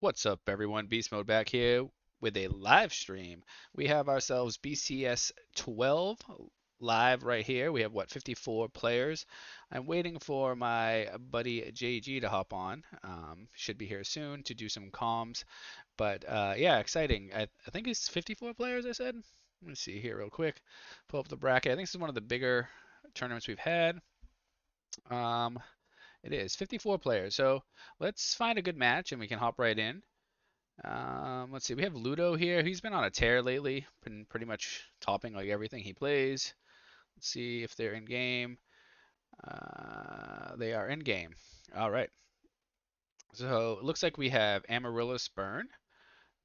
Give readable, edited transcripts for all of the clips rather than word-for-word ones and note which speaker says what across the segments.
Speaker 1: What's up, everyone? Beast Mode back here with a live stream. We have ourselves BCS 12 live right here. We have 54 players. I'm waiting for my buddy JG to hop on. Should be here soon to do some comms. But yeah, exciting. I think it's 54 players, I said. Let me see here real quick. Pull up the bracket. I think this is one of the bigger tournaments we've had. Um, it is 54 players. So let's find a good match and we can hop right in. Let's see. We have Ludo here. He's been on a tear lately, been pretty much topping like everything he plays. Let's see if they're in game. They are in game. All right. So it looks like we have Amaryllis Burn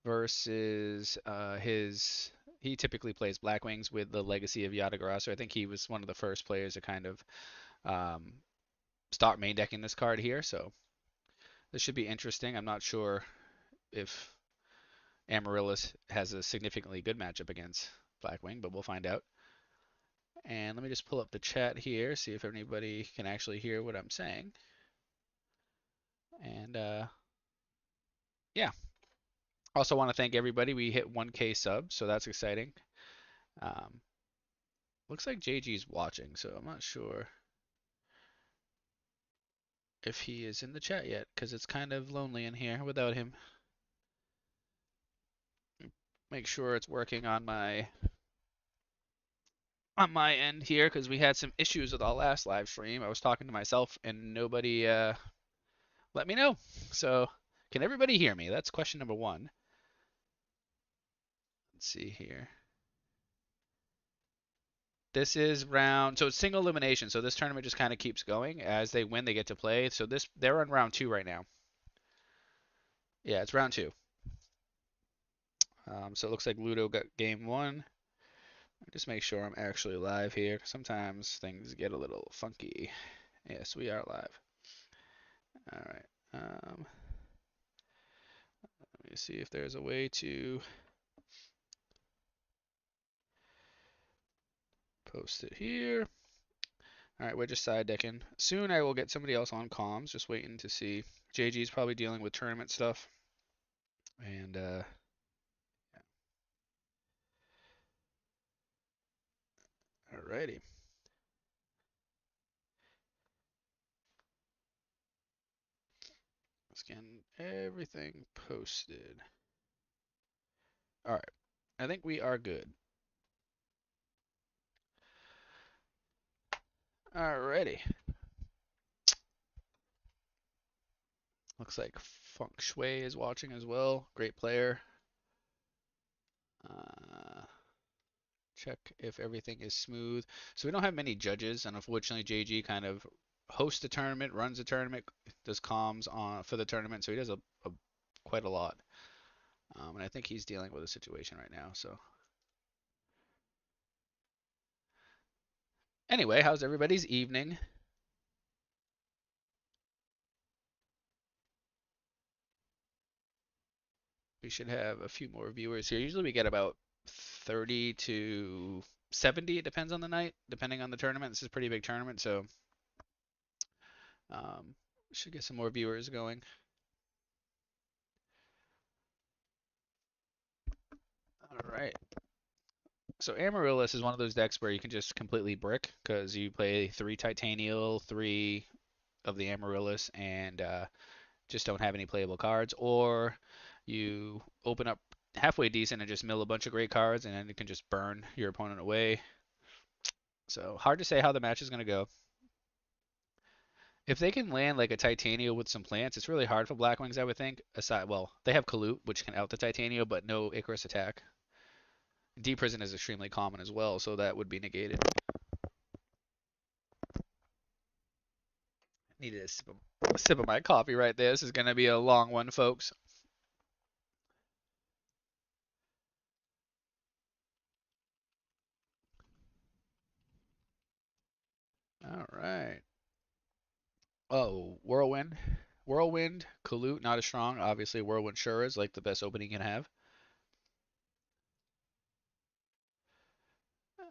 Speaker 1: versus his. He typically plays Black Wings with the Legacy of Yatagarasu. I think he was one of the first players to kind of um, start main decking this card here. So this should be interesting. I'm not sure if Amaryllis has a significantly good matchup against Blackwing, but we'll find out. And let me just pull up the chat here, see if anybody can actually hear what I'm saying. And yeah, also want to thank everybody. We hit 1K subs, so that's exciting. Um, looks like JG's watching, so I'm not sure if he is in the chat yet, because it's kind of lonely in here without him. Make sure it's working on my end here, because we had some issues with our last live stream. I was talking to myself and nobody let me know. So, can everybody hear me? That's question number one. Let's see here. This is round, so it's single elimination. So this tournament just kind of keeps going. As they win, they get to play. So they're on round two right now. Yeah, it's round two. So it looks like Ludo got game one. Just make sure I'm actually live here. Sometimes things get a little funky. Yes, we are live. All right. Let me see if there's a way to post it here. All right, we're just side decking. Soon I will get somebody else on comms. Just waiting to see. JG's probably dealing with tournament stuff. And alrighty. Let's get everything posted. All right. I think we are good. Alrighty. Looks like Feng Shui is watching as well. Great player. Uh, check if everything is smooth. So we don't have many judges, and unfortunately, JG kind of hosts the tournament, runs the tournament, does comms on for the tournament, so he does a quite a lot. And I think he's dealing with a situation right now. So anyway, how's everybody's evening? We should have a few more viewers here. Usually we get about 30 to 70. It depends on the night, depending on the tournament. This is a pretty big tournament, so um, should get some more viewers going. All right. So Amaryllis is one of those decks where you can just completely brick because you play 3 Titanial, 3 of the Amaryllis, and just don't have any playable cards, or you open up halfway decent and just mill a bunch of great cards, and then you can just burn your opponent away. So hard to say how the match is going to go. If they can land like a Titania with some plants, it's really hard for Blackwings, I would think. Aside, well, they have Kalut, which can out the Titania, but no Icarus attack. Deep Prison is extremely common as well, so that would be negated. Needed a sip of my coffee right there. This is going to be a long one, folks. All right. Oh, Whirlwind. Whirlwind, Kalut, not as strong. Obviously, Whirlwind sure is like the best opening you can have.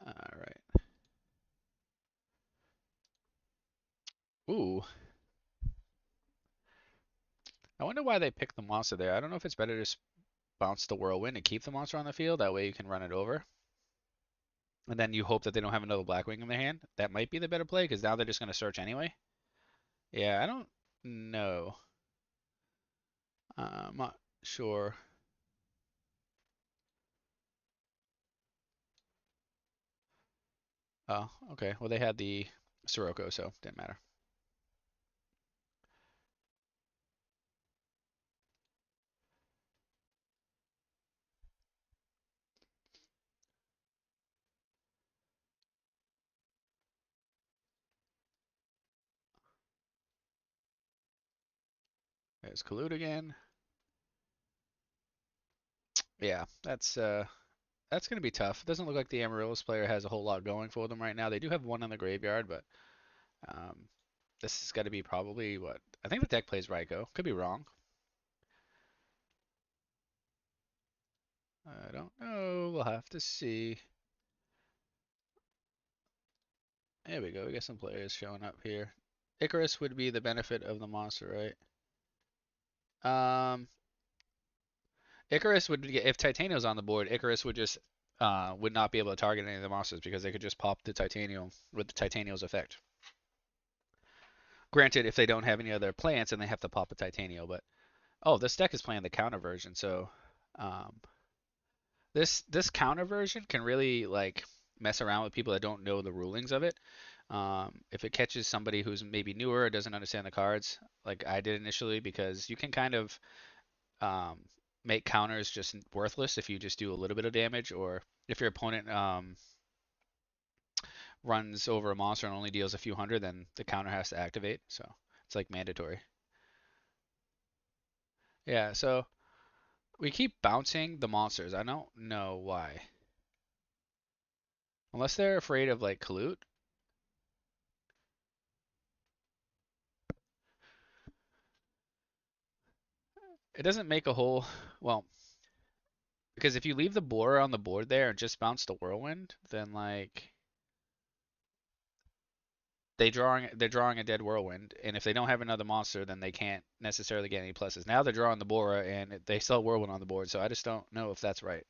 Speaker 1: All right. Ooh. I wonder why they picked the monster there. I don't know if it's better to just bounce the whirlwind and keep the monster on the field. That way you can run it over. And then you hope that they don't have another Blackwing in their hand. That might be the better play because now they're just going to search anyway. Yeah, I don't know. I'm not sure. Oh, okay. Well, they had the Sirocco, so didn't matter. There's Kalut again. Yeah, that's gonna be tough. It doesn't look like the Amaryllis player has a whole lot going for them right now. They do have one in the graveyard, but um, this has got to be probably what I think the deck plays Raikou. Could be wrong. I don't know. We'll have to see. There we go. We got some players showing up here. Icarus would be the benefit of the monster, right? Icarus would get if Titanium's on the board. Icarus would just would not be able to target any of the monsters because they could just pop the Titanium with the Titanium's effect. Granted, if they don't have any other plants, then they have to pop a Titanium. But oh, this deck is playing the counter version, so um, this counter version can really like mess around with people that don't know the rulings of it. If it catches somebody who's maybe newer or doesn't understand the cards, like I did initially, because you can kind of um, make counters just worthless if you just do a little bit of damage, or if your opponent runs over a monster and only deals a few hundred, then the counter has to activate. So it's like mandatory. Yeah, so we keep bouncing the monsters. I don't know why. Unless they're afraid of like Kalut. It doesn't make a whole, well, because if you leave the borer on the board there and just bounce the whirlwind, then like they're drawing a dead whirlwind, and if they don't have another monster, then they can't necessarily get any pluses. Now they're drawing the borer and they still whirlwind on the board, so I just don't know if that's right.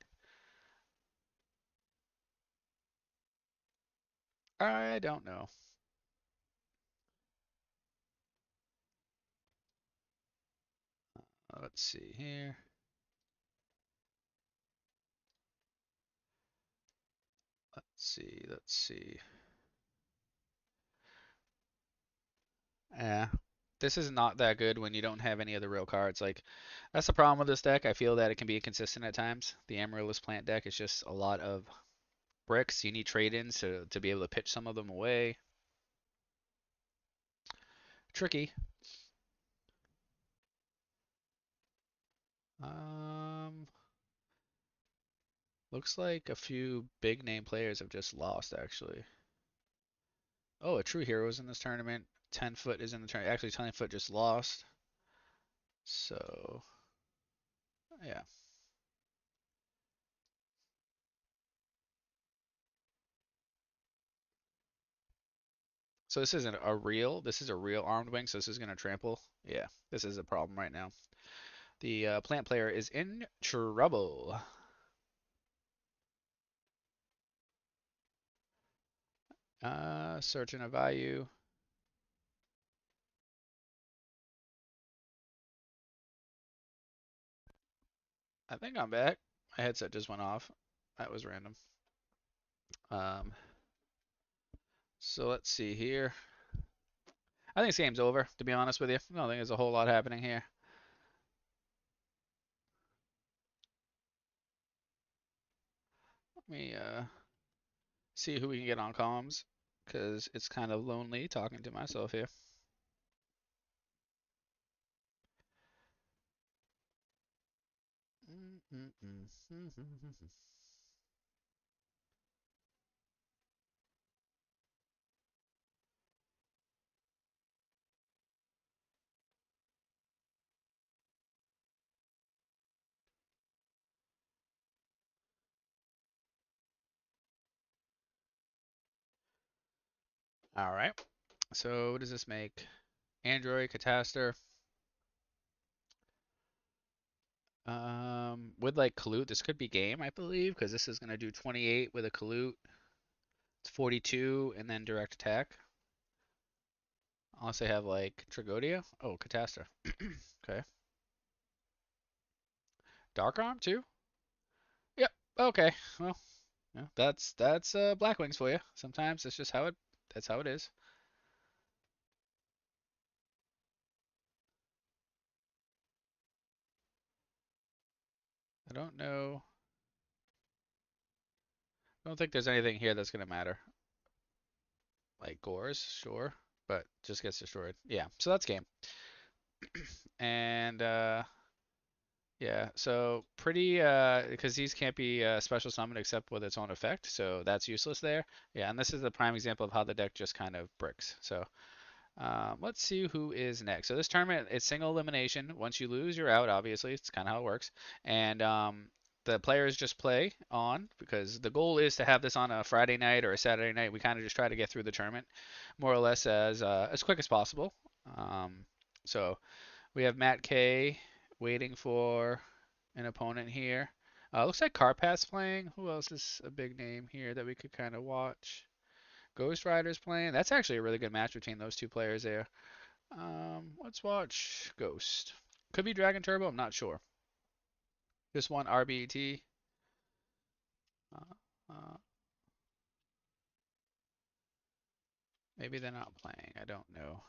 Speaker 1: I don't know. Let's see here. Let's see. Yeah. This is not that good when you don't have any of the real cards. Like, that's the problem with this deck. I feel that it can be inconsistent at times. The Amaryllis Plant deck is just a lot of bricks. You need trade-ins to be able to pitch some of them away. Tricky. Um, Looks like a few big name players have just lost, actually. Oh, a true hero is in this tournament. 10-foot is in the tournament. Actually, 10-foot just lost. So, yeah. So this is a real armed wing, so this is going to trample. Yeah, this is a problem right now. The plant player is in trouble. Searching a value. I think I'm back. My headset just went off. That was random. Um, so let's see here. I think this game's over, to be honest with you. I don't think there's a whole lot happening here. Let me see who we can get on comms, because it's kind of lonely talking to myself here. All right. So what does this make? Android, Catastor. with like Kalut, this could be game, I believe, because this is gonna do 28 with a Kalut. It's 42 and then direct attack. Unless they have like Tragodia. Oh, Catastra. Okay. Dark Arm too? Yep. Okay. Well, yeah, that's Black Wings for you. Sometimes it's just how it that's how it is. I don't know. I don't think there's anything here that's gonna matter. Like Gores, sure, but just gets destroyed. Yeah, so that's game. And yeah, so pretty because these can't be special summoned except with its own effect, so that's useless there. Yeah, and this is the prime example of how the deck just kind of bricks. So let's see who is next. So this tournament, it's single elimination. Once you lose, you're out. Obviously, it's kind of how it works. And the players just play on because the goal is to have this on a Friday night or a Saturday night. We kind of just try to get through the tournament more or less as quick as possible. Um, so we have Matt K waiting for an opponent here. Looks like Carpath's playing. Who else is a big name here that we could kind of watch? Ghost Rider's playing. That's actually a really good match between those two players there. Let's watch Ghost. Could be Dragon Turbo. I'm not sure. This one RBT. Uh, uh, maybe they're not playing. I don't know.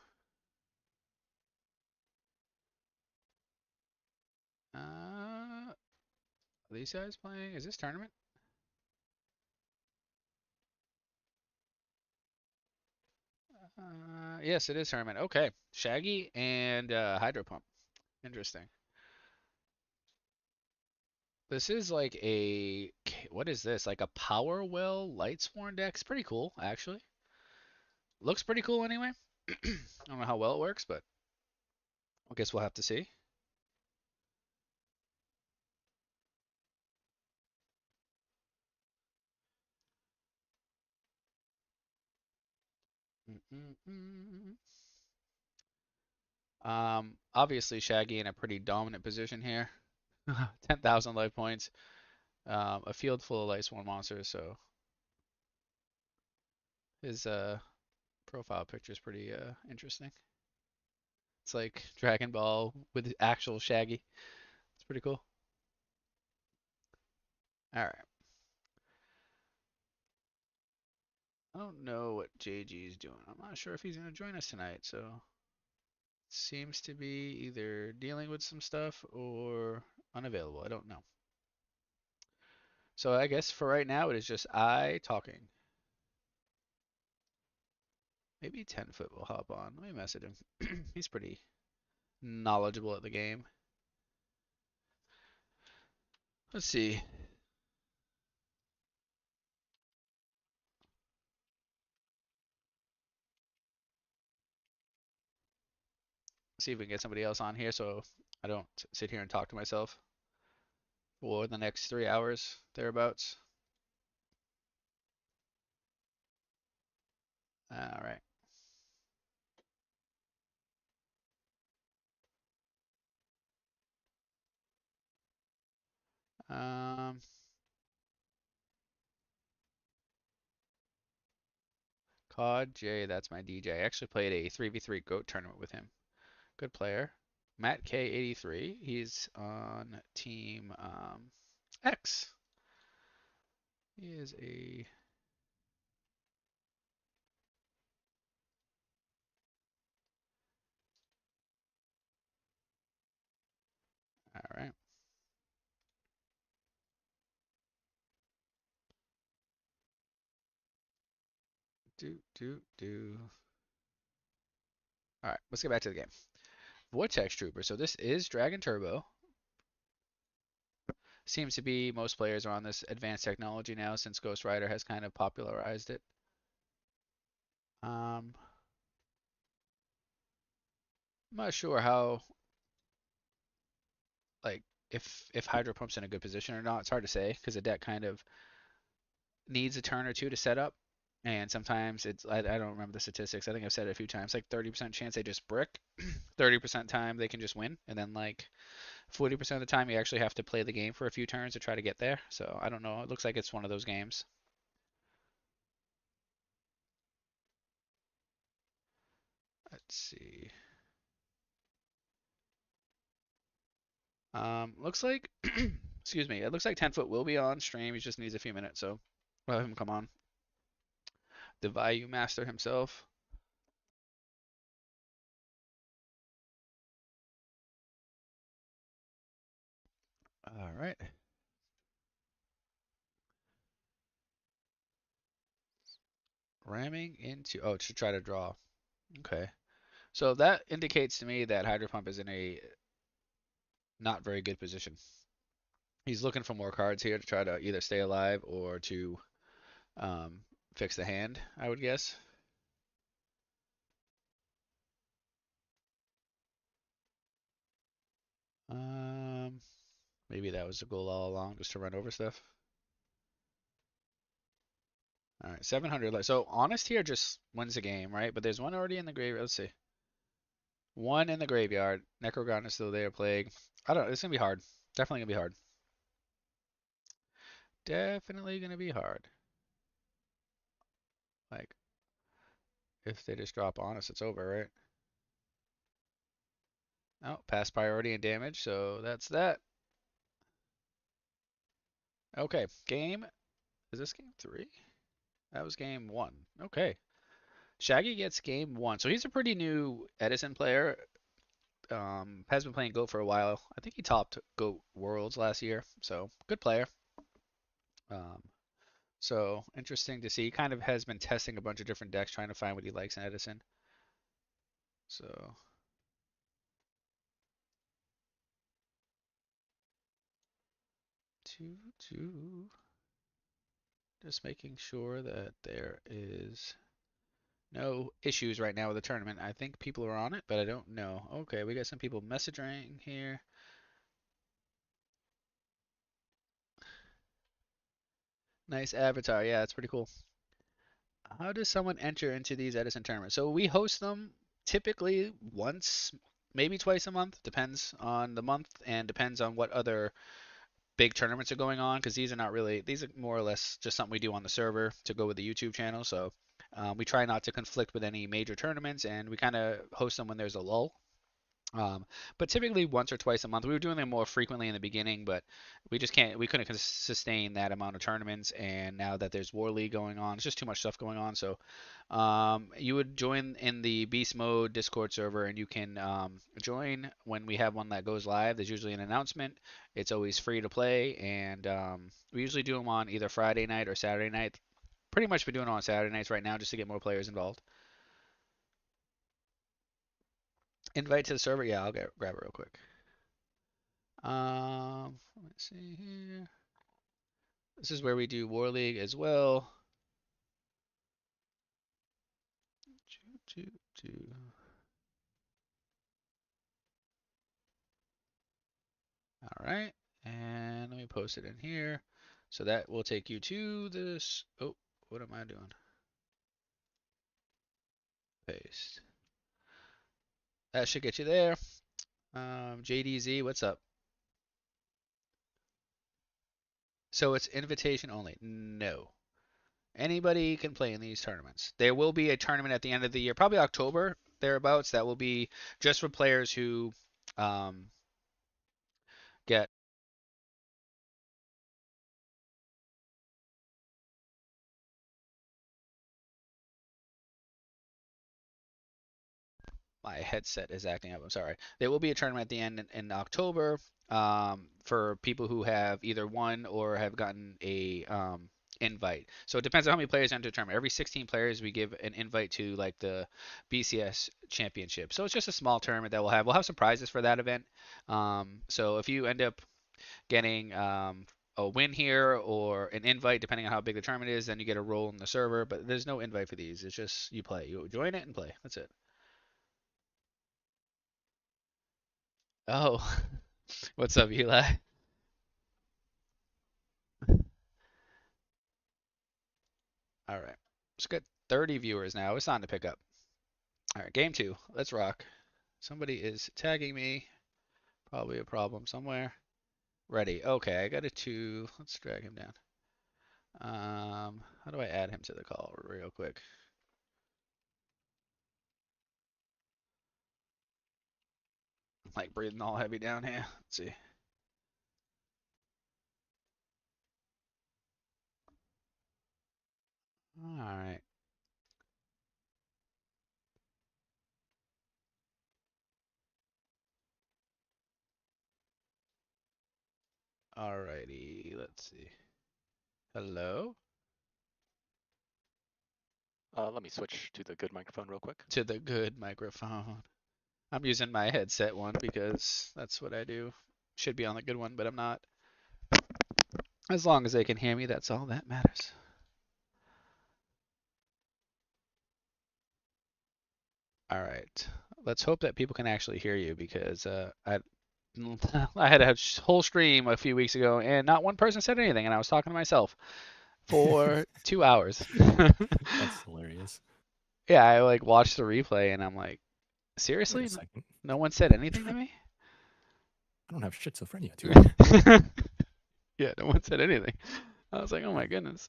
Speaker 1: Are these guys playing? Is this tournament? Yes, it is tournament. Okay, Shaggy and Hydro Pump. Interesting. This is like what is this? Like a Power Well Lightsworn deck. It's pretty cool, actually. Looks pretty cool anyway. I don't know how well it works, but I guess we'll have to see. Mm-mm-mm. Obviously Shaggy in a pretty dominant position here. 10,000 life points. A field full of Lightsworn monsters, so his profile picture is pretty interesting. It's like Dragon Ball with actual Shaggy. It's pretty cool. All right. I don't know what JG is doing. I'm not sure if he's going to join us tonight, so seems to be either dealing with some stuff or unavailable. I don't know. So I guess for right now it is just I talking. Maybe 10-foot will hop on. Let me message him. He's pretty knowledgeable at the game. Let's see. See if we can get somebody else on here so I don't sit here and talk to myself for the next 3 hours thereabouts. All right. Um, COD J, that's my DJ. I actually played a 3v3 GOAT tournament with him. Good player. Matt K83. He's on team X. He is a all right. Do. All right, let's get back to the game. Vortex Trooper. So this is Dragon Turbo. Seems to be most players are on this advanced technology now since Ghost Rider has kind of popularized it. I'm not sure how like if Hydro Pump's in a good position or not. It's hard to say because the deck kind of needs a turn or two to set up. And sometimes I don't remember the statistics. I think I've said it a few times. Like 30% chance they just brick, 30% time they can just win, and then like 40% of the time you actually have to play the game for a few turns to try to get there. So I don't know. It looks like it's one of those games. Let's see. Looks like, excuse me, it looks like 10 foot will be on stream. He just needs a few minutes, so we'll have him come on. The Vayu Master himself. All right. Ramming into, oh, to try to draw. Okay. So that indicates to me that Hydro Pump is in a not very good position. He's looking for more cards here to try to either stay alive or to um, fix the hand, I would guess. Um, Maybe that was the goal all along, just to run over stuff. All right, 700. So Honest here just wins the game, right? But there's one already in the graveyard. Let's see. One in the graveyard. Necrogon is still there. Plague. I don't know. It's gonna be hard. Definitely gonna be hard. Definitely gonna be hard. Like, if they just drop Honest, it's over, right? Oh, pass priority and damage. So that's that. Okay, game. Is this game three? That was game one. Okay. Shaggy gets game one. So he's a pretty new Edison player. Has been playing Go for a while. I think he topped Go Worlds last year. So good player. Um, so interesting to see. He kind of has been testing a bunch of different decks, trying to find what he likes in Edison. So two. Just making sure that there is no issues right now with the tournament. I think people are on it, but I don't know. Okay, we got some people messaging here. Nice avatar. Yeah, that's pretty cool. How does someone enter into these Edison tournaments? So we host them typically once, maybe twice a month. Depends on the month and depends on what other big tournaments are going on. Because these are more or less just something we do on the server to go with the YouTube channel. So we try not to conflict with any major tournaments, and we kind of host them when there's a lull. Um, but typically once or twice a month. We were doing them more frequently in the beginning, but we couldn't sustain that amount of tournaments. And now that there's War League going on, it's just too much stuff going on. So you would join in the Beast Mode Discord server, and you can join when we have one that goes live. There's usually an announcement. It's always free to play, and we usually do them on either Friday night or Saturday night. Pretty much been doing it on Saturday nights right now just to get more players involved. Invite to the server? Yeah, I'll grab it real quick. Let's see here. This is where we do War League as well. All right, and let me post it in here. So that will take you to this. Oh, what am I doing? Paste. That should get you there. JDZ, what's up? So it's invitation only? No. Anybody can play in these tournaments. There will be a tournament at the end of the year, probably October, thereabouts, that will be just for players who um, get my headset is acting up. I'm sorry. There will be a tournament at the end in October for people who have either won or have gotten a invite. So it depends on how many players enter the tournament. Every 16 players, we give an invite to like the BCS championship. So it's just a small tournament that we'll have some prizes for that event. So if you end up getting a win here or an invite, depending on how big the tournament is, then you get a role in the server. But there's no invite for these. It's just you play. You join it and play. That's it. Oh, what's up, Eli? All right. It's got 30 viewers now. It's on to pick up. All right, game two. Let's rock. Somebody is tagging me. Probably a problem somewhere. Ready. Okay, I got a two. Let's drag him down. How do I add him to the call real quick? Like breathing all heavy down here. Let's see. All right. Alrighty. Let's see. Hello?
Speaker 2: Let me switch to the good microphone real quick.
Speaker 1: To the good microphone. I'm using my headset one because that's what I do. Should be on the good one, but I'm not. As long as they can hear me, that's all that matters. All right. Let's hope that people can actually hear you because I had a whole stream a few weeks ago and not one person said anything, and I was talking to myself for 2 hours.
Speaker 2: That's hilarious.
Speaker 1: Yeah, I like watched the replay and I'm like,
Speaker 2: Wait
Speaker 1: seriously?
Speaker 2: a second.
Speaker 1: No one said anything to me?
Speaker 2: I don't have schizophrenia, do I?
Speaker 1: Yeah, no one said anything. I was like, oh my goodness.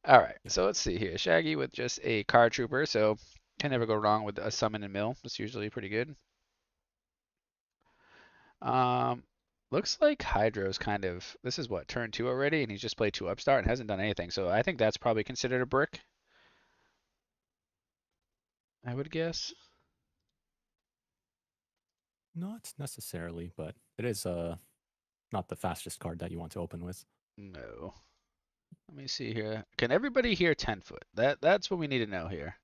Speaker 1: All right,
Speaker 2: Yeah.
Speaker 1: so let's see here. Shaggy with just a card trooper, so can never go wrong with a summon and mill. It's usually pretty good. Um, looks like Hydro's kind of, this is what, turn two already, and he's just played two upstart and hasn't done anything. So I think that's probably considered a brick, I would guess.
Speaker 2: Not necessarily, but it is not the fastest card that you want to open with.
Speaker 1: No. Let me see here. Can everybody hear 10 foot? That's what we need to know here.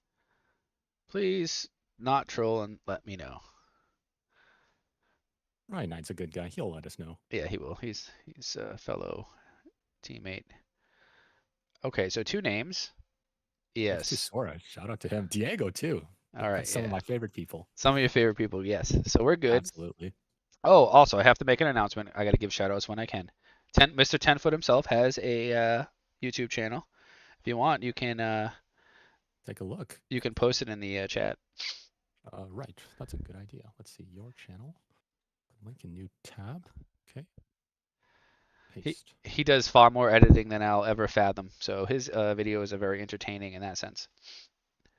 Speaker 1: Please not troll and let me know.
Speaker 2: Ryan Knight's a good guy. He'll let us know.
Speaker 1: Yeah, he will. He's a fellow teammate. Okay, so two names.
Speaker 2: Thanks to
Speaker 1: Yes.
Speaker 2: Sora. Shout out to him. Diego, too.
Speaker 1: All right,
Speaker 2: That's some of
Speaker 1: yeah.
Speaker 2: my favorite people.
Speaker 1: Some of your favorite people, yes. So we're good.
Speaker 2: Absolutely.
Speaker 1: Oh, also, I have to make an announcement. I got to give shout outs when I can. Mr. 10 Foot himself has a YouTube channel. If you want,
Speaker 2: Take a look.
Speaker 1: you can post it in the chat.
Speaker 2: Right. That's a good idea. Let's see. Your channel. Link in new tab. Okay.
Speaker 1: He
Speaker 2: Paste.
Speaker 1: he does far more editing than I'll ever fathom. So his videos are very entertaining in that sense.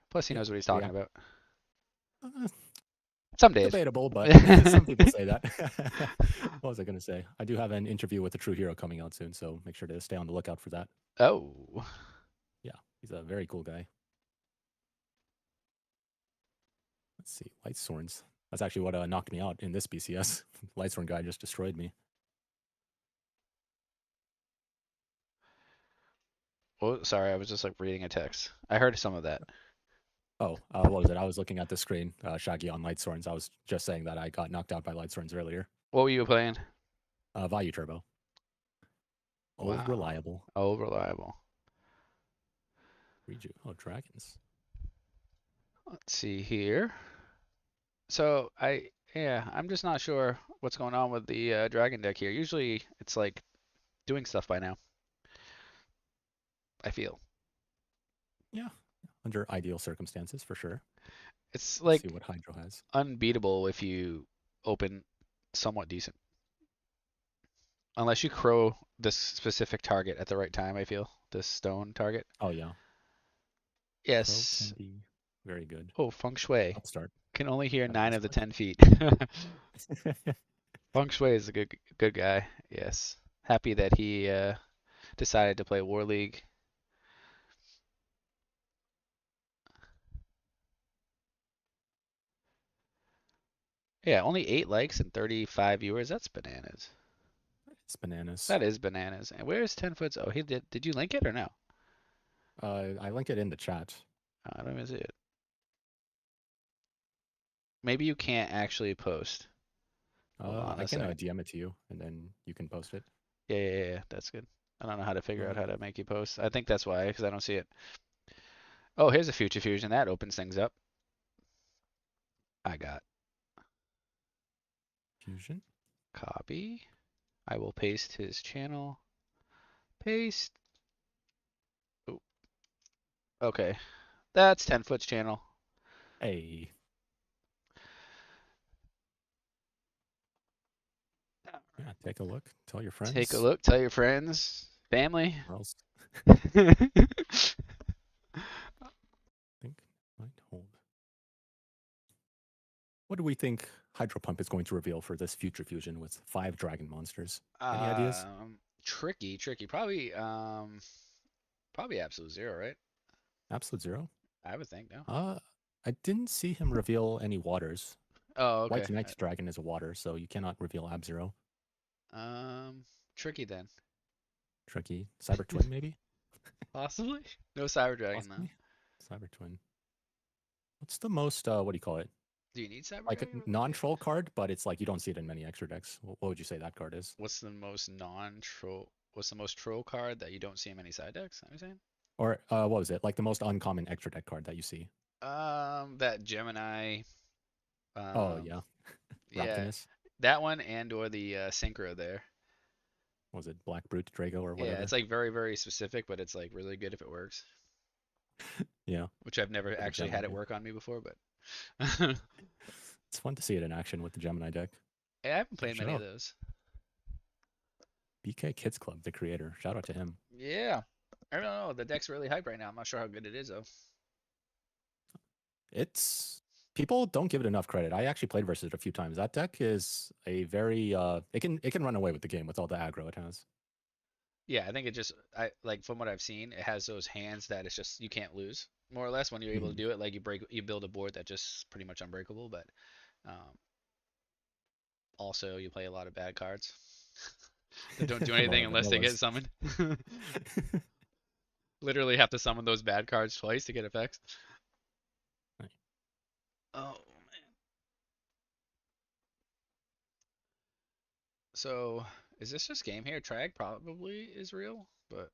Speaker 1: Plus, he
Speaker 2: Yeah.
Speaker 1: knows what he's
Speaker 2: Yeah.
Speaker 1: talking about.
Speaker 2: Uh,
Speaker 1: Some days.
Speaker 2: Debatable, but some people say that. What was I going to say? I do have an interview with a true hero coming out soon, so make sure to stay on the lookout for that.
Speaker 1: Oh.
Speaker 2: Yeah, he's a very cool guy. Let's see, Light Sworns. That's actually what knocked me out in this BCS. Light Sworn guy just destroyed me.
Speaker 1: Oh, sorry, I was just like reading a text. I heard some of that.
Speaker 2: Oh, what was it? I was looking at the screen, Shaggy on Light Sworns. I was just saying that I got knocked out by Light Sworns earlier.
Speaker 1: What were you playing?
Speaker 2: Value Turbo. Old
Speaker 1: Wow.
Speaker 2: reliable.
Speaker 1: Oh, reliable.
Speaker 2: Read you. Oh, dragons.
Speaker 1: Let's see here. So yeah, I'm just not sure what's going on with the dragon deck here. Usually it's like doing stuff by now. I feel
Speaker 2: Yeah, under ideal circumstances for sure.
Speaker 1: it's
Speaker 2: Let's see
Speaker 1: like
Speaker 2: what Hydro has.
Speaker 1: unbeatable if you open somewhat decent. Unless you crow this specific target at the right time, I feel. This stone target.
Speaker 2: Oh yeah, Crow can
Speaker 1: Yes.
Speaker 2: be very good.
Speaker 1: Oh, feng shui.
Speaker 2: Upstart.
Speaker 1: Can only hear
Speaker 2: That
Speaker 1: nine
Speaker 2: is
Speaker 1: of the
Speaker 2: clutch.
Speaker 1: 10 feet. Feng shui is a good guy. Yes. Happy that he decided to play War League. Yeah, only 8 likes and 35 viewers. That's bananas.
Speaker 2: It's bananas.
Speaker 1: That is bananas. And where's 10 Foot's? Oh, he did. Did you link it or no?
Speaker 2: I link it in the chat.
Speaker 1: I don't even see it. Maybe you can't actually post. Hold on
Speaker 2: I
Speaker 1: a
Speaker 2: can
Speaker 1: second.
Speaker 2: DM it to you, and then you can post it.
Speaker 1: Yeah. That's good. I don't know how to figure out how
Speaker 2: Uh,
Speaker 1: to make you post. I think that's why, because I don't see it. Oh, here's a future fusion. That opens things up. I got
Speaker 2: Fusion.
Speaker 1: copy. I will paste his channel. Paste. Oh, okay. That's 10 Foot's channel.
Speaker 2: Hey. Yeah, take a look. Tell your
Speaker 1: Take a
Speaker 2: friends,
Speaker 1: look. Tell your friends, family.
Speaker 2: or else I think might hold. What do we think Hydro Pump is going to reveal for this future fusion with 5 dragon monsters? Any ideas?
Speaker 1: Tricky. Probably absolute zero, right?
Speaker 2: Absolute zero.
Speaker 1: I would think no.
Speaker 2: Uh, I didn't see him reveal any waters.
Speaker 1: Oh,
Speaker 2: White
Speaker 1: okay.
Speaker 2: Knight's dragon is a water, so you cannot reveal Ab Zero.
Speaker 1: Tricky then.
Speaker 2: Tricky. Cyber Twin, maybe?
Speaker 1: Possibly. No Cyber Dragon though.
Speaker 2: Possibly. Cyber Twin. What's the most, what do you call it?
Speaker 1: Do you need Cyber
Speaker 2: Like a
Speaker 1: Dragon?
Speaker 2: non troll card, but it's like you don't see it in many extra decks. What would you say that card is?
Speaker 1: What's the most non-troll? What's the most troll card that you don't see in many side decks? I'm saying.
Speaker 2: Or what was it? Like the most uncommon extra deck card that you see?
Speaker 1: That Gemini.
Speaker 2: Oh,
Speaker 1: Um,
Speaker 2: yeah.
Speaker 1: yeah,
Speaker 2: Raptinus.
Speaker 1: that one and or the Synchro there.
Speaker 2: What was it Black Brute Drago or
Speaker 1: Yeah, it's
Speaker 2: whatever?
Speaker 1: like very very specific, but it's like really good if it works.
Speaker 2: Yeah.
Speaker 1: Which I've never
Speaker 2: For the
Speaker 1: actually had it
Speaker 2: Gemini.
Speaker 1: work on me before, but
Speaker 2: It's fun to see it in action with the Gemini deck.
Speaker 1: I haven't played
Speaker 2: Shout
Speaker 1: many of
Speaker 2: out
Speaker 1: those.
Speaker 2: BK Kids Club, the creator. Shout out to him.
Speaker 1: Yeah, I don't know. The deck's really hype right now. I'm not sure how good it is though.
Speaker 2: It's people don't give it enough credit. I actually played versus it a few times. That deck is a very it can run away with the game with all the aggro it has.
Speaker 1: Yeah, I think it just I like from what I've seen, it has those hands that it's just you can't lose more or less when you're able to
Speaker 2: Mhm.
Speaker 1: do it. Like you build a board that's just pretty much unbreakable, but um, also you play a lot of bad cards that don't do
Speaker 2: A lot
Speaker 1: anything
Speaker 2: of
Speaker 1: unless they get
Speaker 2: vanillas.
Speaker 1: summoned. Literally have to summon those bad cards twice to get effects.
Speaker 2: Right.
Speaker 1: Oh man. So is this just game here? Trag probably is real, but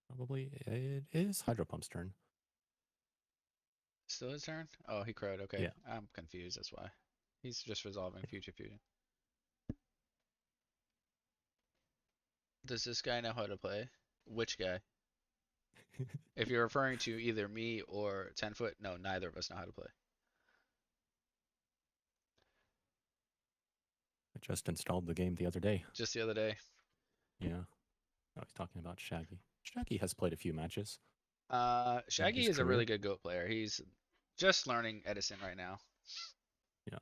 Speaker 2: Probably it is Hydro Pump's turn.
Speaker 1: still his turn? Oh, he crowed. Okay,
Speaker 2: Yeah.
Speaker 1: I'm confused. That's why. He's just resolving future fusion. Does this guy know how to play? Which guy? If you're referring to either me or 10 foot, no, neither of us know how to play.
Speaker 2: I just installed the game the other day.
Speaker 1: Just the other day.
Speaker 2: Yeah. Oh, he's talking about Shaggy. Shaggy has played a few matches in
Speaker 1: Shaggy
Speaker 2: his
Speaker 1: is a really
Speaker 2: career.
Speaker 1: good GOAT player. He's just learning Edison right now.
Speaker 2: Yeah.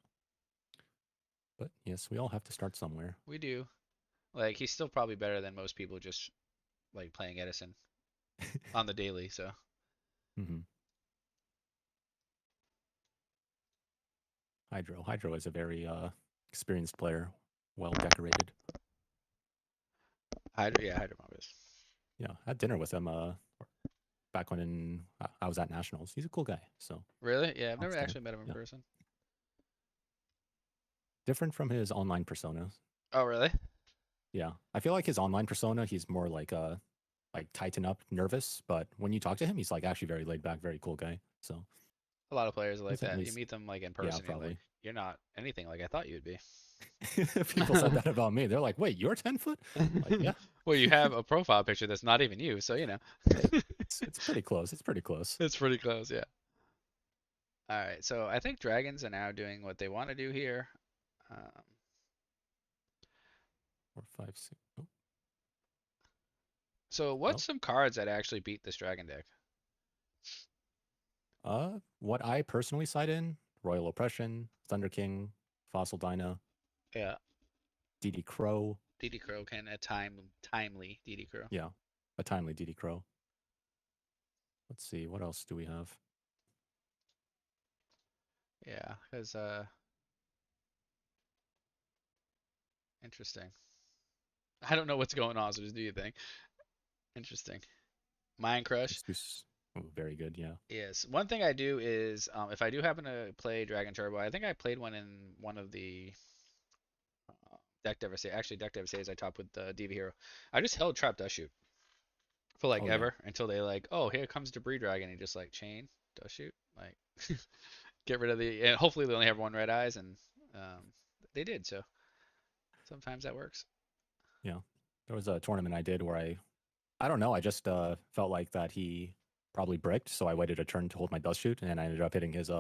Speaker 2: But yes, we all have to start somewhere.
Speaker 1: We do. Like, he's still probably better than most people just like playing Edison on the daily. So
Speaker 2: hmm Hydro. Hydro is a very experienced player, well decorated.
Speaker 1: Hydro Mob is.
Speaker 2: Yeah, I had dinner with him back when I was at Nationals. He's a cool guy. So
Speaker 1: Really? Yeah, I've never
Speaker 2: props to him.
Speaker 1: actually met him in
Speaker 2: Yeah.
Speaker 1: person.
Speaker 2: Different from his online persona.
Speaker 1: Oh, really?
Speaker 2: Yeah. I feel like his online persona, he's more like tighten up, nervous, but when you talk to him, he's like actually very laid back, very cool guy. So
Speaker 1: A lot of players are like
Speaker 2: he's at
Speaker 1: that. You
Speaker 2: least
Speaker 1: meet them like in
Speaker 2: yeah,
Speaker 1: person, you're like,
Speaker 2: probably.
Speaker 1: you're not anything like I thought you'd be.
Speaker 2: People said that about me. They're like, wait, you're 10 foot? Like, yeah.
Speaker 1: Well, you have a profile picture that's not even you, so you know.
Speaker 2: It's pretty close. It's pretty close.
Speaker 1: It's pretty close, yeah. All right, so I think dragons are now doing what they want to do here. Um,
Speaker 2: 4, 5, 6. Oh,
Speaker 1: so
Speaker 2: well,
Speaker 1: what's some cards that actually beat this dragon deck?
Speaker 2: what I personally cite in Royal Oppression, Thunder King, Fossil Dyna,
Speaker 1: Yeah,
Speaker 2: DD Crow.
Speaker 1: DD Crow can a timely DD Crow.
Speaker 2: Yeah, a timely DD Crow. Let's see, what else do we have?
Speaker 1: Yeah, because interesting. I don't know what's going on, so just do your thing. Interesting. Mind Crush.
Speaker 2: Very good. Yeah.
Speaker 1: Yes. One thing I do is if I do happen to play Dragon Turbo, I think I played one in one of the deck devastate. Actually, deck devastators I top with the DV Hero. I just held Trap Dust Shoot for like
Speaker 2: Oh yeah.
Speaker 1: ever until they like, oh, here comes Debris Dragon. And just like chain Dust Shoot, like get rid of the. And hopefully they only have one red eyes, and they did. So sometimes that works.
Speaker 2: Yeah. There was a tournament I did where I don't know. I just felt like that he probably bricked, so I waited a turn to hold my dust shoot, and I ended up hitting his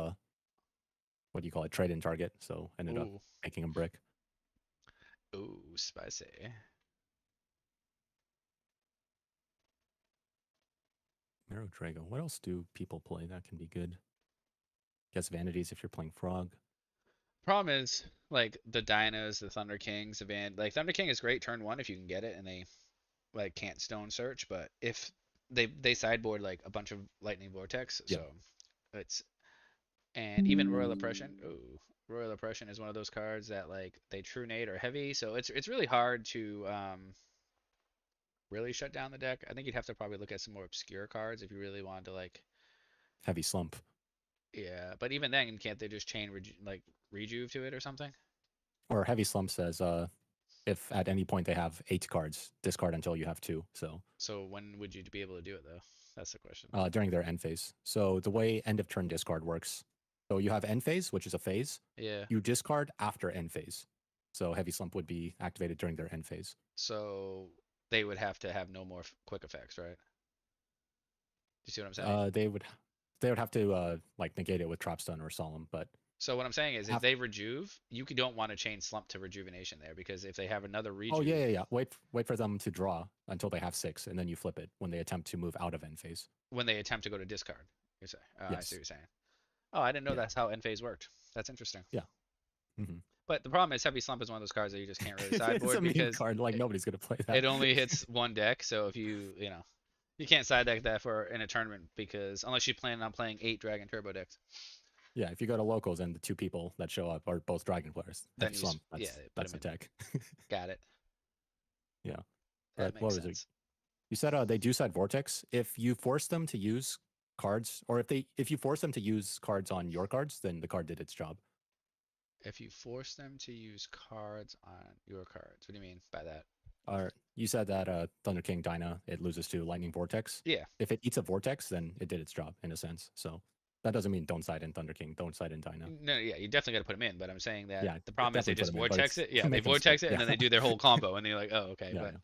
Speaker 2: what do you call it, trade in target. So ended up
Speaker 1: Ooh,
Speaker 2: making a brick.
Speaker 1: ooh, spicy.
Speaker 2: Marrow Drago. What else do people play that can be good? Guess Vanities if you're playing Frog.
Speaker 1: Problem is, like the Dinos, the Thunder Kings, the Van, like Thunder King is great turn one if you can get it, and they like can't stone search. But if they sideboard like a bunch of Lightning Vortex,
Speaker 2: Yeah.
Speaker 1: so it's and even Royal Oppression. Ooh, Royal Oppression is one of those cards that like they True Nade or heavy, so it's really hard to really shut down the deck. I think you'd have to probably look at some more obscure cards if you really wanted to like
Speaker 2: Heavy Slump.
Speaker 1: yeah. But even then, can't they just chain like Rejuve to it or something?
Speaker 2: Or Heavy Slump says if at any point they have 8 cards, discard until you have 2. So
Speaker 1: So when would you be able to do it though? That's the question.
Speaker 2: during their end phase. So the way end of turn discard works, so you have end phase, which is a phase.
Speaker 1: Yeah.
Speaker 2: You discard after end phase. So Heavy Slump would be activated during their end phase.
Speaker 1: So they would have to have no more quick effects, right? Do you see what I'm saying?
Speaker 2: Uh, they would they would have to like negate it with Trap Stun or Solemn, but
Speaker 1: So what I'm saying is, if
Speaker 2: after,
Speaker 1: they rejuve, you don't want to chain slump to rejuvenation there because if they have another
Speaker 2: oh yeah,
Speaker 1: rejuve,
Speaker 2: yeah, yeah. Wait for them to draw until they have 6, and then you flip it when they attempt to move out of end phase.
Speaker 1: when they attempt to go to discard, you're saying. I see what
Speaker 2: Yes.
Speaker 1: you're saying. Oh, I didn't know
Speaker 2: Yeah.
Speaker 1: that's how end phase worked. That's interesting.
Speaker 2: Yeah. Hmm.
Speaker 1: But the problem is, heavy slump is one of those cards that you just can't really
Speaker 2: It's a
Speaker 1: sideboard
Speaker 2: meme
Speaker 1: because
Speaker 2: card. Like
Speaker 1: it,
Speaker 2: nobody's gonna play that.
Speaker 1: it only hits one deck. So if you know, you can't side deck that for in a tournament because unless you plan on playing 8 Dragon Turbo decks,
Speaker 2: Yeah, if you go to locals and the 2 people that show up are both dragon players,
Speaker 1: then
Speaker 2: heavy
Speaker 1: you
Speaker 2: slump.
Speaker 1: yeah put
Speaker 2: That's
Speaker 1: them
Speaker 2: the
Speaker 1: in.
Speaker 2: tech.
Speaker 1: Got it.
Speaker 2: Yeah,
Speaker 1: That
Speaker 2: but what
Speaker 1: makes
Speaker 2: was it?
Speaker 1: sense.
Speaker 2: You said they do side vortex. If you force them to use cards, or if you force them to use cards on your cards, then the card did its job.
Speaker 1: If you force them to use cards on your cards, what do you mean by that?
Speaker 2: Or you said that Thunder King Dyna it loses to Lightning Vortex.
Speaker 1: Yeah.
Speaker 2: If it eats a vortex, then it did its job in a sense. So that doesn't mean don't side in Thunder King, don't side in Dyna.
Speaker 1: No, yeah, you definitely got to put them in, but I'm saying that
Speaker 2: Yeah,
Speaker 1: the problem is they
Speaker 2: definitely put
Speaker 1: just
Speaker 2: them in, but
Speaker 1: vortex
Speaker 2: it's
Speaker 1: it. Yeah,
Speaker 2: to
Speaker 1: they
Speaker 2: make them stick.
Speaker 1: vortex it and
Speaker 2: Yeah,
Speaker 1: then they do their whole combo, and then you're like, oh, okay.
Speaker 2: yeah,
Speaker 1: But
Speaker 2: yeah,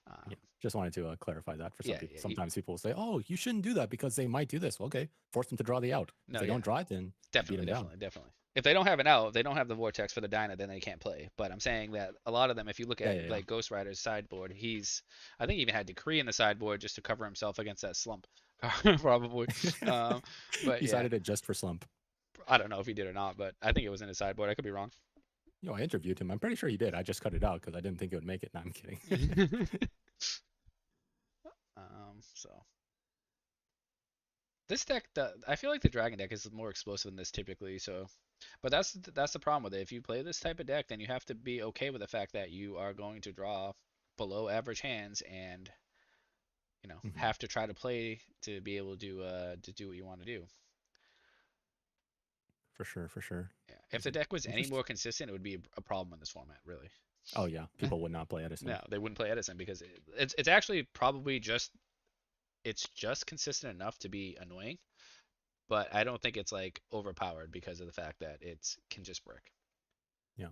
Speaker 2: yeah.
Speaker 1: um,
Speaker 2: Just wanted to clarify that for some
Speaker 1: yeah,
Speaker 2: people.
Speaker 1: yeah,
Speaker 2: Sometimes people will say, "Oh, you shouldn't do that because they might do this." Well, okay, force them to draw the out. If
Speaker 1: no,
Speaker 2: they
Speaker 1: yeah,
Speaker 2: don't draw it, then you beat
Speaker 1: definitely,
Speaker 2: them down.
Speaker 1: definitely, definitely. If they don't have an out, if they don't have the vortex for the Dyna, then they can't play. But I'm saying that a lot of them, if you look
Speaker 2: Yeah,
Speaker 1: at
Speaker 2: yeah, yeah.
Speaker 1: like Ghost Rider's sideboard, I think he even had Decree in the sideboard just to cover himself against that slump, probably. Um, but
Speaker 2: He
Speaker 1: yeah,
Speaker 2: cited it just for slump.
Speaker 1: I don't know if he did or not, but I think it was in his sideboard. I could be wrong.
Speaker 2: I interviewed him. I'm pretty sure he did. I just cut it out because I didn't think it would make it. No, I'm kidding.
Speaker 1: So this deck, I feel like the Dragon deck is more explosive than this typically. So, but that's the problem with it. If you play this type of deck, then you have to be okay with the fact that you are going to draw below average hands and
Speaker 2: Hmm.
Speaker 1: have to try to play to be able to do what you want to do.
Speaker 2: For sure, for sure.
Speaker 1: Yeah. If
Speaker 2: Is
Speaker 1: the
Speaker 2: it
Speaker 1: deck was any
Speaker 2: interesting?
Speaker 1: more consistent, it would be a problem in this format, really.
Speaker 2: Oh yeah, people would not play Edison.
Speaker 1: No, they wouldn't play Edison because it's actually probably just consistent enough to be annoying, but I don't think it's like overpowered because of the fact that it can just brick.
Speaker 2: Yeah.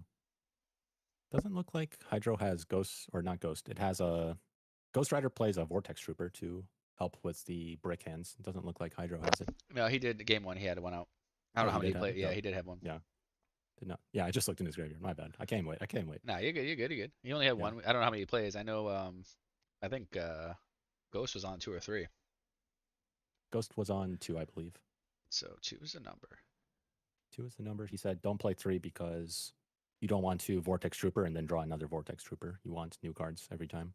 Speaker 2: Doesn't look like Hydro has Ghost or not Ghost. It has a Ghost Rider plays a Vortex Trooper to help with the brick hands. It doesn't look like Hydro has it.
Speaker 1: No, he did game one. He had one out. I don't
Speaker 2: Oh,
Speaker 1: know how
Speaker 2: he
Speaker 1: many
Speaker 2: did
Speaker 1: he
Speaker 2: have
Speaker 1: played.
Speaker 2: it.
Speaker 1: Yeah,
Speaker 2: Oh,
Speaker 1: he did have one.
Speaker 2: yeah. Did not. Yeah, I just looked in his graveyard. My bad. I can't wait. I can't wait.
Speaker 1: Nah, you're good. You're good. You're good. He only had
Speaker 2: Yeah.
Speaker 1: one. I don't know how many he plays. I know. I think Ghost was on two or three.
Speaker 2: Ghost was on 2, I believe.
Speaker 1: So two is the number.
Speaker 2: 2 is the number. He said don't play 3 because you don't want to Vortex Trooper and then draw another Vortex Trooper. You want new cards every time.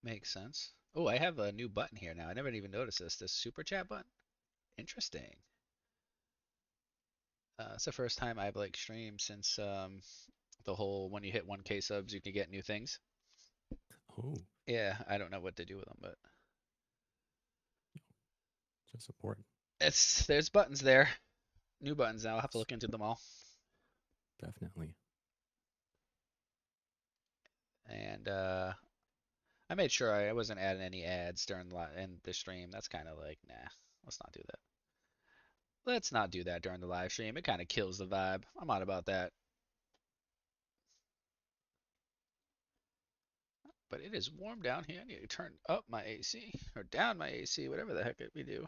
Speaker 1: Makes sense. Oh, I have a new button here now. I never even noticed this. This super chat button. Interesting. It's the first time I've like streamed since the whole when you hit 1K subs you can get new things.
Speaker 2: Oh,
Speaker 1: Yeah, I don't know what to do with them, but
Speaker 2: just support.
Speaker 1: there's buttons there. New buttons now. I'll have to
Speaker 2: Yes,
Speaker 1: look into them all.
Speaker 2: definitely.
Speaker 1: And I made sure I wasn't adding any ads during in the stream. That's kind of like, nah, let's not do that. Let's not do that during the live stream. It kind of kills the vibe. I'm out about that. But it is warm down here. I need to turn up my AC or down my AC, whatever the heck we do.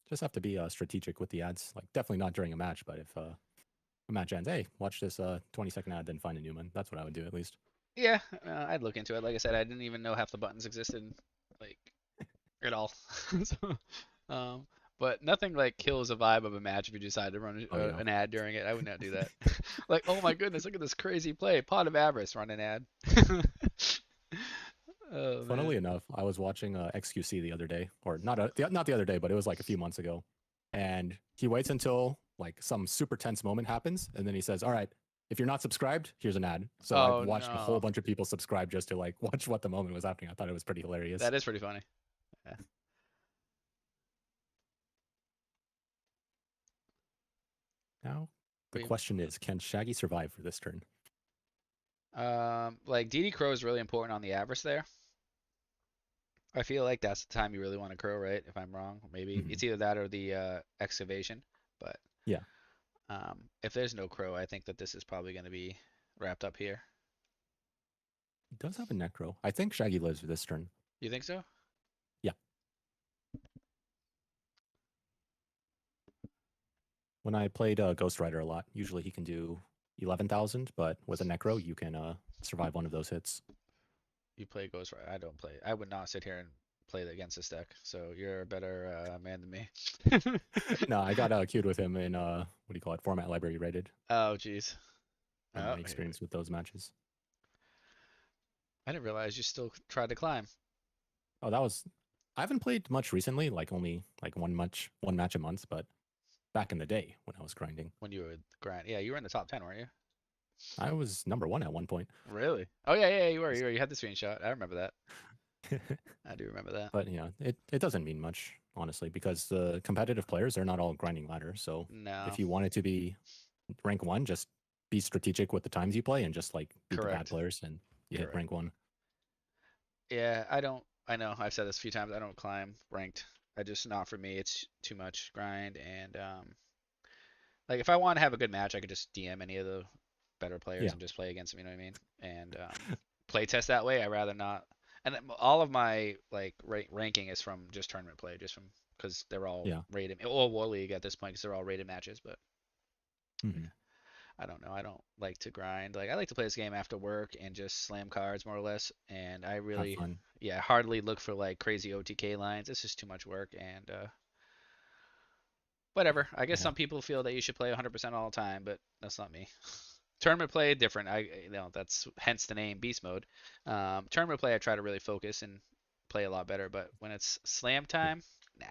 Speaker 2: Just have to be strategic with the ads. Like definitely not during a match, but if a match ends, hey, watch this 20-second ad, then find a new one. That's what I would do at least.
Speaker 1: Yeah, I'd look into it. Like I said, I didn't even know half the buttons existed, like at all. So, um, but nothing like kills the vibe of a match if you decide to run
Speaker 2: Oh yeah.
Speaker 1: an ad during it. I would not do that. Like, oh my goodness, look at this crazy play. Pot of Avarice, run an ad. Oh man.
Speaker 2: Funnily enough, I was watching XQC the other day, or not the other day, but it was like a few months ago. And he waits until like some super tense moment happens, and then he says, "All right, if you're not subscribed, here's an ad." So I
Speaker 1: Oh
Speaker 2: watched a whole
Speaker 1: no,
Speaker 2: bunch of people subscribe just to like watch what the moment was happening. I thought it was pretty hilarious.
Speaker 1: that is pretty funny. Yeah.
Speaker 2: Now the
Speaker 1: We,
Speaker 2: question is, can Shaggy survive for this turn?
Speaker 1: like DD Crow is really important on the Avarice there. I feel like that's the time you really want to crow, right? If I'm wrong, maybe
Speaker 2: Mhm.
Speaker 1: it's either that or the excavation. But
Speaker 2: Yeah,
Speaker 1: if there's no crow, I think that this is probably going to be wrapped up here.
Speaker 2: he does have a Necro. I think Shaggy lives for this turn.
Speaker 1: You think so?
Speaker 2: Yeah. When I played Ghost Rider a lot, usually he can do 11,000, but with a Necro, you can survive one of those hits.
Speaker 1: You play Ghost Rider. I don't play. I would not sit here and play against this deck. So you're a better man than me.
Speaker 2: No, I got queued with him in what do you call it? Format library rated
Speaker 1: Oh, jeez.
Speaker 2: from
Speaker 1: Oh,
Speaker 2: my experience with those matches.
Speaker 1: I didn't realize you still tried to climb
Speaker 2: Oh, that was I haven't played much recently, like only like one match a month, but back in the day when I was grinding,
Speaker 1: when you were grind. Yeah, you were in the top 10, weren't you?
Speaker 2: I was number one at one point.
Speaker 1: Really? Oh yeah, yeah, you were. You were. You had the screenshot. I remember that. I do remember that.
Speaker 2: But it doesn't mean much, honestly, because the competitive players, they're not all grinding ladder. So
Speaker 1: No,
Speaker 2: if you wanted to be rank one, just be strategic with the times you play and just like beat the bad
Speaker 1: correct.
Speaker 2: players and you hit
Speaker 1: Correct.
Speaker 2: rank one.
Speaker 1: Yeah, I don't. I know. I've said this a few times. I don't climb ranked. I just not for me. It's too much grind and like if I want to have a good match, I could just DM any of the better players
Speaker 2: Yeah.
Speaker 1: and just play against them. You know what I mean? And play test that way. I rather not. And all of my like ranking is from just tournament play, just from because they're all
Speaker 2: Yeah.
Speaker 1: rated or War League at this point because they're all rated matches. But
Speaker 2: Hmm.
Speaker 1: yeah, I don't know. I don't like to grind. Like I like to play this game after work and just slam cards more or less. And I
Speaker 2: Have
Speaker 1: really,
Speaker 2: fun.
Speaker 1: yeah, hardly look for like crazy OTK lines. It's just too much work and whatever. I guess
Speaker 2: Yeah.
Speaker 1: some people feel that you should play 100% all the time, but that's not me. Tournament play different. That's hence the name Beast Mode. Tournament play I try to really focus and play a lot better, but when it's slam
Speaker 2: Yeah.
Speaker 1: time, nah,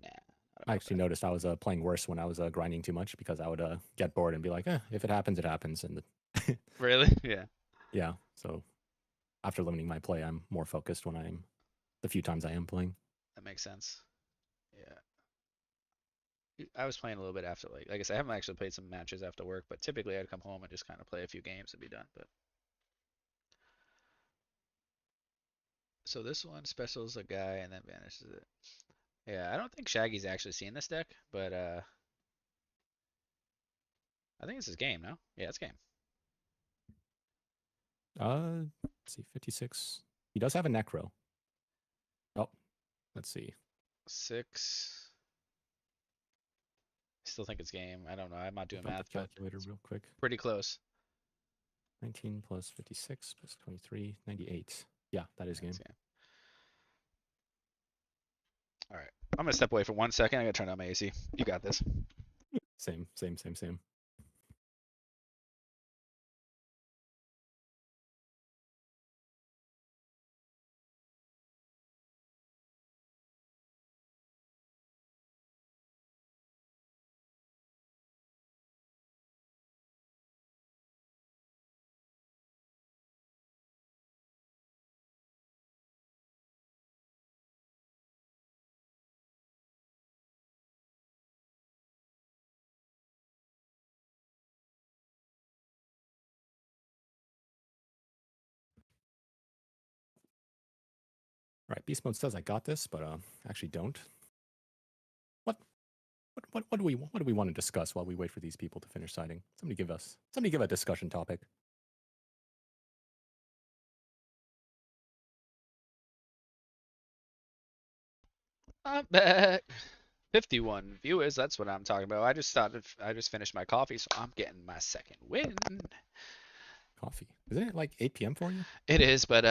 Speaker 1: nah, not
Speaker 2: I
Speaker 1: about
Speaker 2: actually
Speaker 1: that.
Speaker 2: noticed I was playing worse when I was grinding too much because I would get bored and be like, if it happens, it happens. And
Speaker 1: Really? Yeah,
Speaker 2: yeah. So after limiting my play, I'm more focused when I'm the few times I am playing.
Speaker 1: that makes sense. Yeah. I was playing a little bit after like I said, I haven't actually played some matches after work, but typically I'd come home and just kind of play a few games and be done. But so this one specials a guy and then vanishes it. Yeah, I don't think Shaggy's actually seen this deck, but I think it's his game, no? Yeah, it's game.
Speaker 2: Let's see, 56. He does have a Necro. Oh, let's see.
Speaker 1: Six. I still think it's game. I don't know. I'm not doing
Speaker 2: Whip out the
Speaker 1: math, but
Speaker 2: calculator
Speaker 1: it's
Speaker 2: real quick.
Speaker 1: pretty close.
Speaker 2: 19 plus 56 plus 23, 98. Yeah, that is
Speaker 1: That's
Speaker 2: game.
Speaker 1: game. All right. I'm gonna step away for 1 second. I gotta turn on my AC. You got this.
Speaker 2: Same, same, same, same. All right, Beast Mode says I got this, but actually don't. What what do we want to discuss while we wait for these people to finish signing? Somebody give a discussion topic.
Speaker 1: I'm back. 51 viewers, that's what I'm talking about. I just finished my coffee, so I'm getting my second win.
Speaker 2: Coffee. Isn't it like 8 p.m. for you?
Speaker 1: It is, but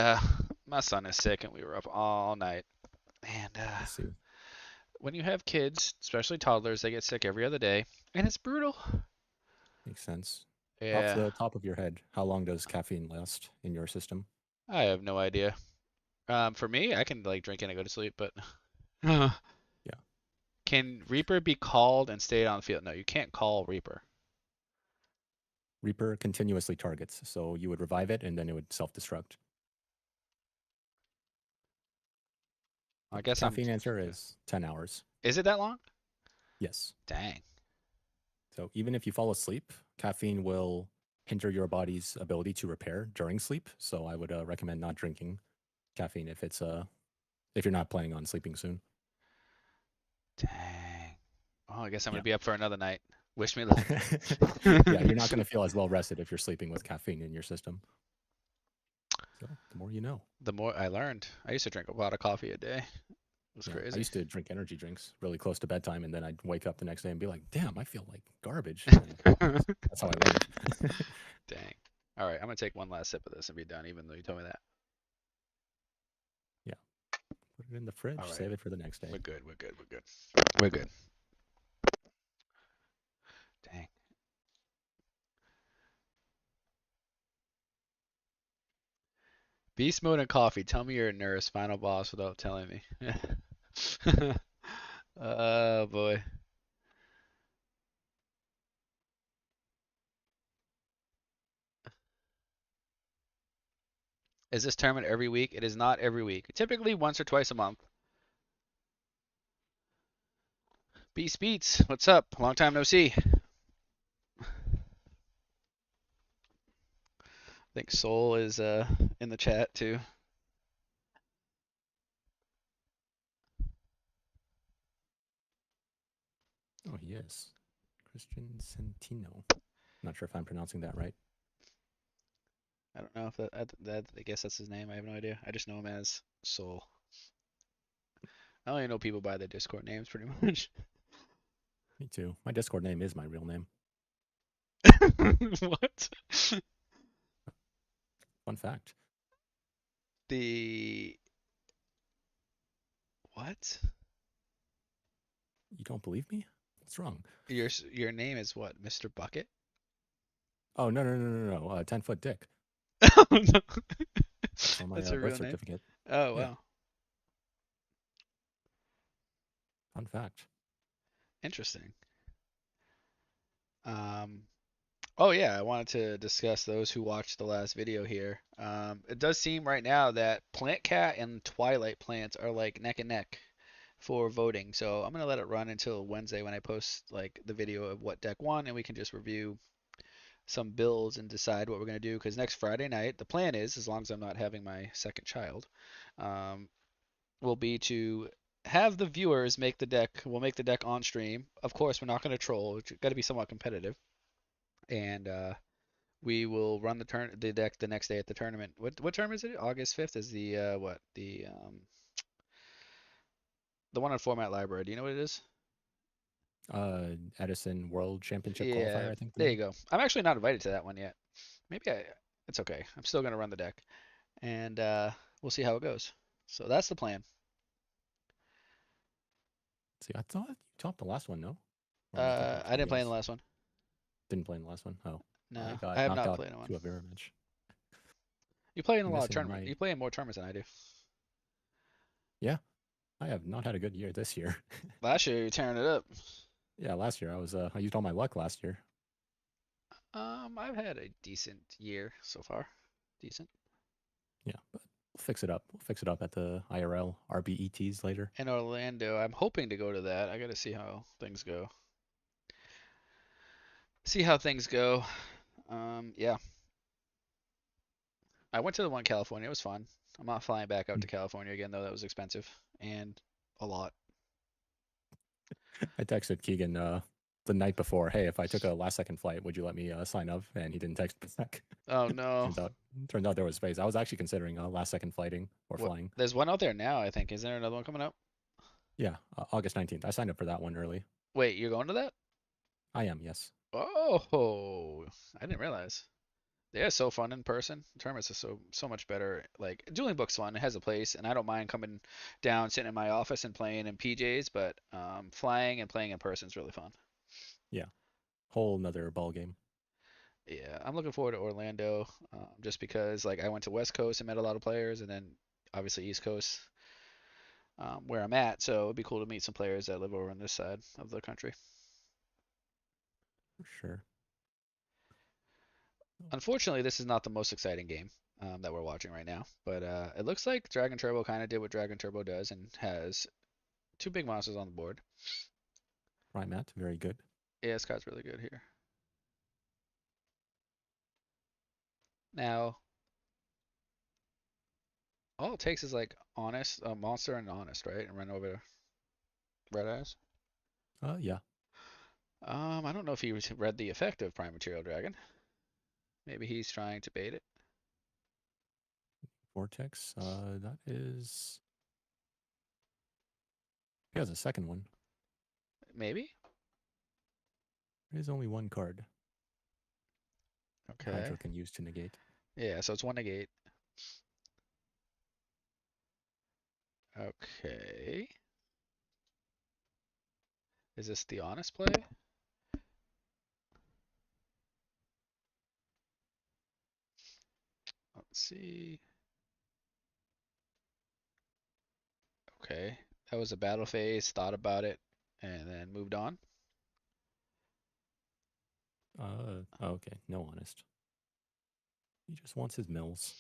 Speaker 1: my son is sick and we were up all night. And
Speaker 2: I see.
Speaker 1: when you have kids, especially toddlers, they get sick every other day, and it's brutal.
Speaker 2: Makes sense. Off
Speaker 1: Yeah,
Speaker 2: the top of your head, how long does caffeine last in your system?
Speaker 1: I have no idea. For me, I can like drink it and go to sleep, but
Speaker 2: Yeah.
Speaker 1: can Reaper be called and stay on the field? No, you can't call Reaper.
Speaker 2: Reaper continuously targets, so you would revive it and then it would self-destruct.
Speaker 1: I
Speaker 2: The
Speaker 1: guess I'm.
Speaker 2: caffeine answer is 10 hours.
Speaker 1: Is it that long?
Speaker 2: Yes.
Speaker 1: Dang.
Speaker 2: So even if you fall asleep, caffeine will hinder your body's ability to repair during sleep. So I would recommend not drinking caffeine if you're not planning on sleeping soon.
Speaker 1: Dang. Oh, I guess I'm
Speaker 2: Yeah.
Speaker 1: gonna be up for another night. Wish me luck.
Speaker 2: Yeah, you're not going to feel as well rested if you're sleeping with caffeine in your system. So the more you know.
Speaker 1: The more I learned, I used to drink a lot of coffee a day. It was
Speaker 2: Yeah, I
Speaker 1: crazy.
Speaker 2: used to drink energy drinks really close to bedtime, and then I'd wake up the next day and be like, "Damn, I feel like garbage." And then that's how I learned.
Speaker 1: Dang. All right, I'm gonna take one last sip of this and be done, even though you told me that.
Speaker 2: Yeah, put it in the
Speaker 1: All
Speaker 2: fridge,
Speaker 1: right,
Speaker 2: save it for the next day.
Speaker 1: we're good. We're good. We're good. We're good. Dang. Beast mode and coffee. Tell me you're a nurse. Final boss without telling me. Oh boy. Is this tournament every week? It is not every week. Typically once or twice a month. Beast Beats, what's up? Long time no see. I think Soul is in the chat too.
Speaker 2: Oh, he is. Christian Centino. Not sure if I'm pronouncing that right.
Speaker 1: I don't know if I guess that's his name. I have no idea. I just know him as Soul. I only know people by their Discord names pretty much.
Speaker 2: Me too. My Discord name is my real name.
Speaker 1: What?
Speaker 2: Fun fact.
Speaker 1: The what?
Speaker 2: You don't believe me? What's wrong?
Speaker 1: Your name is what? Mr. Bucket?
Speaker 2: Oh, no. 10-foot dick.
Speaker 1: Oh no.
Speaker 2: That's on my
Speaker 1: That's your
Speaker 2: birth
Speaker 1: real name?
Speaker 2: certificate.
Speaker 1: Oh
Speaker 2: Yeah,
Speaker 1: wow.
Speaker 2: fun fact.
Speaker 1: Interesting. Um oh yeah, I wanted to discuss those who watched the last video here. It does seem right now that Plant Cat and Twilight Plants are like neck and neck for voting. So I'm gonna let it run until Wednesday when I post like the video of what deck won, and we can just review some builds and decide what we're gonna do. Because next Friday night, the plan is, as long as I'm not having my second child, um, will be to have the viewers make the deck. We'll make the deck on stream. Of course, we're not gonna troll. It's got to be somewhat competitive, and we will run the deck the next day at the tournament. What term is it? August 5th is the what the one on Format Library. Do you know what it is?
Speaker 2: Edison World Championship
Speaker 1: Yeah,
Speaker 2: qualifier, I think the
Speaker 1: there you
Speaker 2: name.
Speaker 1: go. I'm actually not invited to that one yet. Maybe it's okay. I'm still gonna run the deck, and we'll see how it goes. So that's the plan.
Speaker 2: See, I thought you topped the last one, no? Or am I thinking of
Speaker 1: I didn't
Speaker 2: somebody
Speaker 1: play in the
Speaker 2: else?
Speaker 1: last one.
Speaker 2: Didn't play in the last one. Oh, I
Speaker 1: No, I
Speaker 2: got
Speaker 1: have
Speaker 2: knocked
Speaker 1: not
Speaker 2: out
Speaker 1: played in one.
Speaker 2: to a mirror match.
Speaker 1: You play in a lot of
Speaker 2: Missing
Speaker 1: tournaments.
Speaker 2: my.
Speaker 1: You play in more tournaments than I do.
Speaker 2: Yeah, I have not had a good year this year.
Speaker 1: Last year you're tearing it up.
Speaker 2: Yeah, last year I used all my luck last year.
Speaker 1: I've had a decent year so far. Decent.
Speaker 2: Yeah, but we'll fix it up. We'll fix it up at the IRL RBETs later.
Speaker 1: In Orlando, I'm hoping to go to that. I gotta see how things go. See how things go. Yeah. I went to the one in California. It was fun. I'm not flying back out
Speaker 2: Mm.
Speaker 1: to California again though. That was expensive and a lot.
Speaker 2: I texted Keegan the night before, hey, if I took a last second flight, would you let me sign up? And he didn't text me back.
Speaker 1: Oh no.
Speaker 2: turns out turns out there was space. I was actually considering last second flighting or
Speaker 1: What?
Speaker 2: flying.
Speaker 1: There's one out there now, I think. Is there another one coming up?
Speaker 2: Yeah, August 19th. I signed up for that one early.
Speaker 1: Wait, you're going to that?
Speaker 2: I am, yes.
Speaker 1: Oh, I didn't realize. They're so fun in person. Tournaments are so much better. Like Dueling Book's fun. It has a place, and I don't mind coming down, sitting in my office and playing in PJs. But flying and playing in person is really fun.
Speaker 2: Yeah, whole nother ball game.
Speaker 1: Yeah, I'm looking forward to Orlando, just because like I went to West Coast and met a lot of players, and then obviously East Coast, where I'm at. So it'd be cool to meet some players that live over on this side of the country.
Speaker 2: For sure.
Speaker 1: Unfortunately, this is not the most exciting game that we're watching right now, but it looks like Dragon Turbo kind of did what Dragon Turbo does and has two big monsters on the board.
Speaker 2: Primat, very good.
Speaker 1: Yeah, this card's really good here. Now, all it takes is like honest, a monster and honest, right? And run over red eyes.
Speaker 2: Yeah.
Speaker 1: I don't know if he read the effect of Prime Material Dragon. Maybe he's trying to bait it.
Speaker 2: Vortex. That is. He has a second one.
Speaker 1: Maybe.
Speaker 2: There is only one card
Speaker 1: Okay.
Speaker 2: Hydra can use to negate.
Speaker 1: Yeah, so it's one negate. Okay. Is this the honest play? Let's see. Okay. That was a battle phase, thought about it, and then moved on.
Speaker 2: Okay. No honest. He just wants his mills.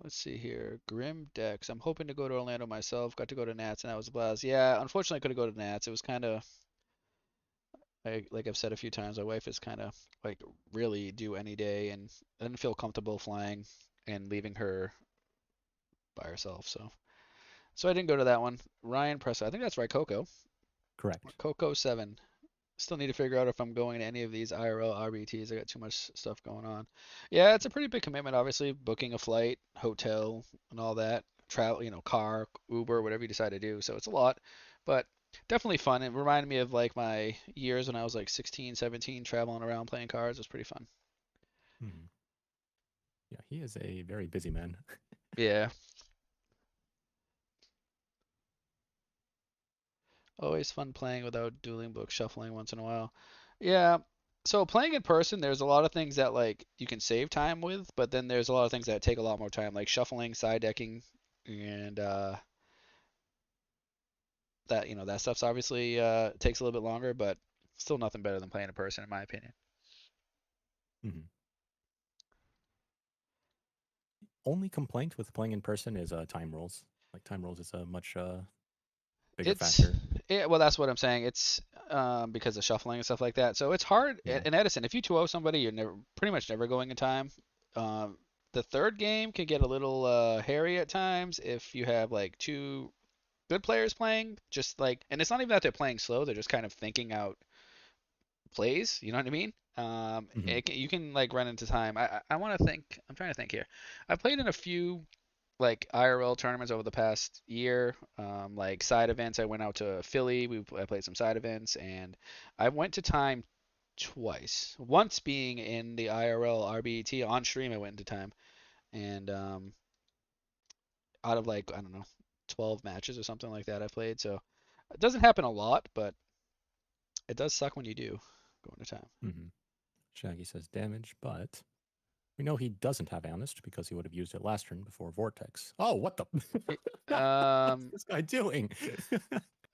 Speaker 1: Let's see here. Grim Decks. I'm hoping to go to Orlando myself. Got to go to Nats, and that was a blast. Yeah, unfortunately, I couldn't go to Nats. It was kind of, like I've said a few times, my wife is kind of like really due any day, and I didn't feel comfortable flying and leaving her by herself. So I didn't go to that one. Ryan Pressa. I think that's right, Coco.
Speaker 2: Correct.
Speaker 1: Coco 7. Still need to figure out if I'm going to any of these IRL RBTs. I got too much stuff going on. Yeah, it's a pretty big commitment, obviously, booking a flight, hotel, and all that. Travel, car, Uber, whatever you decide to do. So it's a lot, but definitely fun. It reminded me of like my years when I was like 16, 17, traveling around playing cards. It was pretty fun.
Speaker 2: Hmm. Yeah, he is a very busy man.
Speaker 1: Yeah, always fun playing without dueling book shuffling once in a while. Yeah. So playing in person, there's a lot of things that like you can save time with, but then there's a lot of things that take a lot more time, like shuffling, side decking, and that stuff's obviously takes a little bit longer, but still nothing better than playing in person, in my opinion.
Speaker 2: Hmm. Only complaint with playing in person is time rolls. Like time rolls is a much bigger
Speaker 1: It's
Speaker 2: factor.
Speaker 1: yeah, well, that's what I'm saying. It's because of shuffling and stuff like that. So it's hard.
Speaker 2: Yeah.
Speaker 1: In Edison, if you 2-0 somebody, you're never pretty much never going in time. Um, the third game can get a little hairy at times if you have like two good players playing. Just like, and it's not even that they're playing slow; they're just kind of thinking out plays. You know what I mean?
Speaker 2: Hmm.
Speaker 1: You can like run into time. I want to think. I'm trying to think here. I've played in a few like IRL tournaments over the past year, like side events. I went out to Philly. I played some side events, and I went to time twice. Once being in the IRL RBT on stream, I went into time, and out of like I don't know, 12 matches or something like that I played. So it doesn't happen a lot, but it does suck when you do go into time.
Speaker 2: Hmm. Shaggy says damage, but we know he doesn't have honest because he would have used it last turn before Vortex. Oh, what the? What's
Speaker 1: Um.
Speaker 2: this guy doing?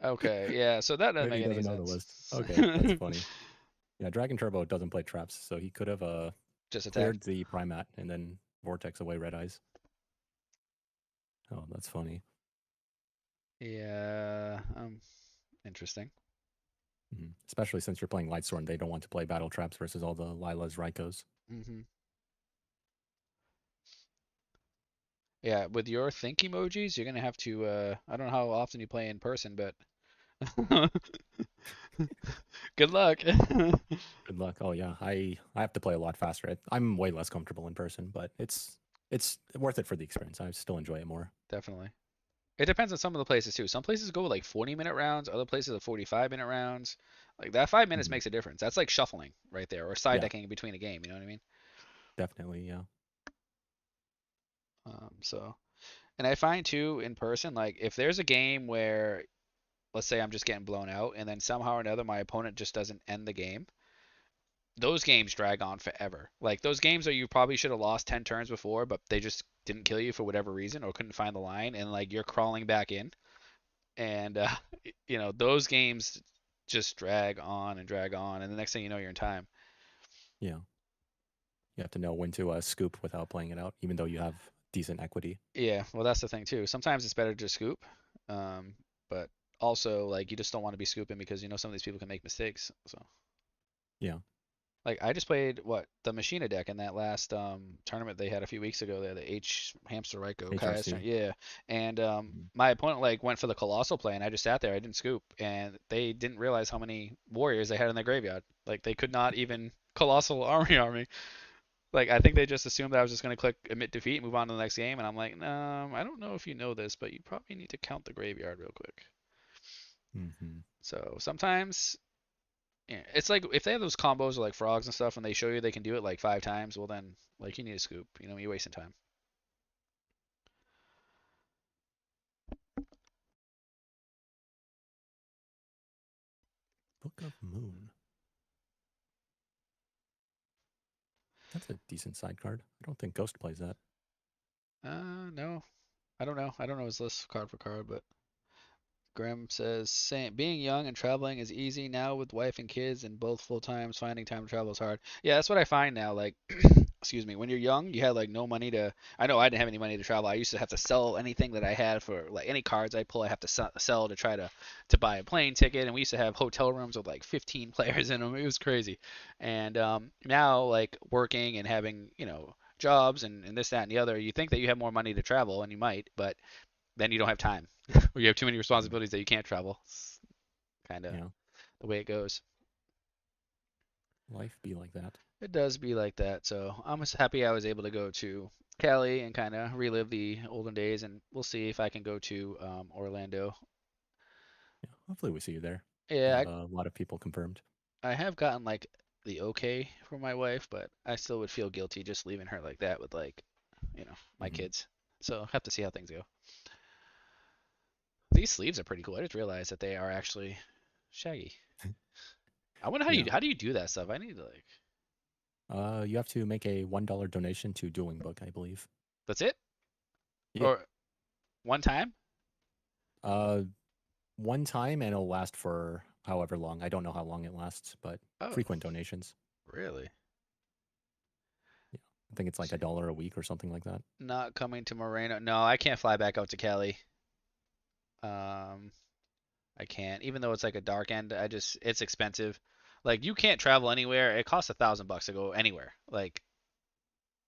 Speaker 1: Okay. Yeah. So that doesn't
Speaker 2: Maybe
Speaker 1: make
Speaker 2: he
Speaker 1: any
Speaker 2: doesn't know the
Speaker 1: sense.
Speaker 2: list. Okay, that's funny. Yeah, Dragon Turbo doesn't play traps, so he could have
Speaker 1: Just attacked.
Speaker 2: cleared the Primat and then Vortex away Red Eyes. Oh, that's funny.
Speaker 1: Yeah. Interesting.
Speaker 2: Especially since you're playing Lightstorm, they don't want to play battle traps versus all the Lilas, Raikos.
Speaker 1: Hmm. Yeah, with your think emojis, you're gonna have to. I don't know how often you play in person, but good luck.
Speaker 2: Good luck. Oh yeah, I have to play a lot faster. I'm way less comfortable in person, but it's worth it for the experience. I still enjoy it more.
Speaker 1: Definitely. It depends on some of the places too. Some places go with like 40-minute rounds, other places are 45-minute rounds. Like that 5 minutes
Speaker 2: Mhm.
Speaker 1: makes a difference. That's like shuffling right there, or side
Speaker 2: Yeah,
Speaker 1: decking in between a game. You know what I mean?
Speaker 2: definitely. Yeah.
Speaker 1: So, and I find too in person, like if there's a game where, let's say I'm just getting blown out, and then somehow or another my opponent just doesn't end the game, those games drag on forever. Like those games that you probably should have lost 10 turns before, but they just didn't kill you for whatever reason or couldn't find the line, and like you're crawling back in, and those games just drag on, and the next thing you know, you're in time.
Speaker 2: Yeah. You have to know when to scoop without playing it out, even though you have decent equity.
Speaker 1: Yeah, well, that's the thing too. Sometimes it's better to just scoop, but also like you just don't want to be scooping because some of these people can make mistakes. So
Speaker 2: Yeah.
Speaker 1: like I just played the Machina deck in that last tournament they had a few weeks ago. There, the H Hamster Ryko Kai's turn.
Speaker 2: HRC.
Speaker 1: Yeah, and
Speaker 2: Mhm.
Speaker 1: my opponent like went for the colossal play, and I just sat there. I didn't scoop, and they didn't realize how many warriors they had in their graveyard. Like they could not even colossal army. Like I think they just assumed that I was just gonna click admit defeat and move on to the next game, and I'm like, no, I don't know if you know this, but you probably need to count the graveyard real quick.
Speaker 2: Mhm.
Speaker 1: So sometimes yeah, it's like if they have those combos of like frogs and stuff, and they show you they can do it like 5 times, well then like you need a scoop. You're wasting time.
Speaker 2: Book of Moon. That's a decent side card. I don't think Ghost plays that.
Speaker 1: No, I don't know his list card for card, but Graham says, being young and traveling is easy now with wife and kids and both full times. Finding time to travel is hard. Yeah, that's what I find now. Like, excuse me, when you're young, you had like no money to. I know I didn't have any money to travel. I used to have to sell anything that I had for like any cards I pull. I have to sell to try to buy a plane ticket. And we used to have hotel rooms with like 15 players in them. It was crazy. And now like working and having jobs and this that and the other, you think that you have more money to travel, and you might, but then you don't have time, or you have too many
Speaker 2: Mhm.
Speaker 1: responsibilities that you can't travel. It's kind of
Speaker 2: Yeah.
Speaker 1: the way it goes.
Speaker 2: Life be like that.
Speaker 1: It does be like that. So I'm just happy I was able to go to Cali and kind of relive the olden days, and we'll see if I can go to Orlando.
Speaker 2: Yeah. Hopefully we see you there. They
Speaker 1: Yeah,
Speaker 2: have a lot of people confirmed.
Speaker 1: I have gotten like the okay for my wife, but I still would feel guilty just leaving her like that with like, my
Speaker 2: Hmm.
Speaker 1: kids. So have to see how things go. These sleeves are pretty cool. I just realized that they are actually shaggy. I wonder
Speaker 2: Yeah.
Speaker 1: how do you do that stuff? I need to like.
Speaker 2: You have to make a $1 donation to Dueling Book, I believe.
Speaker 1: That's it?
Speaker 2: Yeah.
Speaker 1: Or one time?
Speaker 2: Uh, one time and it'll last for however long. I don't know how long it lasts, but
Speaker 1: Oh,
Speaker 2: frequent donations.
Speaker 1: really?
Speaker 2: Yeah. I think it's like $1 a week or something like that.
Speaker 1: Not coming to Moreno. No, I can't fly back out to Cali. Um, I can't. Even though it's like a dark end, it's expensive. Like you can't travel anywhere. It costs $1,000 to go anywhere. Like,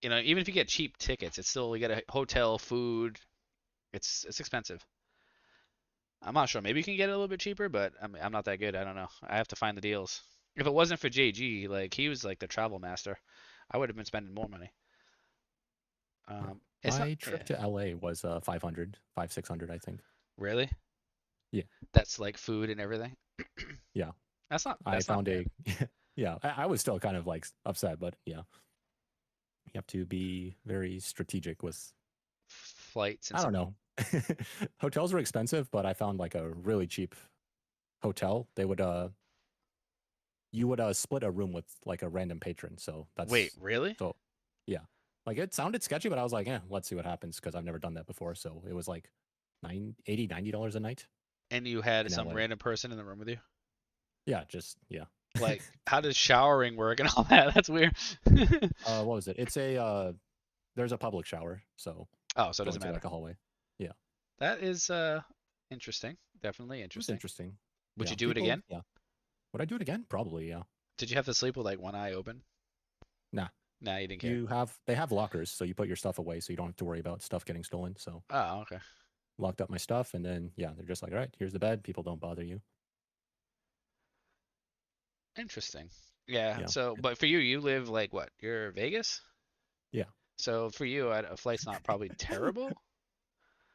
Speaker 1: even if you get cheap tickets, it's still you get a hotel, food. It's expensive. I'm not sure. Maybe you can get it a little bit cheaper, but I'm not that good. I don't know. I have to find the deals. If it wasn't for JG, like he was like the travel master, I would have been spending more money.
Speaker 2: Yeah.
Speaker 1: It's not.
Speaker 2: My
Speaker 1: Yeah.
Speaker 2: trip to LA was 500, 600, I think.
Speaker 1: Really?
Speaker 2: Yeah.
Speaker 1: That's like food and everything.
Speaker 2: Yeah.
Speaker 1: That's not
Speaker 2: I
Speaker 1: that's not
Speaker 2: found
Speaker 1: bad.
Speaker 2: a, yeah, I was still kind of like upset, but yeah, you have to be very strategic with,
Speaker 1: Flights and
Speaker 2: I
Speaker 1: stuff.
Speaker 2: don't know. Hotels are expensive, but I found like a really cheap hotel. You would split a room with like a random patron. So
Speaker 1: Wait,
Speaker 2: that's,
Speaker 1: really?
Speaker 2: so yeah, like it sounded sketchy, but I was like, yeah, let's see what happens because I've never done that before. So it was like $90 a night
Speaker 1: And you had
Speaker 2: in
Speaker 1: some
Speaker 2: LA.
Speaker 1: random person in the room with you?
Speaker 2: Yeah, just, yeah.
Speaker 1: Like, how does showering work and all that? That's weird.
Speaker 2: What was it? There's a public shower. So
Speaker 1: Oh, so it
Speaker 2: go
Speaker 1: doesn't
Speaker 2: into
Speaker 1: matter.
Speaker 2: like a hallway. Yeah.
Speaker 1: That is interesting. Definitely
Speaker 2: It was
Speaker 1: interesting.
Speaker 2: interesting.
Speaker 1: Would
Speaker 2: Yeah.
Speaker 1: you do it
Speaker 2: People,
Speaker 1: again?
Speaker 2: yeah. Would I do it again? Probably, yeah.
Speaker 1: Did you have to sleep with like one eye open?
Speaker 2: Nah.
Speaker 1: Nah, you didn't care.
Speaker 2: They have lockers, so you put your stuff away so you don't have to worry about stuff getting stolen. So
Speaker 1: Oh, okay.
Speaker 2: locked up my stuff and then yeah, they're just like, all right, here's the bed. People don't bother you.
Speaker 1: Interesting. Yeah.
Speaker 2: Yeah.
Speaker 1: So, but for you, you live like what? You're Vegas?
Speaker 2: Yeah.
Speaker 1: So for you, a flight's not probably terrible.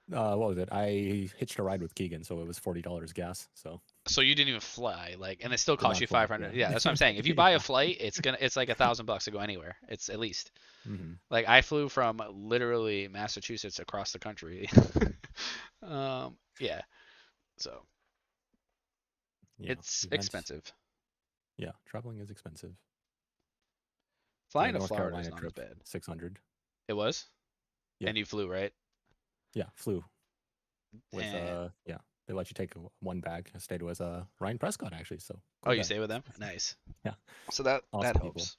Speaker 2: What was it? I hitched a ride with Keegan, so it was $40 gas. So
Speaker 1: So you didn't even fly, like, and it still
Speaker 2: did
Speaker 1: cost
Speaker 2: not
Speaker 1: you
Speaker 2: fly.
Speaker 1: 500.
Speaker 2: Yeah.
Speaker 1: Yeah, that's what I'm saying. If you buy a
Speaker 2: Yeah.
Speaker 1: flight, it's like $1,000 to go anywhere. It's at least.
Speaker 2: Hmm.
Speaker 1: Like I flew from literally Massachusetts across the country. Yeah. So
Speaker 2: Yeah.
Speaker 1: it's
Speaker 2: Events.
Speaker 1: expensive.
Speaker 2: Yeah. Traveling is expensive. The
Speaker 1: Flying to
Speaker 2: North
Speaker 1: Florida is
Speaker 2: Carolina
Speaker 1: not as
Speaker 2: trip,
Speaker 1: bad.
Speaker 2: 600.
Speaker 1: It was,
Speaker 2: Yeah.
Speaker 1: and you flew, right?
Speaker 2: Yeah. Flew with
Speaker 1: And
Speaker 2: yeah. They let you take one bag. I stayed with Ryan Prescott actually. So
Speaker 1: oh,
Speaker 2: cool
Speaker 1: you
Speaker 2: guy.
Speaker 1: stay with them? Nice.
Speaker 2: Yeah.
Speaker 1: So that
Speaker 2: Awesome people.
Speaker 1: helps.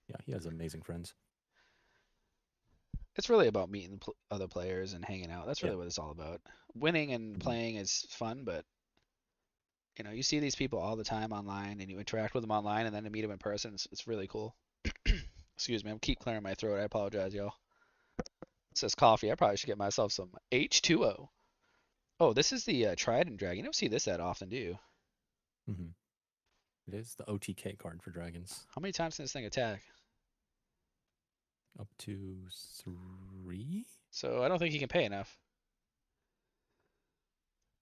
Speaker 2: Yeah. He has amazing friends.
Speaker 1: It's really about meeting other players and hanging out. That's
Speaker 2: Yeah.
Speaker 1: really what it's all about. Winning and
Speaker 2: Mhm.
Speaker 1: playing is fun, but you see these people all the time online, and you interact with them online, and then to meet them in person, it's really cool. Excuse me, I'm keep clearing my throat. I apologize, y'all. It says coffee. I probably should get myself some H2O. Oh, this is the Trident Dragon. You don't see this that often, do you?
Speaker 2: Mhm. It is the OTK card for dragons.
Speaker 1: How many times can this thing attack?
Speaker 2: Up to 3.
Speaker 1: So I don't think he can pay enough.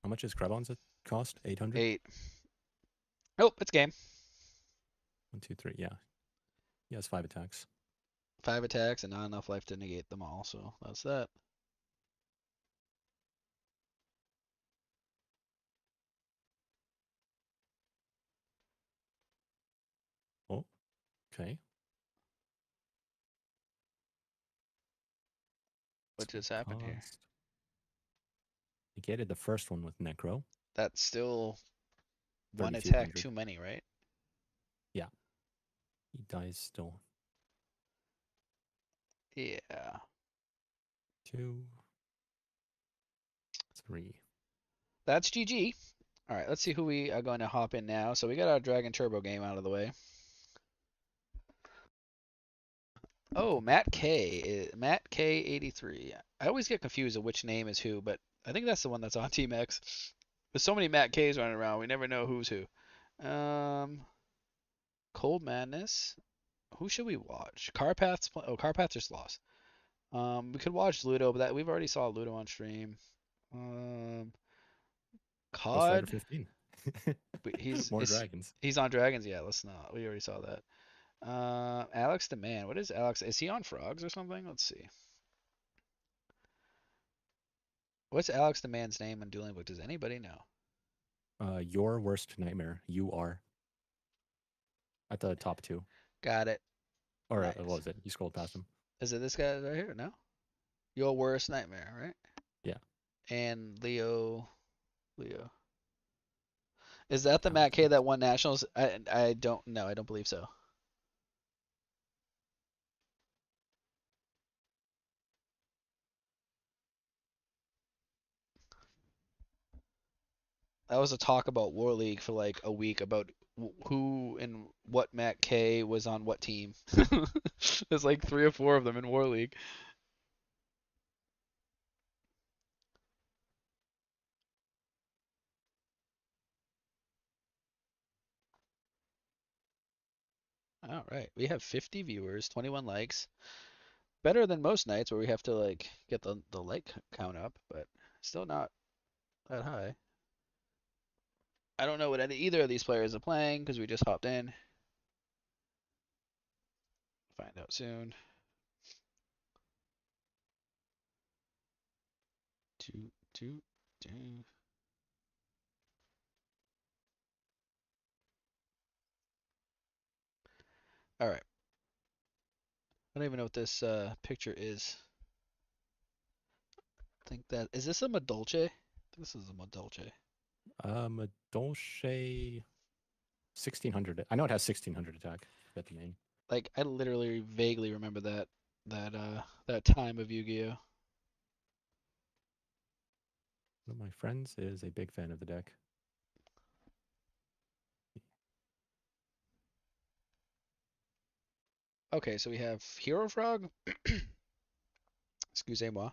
Speaker 2: How much is Krebon's it cost? 800?
Speaker 1: 8. Nope, it's game.
Speaker 2: 1, 2, 3. Yeah. He has 5 attacks.
Speaker 1: 5 attacks and not enough life to negate them all, so that's that.
Speaker 2: Oh, okay.
Speaker 1: What
Speaker 2: It's going
Speaker 1: just
Speaker 2: to
Speaker 1: happened here?
Speaker 2: cost. Negated the first one with Necro.
Speaker 1: That's still one attack
Speaker 2: 3,200.
Speaker 1: too many, right?
Speaker 2: Yeah. He dies still.
Speaker 1: Yeah.
Speaker 2: 2, 3.
Speaker 1: That's GG. All right, let's see who we are going to hop in now. So we got our Dragon Turbo game out of the way. Oh, Matt K. Matt K83. I always get confused of which name is who, but I think that's the one that's on Team X. There's so many Matt K's running around, we never know who's who. Um, Cold Madness. Who should we watch? Carpath's. Oh, Carpath just lost. We could watch Ludo, but that we've already saw Ludo on stream. Um,
Speaker 2: Ghost Rider
Speaker 1: COD.
Speaker 2: 15.
Speaker 1: But he's
Speaker 2: More
Speaker 1: is
Speaker 2: dragons.
Speaker 1: he's on Dragons. Yeah, let's not. We already saw that. Alex the Man. What is Alex? Is he on Frogs or something? Let's see. What's Alex the Man's name on Dueling Book? Does anybody know?
Speaker 2: Your worst nightmare. You are at the top 2.
Speaker 1: Got it.
Speaker 2: Or what
Speaker 1: Nice.
Speaker 2: was it? You scrolled past him.
Speaker 1: Is it this guy right here? No. Your worst nightmare, right?
Speaker 2: Yeah.
Speaker 1: And Leo. Is that the Matt
Speaker 2: Alex.
Speaker 1: K that won nationals? I don't know. I don't believe so. That was a talk about War League for like a week about who and what Matt K was on what team. There's like 3 or 4 of them in War League. All right, we have 50 viewers, 21 likes. Better than most nights where we have to like get the like count up, but still not that high. I don't know what either of these players are playing because we just hopped in. Find out soon. Two, two, two. All right. I don't even know what this picture is. I think that is this a Madolche? This is a Madolche.
Speaker 2: A Dolce 1600. I know it has 1600 attack. I forget the name.
Speaker 1: Like I literally vaguely remember that time of Yu-Gi-Oh.
Speaker 2: One of my friends is a big fan of the deck.
Speaker 1: Okay, so we have Hero Frog. Excusez-moi.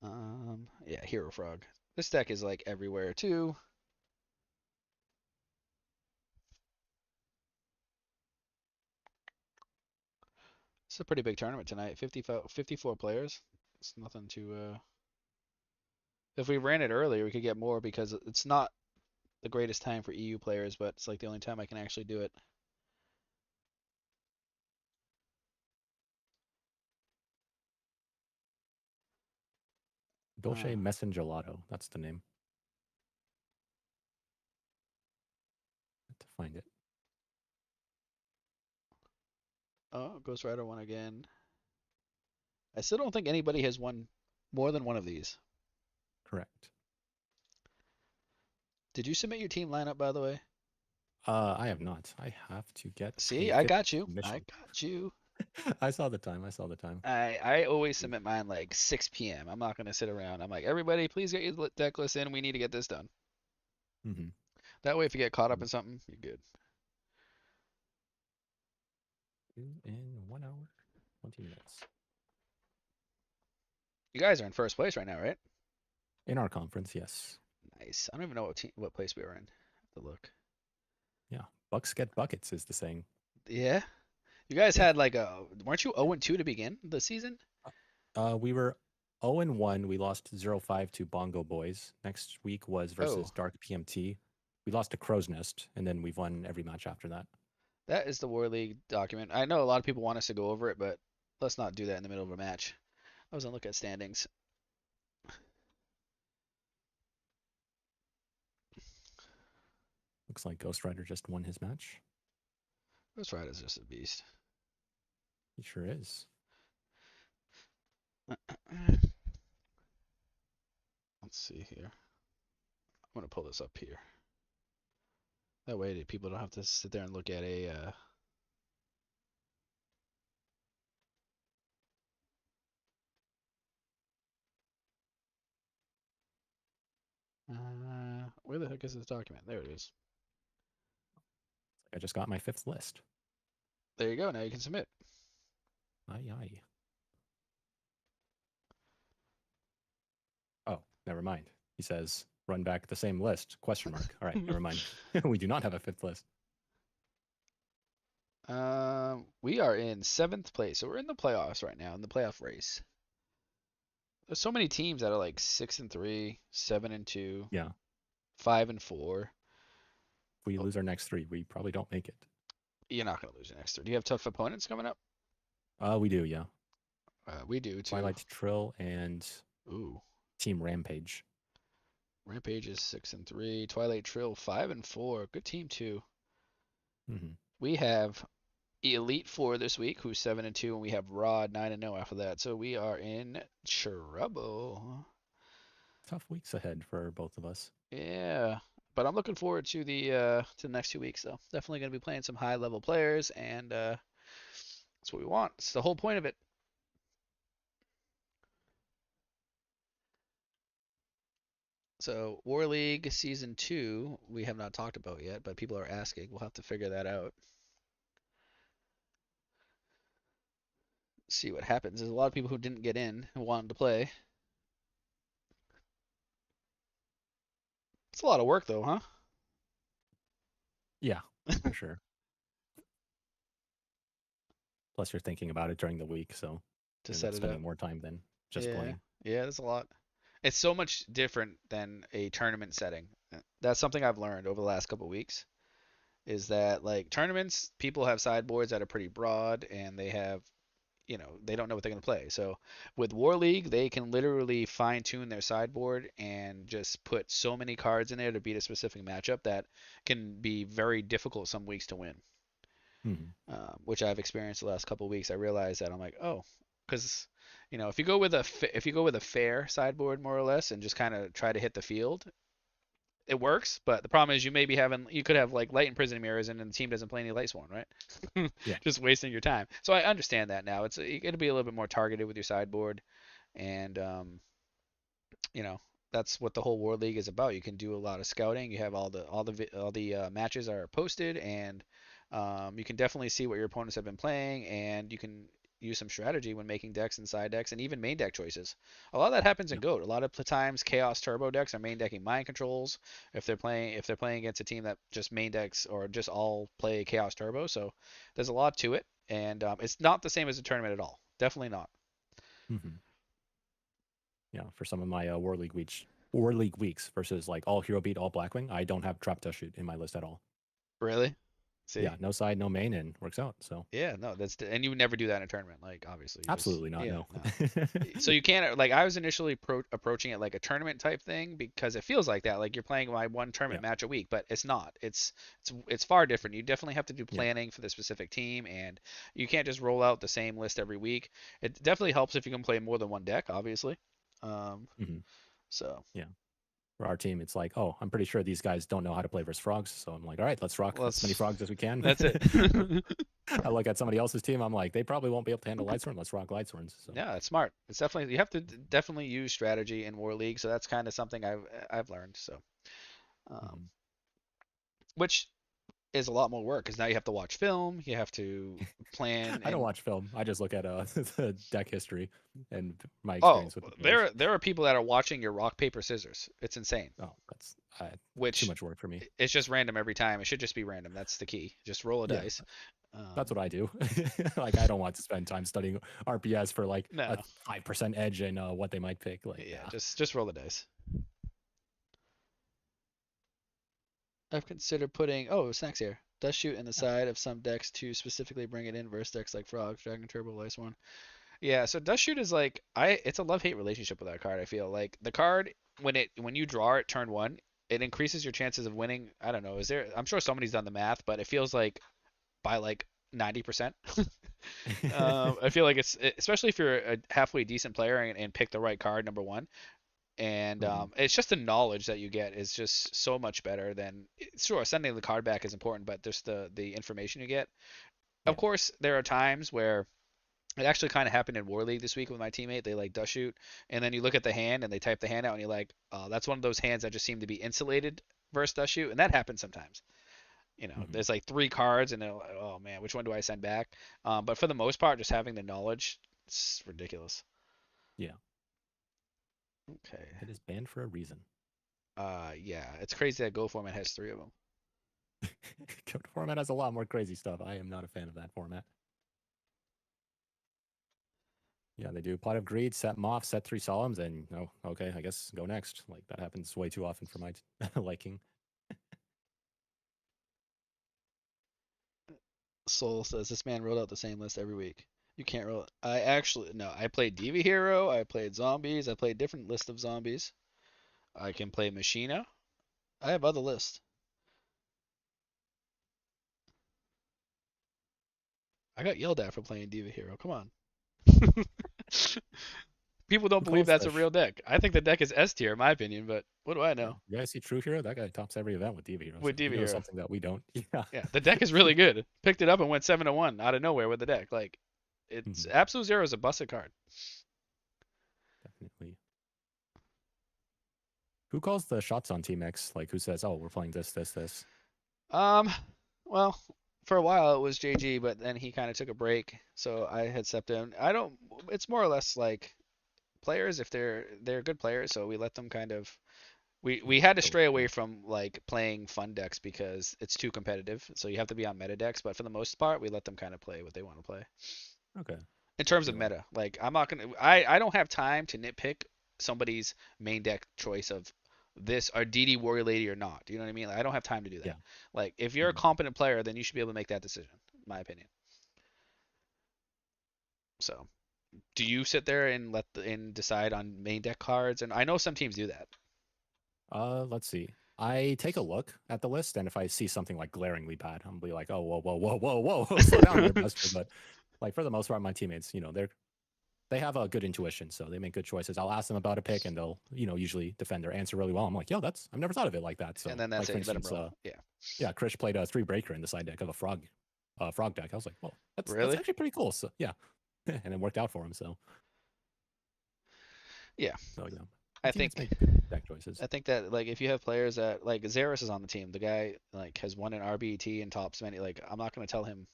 Speaker 1: Yeah, Hero Frog. This deck is like everywhere too. It's a pretty big tournament tonight. 54 players. It's nothing to. If we ran it earlier, we could get more because it's not the greatest time for EU players, but it's like the only time I can actually do it. Uh,
Speaker 2: Dolce Messengelato. That's the name. I have to find it.
Speaker 1: oh, Ghost Rider won again. I still don't think anybody has won more than one of these.
Speaker 2: Correct.
Speaker 1: Did you submit your team lineup, by the way?
Speaker 2: I have not. I have to get a
Speaker 1: See, I
Speaker 2: fifth
Speaker 1: got you. I
Speaker 2: submission.
Speaker 1: got you.
Speaker 2: I saw the time. I saw the time.
Speaker 1: I always submit mine like 6 p.m. I'm not gonna sit around. I'm like, everybody, please get your deck list in. We need to get this done.
Speaker 2: Mm-hmm.
Speaker 1: That way, if you get caught up in something, you're good.
Speaker 2: In 1 hour, 20 minutes.
Speaker 1: You guys are in first place right now, right?
Speaker 2: In our conference, yes.
Speaker 1: Nice. I don't even know what place we were in. I have to look.
Speaker 2: Yeah. Bucks get buckets is the saying.
Speaker 1: Yeah. You guys had like weren't you 0-2 to begin the season?
Speaker 2: We were 0-1. We lost 0-5 to Bongo Boys. Next week was
Speaker 1: Oh,
Speaker 2: versus Dark PMT. We lost to Crow's Nest, and then we've won every match after that.
Speaker 1: that is the War League document. I know a lot of people want us to go over it, but let's not do that in the middle of a match. I was gonna look at standings.
Speaker 2: Looks like Ghost Rider just won his match.
Speaker 1: Ghost Rider's just a beast.
Speaker 2: He sure is.
Speaker 1: Let's see here. I'm gonna pull this up here. That way people don't have to sit there and look at a where the heck is this document? There it is.
Speaker 2: I just got my fifth list.
Speaker 1: There you go. Now you can submit.
Speaker 2: Aye, aye. Oh, never mind. He says, run back the same list, question mark. All right, never mind. We do not have a fifth list.
Speaker 1: We are in seventh place, so we're in the playoffs right now in the playoff race. There's so many teams that are like 6-3, 7-2,
Speaker 2: Yeah.
Speaker 1: 5-4.
Speaker 2: If we
Speaker 1: Oh,
Speaker 2: lose our next three, we probably don't make it.
Speaker 1: you're not gonna lose the next three. Do you have tough opponents coming up?
Speaker 2: We do, yeah.
Speaker 1: We do too.
Speaker 2: Twilight Trill and
Speaker 1: Ooh,
Speaker 2: Team Rampage.
Speaker 1: Rampage is 6-3. Twilight Trill 5-4. Good team too.
Speaker 2: Mm-hmm.
Speaker 1: We have Elite Four this week, who's 7-2, and we have Rod 9-0 after that. So we are in trouble.
Speaker 2: Tough weeks ahead for both of us.
Speaker 1: Yeah, but I'm looking forward to the next 2 weeks though. Definitely gonna be playing some high level players, and that's what we want. It's the whole point of it. So War League Season 2, we have not talked about yet, but people are asking. We'll have to figure that out. See what happens. There's a lot of people who didn't get in who wanted to play. It's a lot of work though, huh?
Speaker 2: Yeah, for sure. Plus, you're thinking about it during the week, so
Speaker 1: To
Speaker 2: you end up
Speaker 1: set it up.
Speaker 2: spending more time than just
Speaker 1: Yeah,
Speaker 2: playing.
Speaker 1: yeah, that's a lot. It's so much different than a tournament setting. That's something I've learned over the last couple of weeks. Is that like tournaments, people have sideboards that are pretty broad, and they have, they don't know what they're gonna play. So with War League, they can literally fine tune their sideboard and just put so many cards in there to beat a specific matchup that can be very difficult some weeks to win.
Speaker 2: Mm-hmm.
Speaker 1: Which I've experienced the last couple of weeks. I realized that I'm like, oh, because if you go with a fair sideboard more or less and just kind of try to hit the field, it works. But the problem is you could have like light and prison mirrors and then the team doesn't play any light sworn, right?
Speaker 2: Yeah.
Speaker 1: Just wasting your time. So I understand that now. You got to be a little bit more targeted with your sideboard, and you know that's what the whole World League is about. You can do a lot of scouting. You have all the matches are posted, and you can definitely see what your opponents have been playing, and you can use some strategy when making decks and side decks and even main deck choices. A lot of that happens in
Speaker 2: Yeah.
Speaker 1: GOAT. A lot of the times Chaos Turbo decks are main decking mind controls if they're playing against a team that just main decks or just all play Chaos Turbo. So there's a lot to it, and it's not the same as a tournament at all. Definitely not.
Speaker 2: Mm-hmm. For some of my War League weeks versus like all hero beat, all Blackwing, I don't have Trap Dust Shoot in my list at all.
Speaker 1: Really?
Speaker 2: Yeah,
Speaker 1: See?
Speaker 2: no side, no main, and works out. So
Speaker 1: Yeah, no, and you would never do that in a tournament. Like obviously, you just
Speaker 2: absolutely not.
Speaker 1: yeah,
Speaker 2: No.
Speaker 1: no. So you can't like I was initially approaching it like a tournament type thing because it feels like that, like you're playing my one
Speaker 2: Yeah.
Speaker 1: tournament match a week, but it's not. It's far different. You definitely have to do
Speaker 2: Yeah.
Speaker 1: planning for the specific team, and you can't just roll out the same list every week. It definitely helps if you can play more than one deck, obviously. Um,
Speaker 2: Hmm.
Speaker 1: so
Speaker 2: Yeah. For our team, it's like, oh, I'm pretty sure these guys don't know how to play versus frogs. So I'm like, all right, let's rock as many
Speaker 1: let's
Speaker 2: frogs as we can.
Speaker 1: that's it.
Speaker 2: I look at somebody else's team. I'm like, they probably won't be able to handle Lightsworn. Let's rock Lightsworns. So,
Speaker 1: Yeah, it's smart. It's definitely you have to definitely use strategy in War League, so that's kind of something I've learned. So, um,
Speaker 2: mhm.
Speaker 1: which is a lot more work because now you have to watch film, you have to plan,
Speaker 2: I don't
Speaker 1: and
Speaker 2: watch film. I just look at the deck history and my
Speaker 1: oh,
Speaker 2: experience with the players.
Speaker 1: there are people that are watching your rock paper scissors. It's insane.
Speaker 2: Oh, that's too
Speaker 1: Which
Speaker 2: much work for me.
Speaker 1: it's just random every time. It should just be random. That's the key. Just roll a
Speaker 2: Yeah,
Speaker 1: dice.
Speaker 2: that's
Speaker 1: Um,
Speaker 2: what I do. Like, I don't want to spend time studying RPS for like a
Speaker 1: no,
Speaker 2: 5% edge and what they might pick. Like,
Speaker 1: yeah,
Speaker 2: nah.
Speaker 1: just roll the dice. I've considered putting snacks here. Dust shoot in the
Speaker 2: Yeah.
Speaker 1: side of some decks to specifically bring it in versus decks like Frogs, Dragon Turbo, Ice One. Yeah, so Dust Shoot is like it's a love-hate relationship with that card, I feel. Like the card when you draw it turn 1, it increases your chances of winning. I don't know, I'm sure somebody's done the math, but it feels like by like 90%. I feel like especially if you're a halfway decent player and pick the right card number 1, and
Speaker 2: Mhm.
Speaker 1: it's just the knowledge that you get is just so much better than sure sending the card back is important, but just the information you get. Of
Speaker 2: Yeah.
Speaker 1: course, there are times where it actually kind of happened in War League this week with my teammate. They like dust shoot, and then you look at the hand and they type the hand out, and you're like, oh, that's one of those hands that just seem to be insulated versus dust shoot, and that happens sometimes.
Speaker 2: Mhm.
Speaker 1: There's like 3 cards, and they're like, oh man, which one do I send back? But for the most part, just having the knowledge, it's ridiculous.
Speaker 2: Yeah.
Speaker 1: Okay.
Speaker 2: It is banned for a reason.
Speaker 1: Yeah, it's crazy that Go format has 3 of them.
Speaker 2: Code format has a lot more crazy stuff. I am not a fan of that format. Yeah, they do Pot of Greed, set Moth, set 3 Solemns, and oh, okay, I guess go next. Like, that happens way too often for my liking.
Speaker 1: Soul says this man wrote out the same list every week. You can't roll it. I actually no. I played Diva Hero. I played zombies. I played different list of zombies. I can play Machina. I have other lists. I got yelled at for playing Diva Hero. Come on. People don't
Speaker 2: Who
Speaker 1: believe
Speaker 2: calls
Speaker 1: that's
Speaker 2: the
Speaker 1: a real deck. I think the deck is S tier in my opinion, but what do I
Speaker 2: Yeah,
Speaker 1: know
Speaker 2: you guys see True Hero? That guy tops every event with Diva Hero,
Speaker 1: with
Speaker 2: so he
Speaker 1: Diva
Speaker 2: knows
Speaker 1: Hero?
Speaker 2: something that we don't. Yeah.
Speaker 1: Yeah, the deck is really good. Picked it up and went 7-1 out of nowhere with the deck. Like it's
Speaker 2: Mhm.
Speaker 1: Absolute Zero is a busted card.
Speaker 2: Definitely. Who calls the shots on Team X? Like, who says, oh, we're playing this, this, this?
Speaker 1: Um, well, for a while it was JG, but then he kind of took a break, so I had stepped in. I don't. It's more or less like players if they're good players, so we let them kind of. We
Speaker 2: Yeah,
Speaker 1: had to
Speaker 2: go with
Speaker 1: stray
Speaker 2: the
Speaker 1: away
Speaker 2: flow.
Speaker 1: from like playing fun decks because it's too competitive. So you have to be on meta decks, but for the most part, we let them kind of play what they want to play.
Speaker 2: Okay.
Speaker 1: In terms of
Speaker 2: Feel that.
Speaker 1: meta, like I'm not gonna. I don't have time to nitpick somebody's main deck choice of this or DD Warrior Lady or not. Do you know what I mean? Like, I don't have time to do
Speaker 2: Yeah.
Speaker 1: that. Like if you're a
Speaker 2: Mhm.
Speaker 1: competent player, then you should be able to make that decision, in my opinion. So, do you sit there and and decide on main deck cards? And I know some teams do that.
Speaker 2: Let's see. I take a look at the list, and if I see something like glaringly bad, I'm be like, oh, whoa, whoa, whoa, whoa, whoa, slow down there, Buster. But like for the most part, my teammates, they have a good intuition, so they make good choices. I'll ask them about a pick, and they'll, usually defend their answer really well. I'm like, yo, I've never thought of it like that.
Speaker 1: And
Speaker 2: So,
Speaker 1: then
Speaker 2: like
Speaker 1: that's
Speaker 2: for
Speaker 1: it. You let them
Speaker 2: instance,
Speaker 1: roll. Yeah.
Speaker 2: yeah, Krish played a 3 breaker in the side deck of a frog deck. I was like, well, that's
Speaker 1: Really?
Speaker 2: actually pretty cool. So yeah, and it worked out for him.
Speaker 1: Yeah.
Speaker 2: So yeah, my
Speaker 1: I
Speaker 2: teammates
Speaker 1: think
Speaker 2: make good deck choices.
Speaker 1: I think that like if you have players that like Zeros is on the team, the guy like has won an RBT and tops many. Like I'm not gonna tell him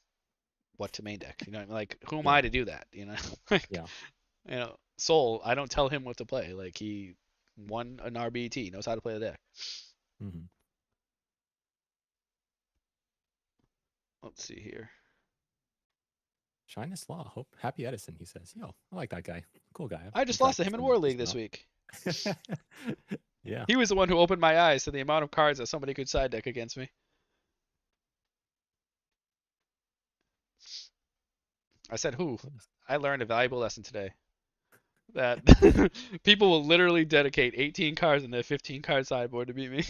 Speaker 1: what to main deck. You know, what I mean? Like who am
Speaker 2: Yeah,
Speaker 1: I to do that? You know, like
Speaker 2: yeah.
Speaker 1: Soul. I don't tell him what to play. Like he won an RBT, knows how to play the deck.
Speaker 2: Hmm.
Speaker 1: Let's see here.
Speaker 2: China's Law. Hope Happy Edison. He says, "Yo, I like that guy. Cool guy.
Speaker 1: I
Speaker 2: I've
Speaker 1: just lost to
Speaker 2: interacted
Speaker 1: him
Speaker 2: with
Speaker 1: in
Speaker 2: him a
Speaker 1: War League
Speaker 2: decent
Speaker 1: this week.
Speaker 2: amount." Yeah.
Speaker 1: He was the one who opened my eyes to the amount of cards that somebody could side deck against me. I said, "Who?" I learned a valuable lesson today. That people will literally dedicate 18 cards in their 15 card sideboard to beat me.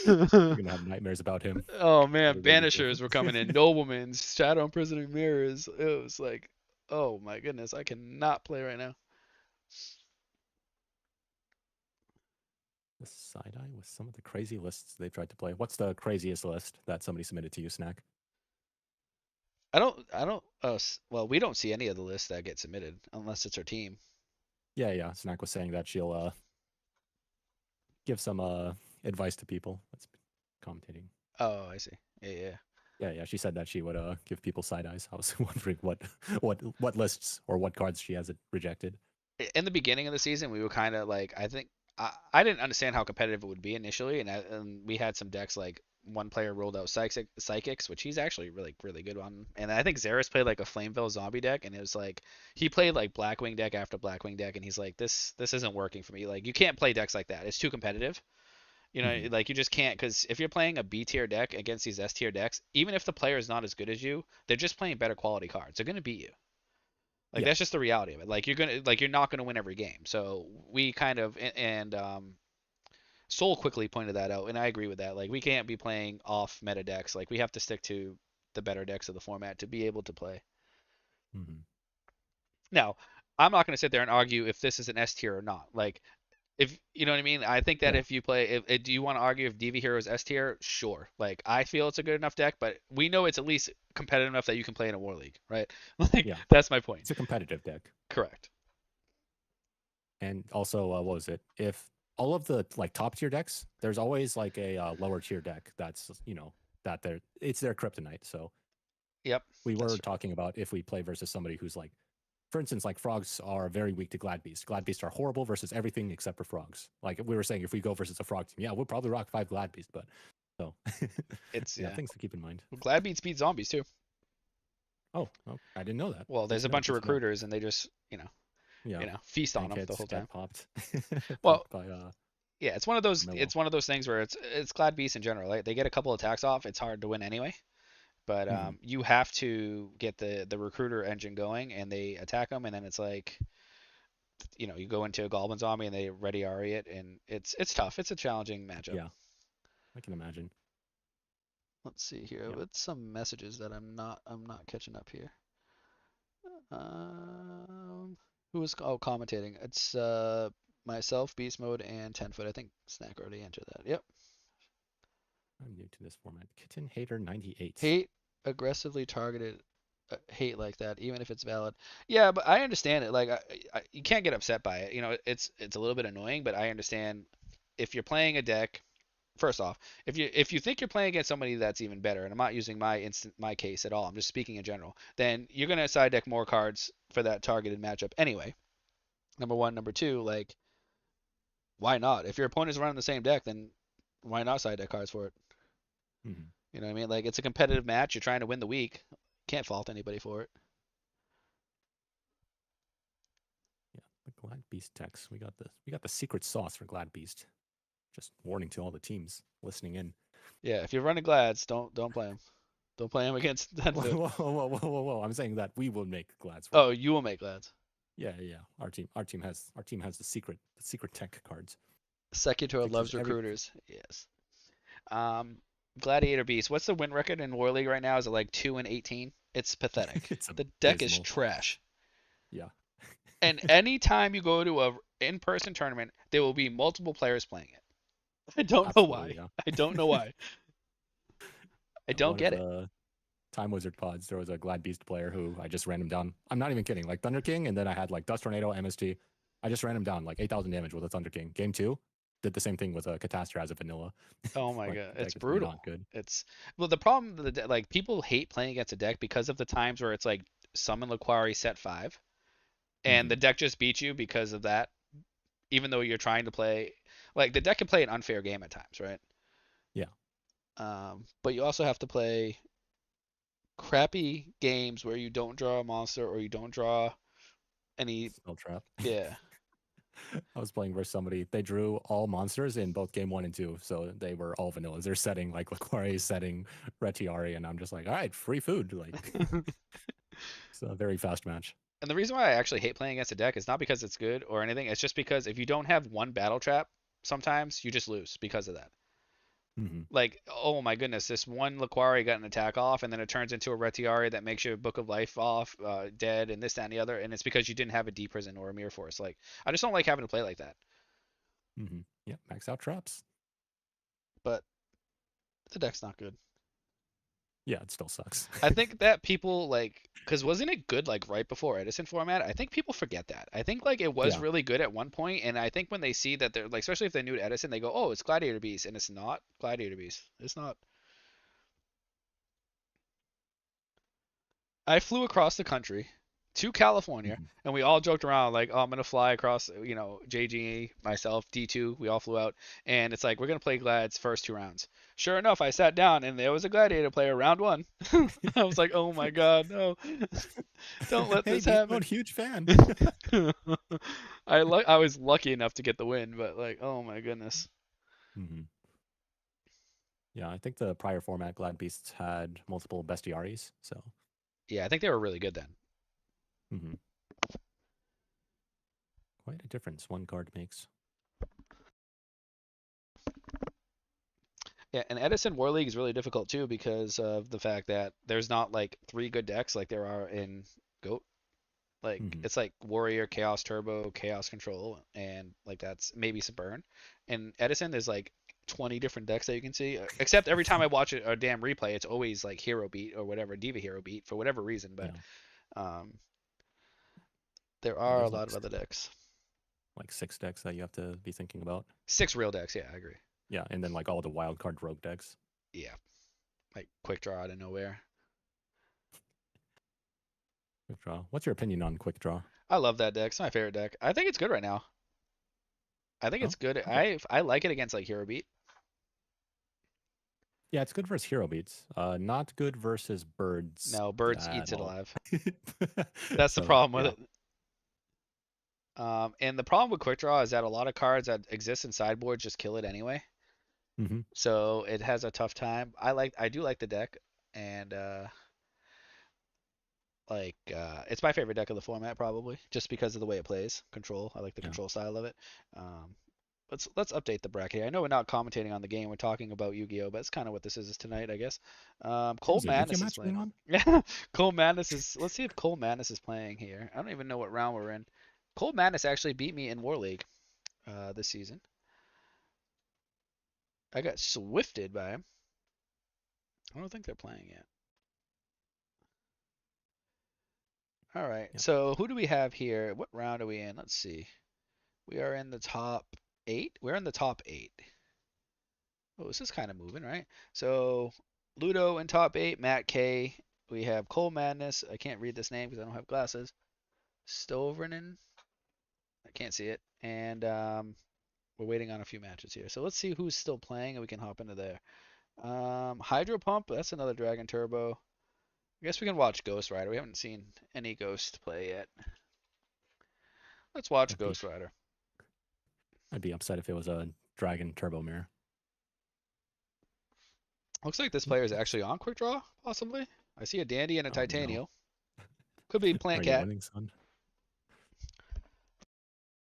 Speaker 2: You're gonna have nightmares about him.
Speaker 1: Oh man,
Speaker 2: Everybody do.
Speaker 1: banishers were coming in, noblemans, shadow imprisoning mirrors. It was like, oh my goodness, I cannot play right now.
Speaker 2: The side eye with some of the crazy lists they've tried to play. What's the craziest list that somebody submitted to you, Snack?
Speaker 1: I don't. Well, we don't see any of the lists that get submitted unless it's our team.
Speaker 2: Yeah. Snack was saying that she'll give some advice to people. That's commentating.
Speaker 1: Oh, I see. Yeah.
Speaker 2: Yeah. She said that she would give people side eyes. I was wondering what lists or what cards she has rejected.
Speaker 1: In the beginning of the season, we were kind of like, I think I didn't understand how competitive it would be initially, and we had some decks like one player rolled out psychics, which he's actually really good on, and I think Zaris played like a Flameville zombie deck, and it was like he played like Blackwing deck after Blackwing deck, and he's like, this isn't working for me. Like you can't play decks like that. It's too competitive. You know,
Speaker 2: Mm-hmm.
Speaker 1: like you just can't, because if you're playing a B tier deck against these S tier decks, even if the player is not as good as you, they're just playing better quality cards. They're gonna beat you. Like
Speaker 2: Yeah.
Speaker 1: that's just the reality of it. Like you're not gonna win every game. So we kind of and Soul quickly pointed that out, and I agree with that. Like we can't be playing off meta decks. Like we have to stick to the better decks of the format to be able to play.
Speaker 2: Mm-hmm.
Speaker 1: Now, I'm not gonna sit there and argue if this is an S tier or not. Like if you know what I mean, I think that
Speaker 2: Yeah.
Speaker 1: if you play, do you want to argue if DV Hero is S tier? Sure. Like I feel it's a good enough deck, but we know it's at least competitive enough that you can play in a War League, right? Like
Speaker 2: Yeah.
Speaker 1: that's my point.
Speaker 2: It's a competitive deck.
Speaker 1: Correct.
Speaker 2: And also, what was it? If all of the like top tier decks, there's always like a lower tier deck that's that it's their kryptonite. So
Speaker 1: Yep.
Speaker 2: we
Speaker 1: That's
Speaker 2: were talking about if we play versus somebody who's like, for instance, like frogs are very weak to Glad Beast. Glad Beasts are horrible versus everything except for frogs. Like we were saying, if we go versus a frog team, yeah, we'll probably rock 5 Glad Beasts, but so
Speaker 1: it's
Speaker 2: yeah,
Speaker 1: yeah.
Speaker 2: things to keep in mind.
Speaker 1: Well, Glad beats zombies too.
Speaker 2: Oh, I didn't know that.
Speaker 1: Well,
Speaker 2: Good
Speaker 1: there's
Speaker 2: to
Speaker 1: a
Speaker 2: know.
Speaker 1: bunch of
Speaker 2: Good to know.
Speaker 1: recruiters, and they just
Speaker 2: Yeah,
Speaker 1: feast on
Speaker 2: tank
Speaker 1: them the
Speaker 2: heads
Speaker 1: whole time.
Speaker 2: get popped,
Speaker 1: Well,
Speaker 2: popped by
Speaker 1: yeah, it's one of those
Speaker 2: Mellow.
Speaker 1: it's one of those things where it's Glad beasts in general. Right? They get a couple attacks off. It's hard to win anyway. But
Speaker 2: Mm-hmm.
Speaker 1: you have to get the recruiter engine going, and they attack them, and then it's like you go into a goblin zombie, and they ready RE it, and it's tough. It's a challenging matchup.
Speaker 2: Yeah, I can imagine.
Speaker 1: Let's see here.
Speaker 2: Yeah,
Speaker 1: What's some messages that I'm not catching up here? Um, who was commentating? It's myself, Beast Mode, and 10 foot. I think Snack already entered that. Yep.
Speaker 2: I'm new to this format. Kitten Hater 98.
Speaker 1: Hate aggressively targeted hate like that, even if it's valid. Yeah, but I understand it. Like you can't get upset by it. It's a little bit annoying, but I understand if you're playing a deck. First off, if you think you're playing against somebody that's even better, and I'm not using my case at all, I'm just speaking in general, then you're gonna side deck more cards for that targeted matchup anyway. Number one, number two, like why not? If your opponent's running the same deck, then why not side deck cards for it?
Speaker 2: Mm-hmm.
Speaker 1: You know what I mean? Like it's a competitive match. You're trying to win the week. Can't fault anybody for it.
Speaker 2: Yeah, the Glad Beast text. We got the secret sauce for Glad Beast. Just warning to all the teams listening in.
Speaker 1: Yeah, if you're running Glads, don't play them. Don't play them against 10 foot.
Speaker 2: Whoa! I'm saying that we will make Glads for
Speaker 1: Oh,
Speaker 2: you.
Speaker 1: you will make Glads.
Speaker 2: Yeah. Our team has the secret tech cards.
Speaker 1: Secutor
Speaker 2: Fixes
Speaker 1: loves
Speaker 2: everything.
Speaker 1: recruiters. Yes. Um, Gladiator Beast. What's the win record in War League right now? Is it like 2-18? It's pathetic.
Speaker 2: It's
Speaker 1: The deck is
Speaker 2: abysmal.
Speaker 1: trash.
Speaker 2: Yeah.
Speaker 1: And anytime you go to a in-person tournament, there will be multiple players playing it. I don't know
Speaker 2: Absolutely.
Speaker 1: why.
Speaker 2: Yeah.
Speaker 1: I don't know why. I don't
Speaker 2: One of
Speaker 1: get it.
Speaker 2: the Time Wizard pods, there was a Glad Beast player who I just ran him down. I'm not even kidding. Like Thunder King, and then I had like Dust Tornado, MST. I just ran him down like 8,000 damage with a Thunder King. Game two, did the same thing with a Catastrophe as a vanilla.
Speaker 1: Oh my
Speaker 2: Like
Speaker 1: god,
Speaker 2: the
Speaker 1: it's
Speaker 2: deck is not
Speaker 1: brutal.
Speaker 2: good.
Speaker 1: It's well the problem like people hate playing against a deck because of the times where it's like summon Laquari set 5 and the
Speaker 2: Mm-hmm.
Speaker 1: deck just beats you because of that, even though you're trying to play like the deck can play an unfair game at times, right?
Speaker 2: Yeah.
Speaker 1: But you also have to play crappy games where you don't draw a monster or you don't draw any.
Speaker 2: Spell trap.
Speaker 1: Yeah.
Speaker 2: I was playing versus somebody. They drew all monsters in both game 1 and 2, so they were all vanillas. They're setting like Laquari setting Retiari, and I'm just like, all right, free food. Like it's a very fast match.
Speaker 1: And the reason why I actually hate playing against a deck is not because it's good or anything. It's just because if you don't have one battle trap, sometimes you just lose because of that.
Speaker 2: Hmm.
Speaker 1: Like, oh my goodness, this one Laquari got an attack off, and then it turns into a Retiari that makes your Book of Life off, dead, and this, that, and the other, and it's because you didn't have a D Prison or a Mirror Force. Like, I just don't like having to play like that.
Speaker 2: Hmm. Yeah, max out traps.
Speaker 1: But the deck's not good.
Speaker 2: Yeah, it still sucks.
Speaker 1: I think that people like, because wasn't it good like right before Edison format? I think people forget that. I think like it was
Speaker 2: Yeah.
Speaker 1: really good at one point, and I think when they see that they're like, especially if they're new to Edison, they go, "Oh, it's Gladiator Beast," and it's not Gladiator Beast. It's not. I flew across the country to California,
Speaker 2: Hmm.
Speaker 1: and we all joked around like, "Oh, I'm gonna fly across." JG, myself, D2, we all flew out, and it's like we're gonna play Glad's first 2 rounds. Sure enough, I sat down, and there was a Gladiator player round one. I was like, "Oh my God, no! Don't let
Speaker 2: Hey,
Speaker 1: this
Speaker 2: Beast Mode,
Speaker 1: happen."
Speaker 2: huge fan.
Speaker 1: I was lucky enough to get the win, but like, oh my goodness.
Speaker 2: Hmm. Yeah, I think the prior format Glad Beasts had multiple bestiaries, so
Speaker 1: Yeah, I think they were really good then.
Speaker 2: hmm quite a difference one card makes.
Speaker 1: Yeah, and Edison War League is really difficult too because of the fact that there's not like 3 good decks like there are in Goat. Like
Speaker 2: Hmm.
Speaker 1: it's like Warrior, Chaos Turbo, Chaos Control, and like that's maybe some burn. And Edison there's like 20 different decks that you can see. Except every time I watch a damn replay, it's always like Hero Beat or whatever, Diva Hero Beat for whatever reason. But
Speaker 2: Yeah,
Speaker 1: um, there
Speaker 2: yeah.
Speaker 1: are a
Speaker 2: There's
Speaker 1: lot of other decks.
Speaker 2: like 6 decks that you have to be thinking about.
Speaker 1: 6 real decks, yeah, I agree.
Speaker 2: Yeah, and then like all the wild card rogue decks.
Speaker 1: Yeah, like quick draw out of nowhere.
Speaker 2: Quick draw. What's your opinion on quick draw?
Speaker 1: I love that deck. It's my favorite deck. I think it's good right now. I think
Speaker 2: Oh,
Speaker 1: it's good.
Speaker 2: okay.
Speaker 1: I like it against like Hero Beat.
Speaker 2: Yeah, it's good versus hero beats. Not good versus birds
Speaker 1: No, Birds
Speaker 2: at
Speaker 1: eats it
Speaker 2: all.
Speaker 1: alive. That's the
Speaker 2: So
Speaker 1: problem with
Speaker 2: yeah.
Speaker 1: it. And the problem with Quick Draw is that a lot of cards that exist in sideboard just kill it anyway.
Speaker 2: Hmm.
Speaker 1: So it has a tough time. I do like the deck, and it's my favorite deck of the format probably, just because of the way it plays. Control. I like the
Speaker 2: Yeah.
Speaker 1: control style of it. Um, let's update the bracket here. I know we're not commentating on the game. We're talking about Yu-Gi-Oh, but it's kind of what this is tonight, I guess. Cole
Speaker 2: There's a Yu-Gi-Oh
Speaker 1: Madness is
Speaker 2: match going
Speaker 1: playing.
Speaker 2: on.
Speaker 1: Yeah, Cole Madness is. Let's see if Cole Madness is playing here. I don't even know what round we're in. Cole Madness actually beat me in War League this season. I got swifted by him. I don't think they're playing yet. All right.
Speaker 2: Yeah.
Speaker 1: So who do we have here? What round are we in? Let's see. We are in the top 8. We're in the top 8. Oh, this is kind of moving, right? So Ludo in top 8, Matt K. We have Cole Madness. I can't read this name because I don't have glasses. Stovernin. I can't see it. And we're waiting on a few matches here. So let's see who's still playing and we can hop into there. Hydro Pump. That's another Dragon Turbo. I guess we can watch Ghost Rider. We haven't seen any Ghost play yet. Let's watch
Speaker 2: I'd be
Speaker 1: Ghost Rider.
Speaker 2: I'd be upset if it was a Dragon Turbo Mirror.
Speaker 1: Looks like this
Speaker 2: Yep,
Speaker 1: player is actually on Quick Draw, possibly. I see a Dandy and a
Speaker 2: oh no.
Speaker 1: Titanium. Could be Plant
Speaker 2: Are you
Speaker 1: Cat.
Speaker 2: winning, son?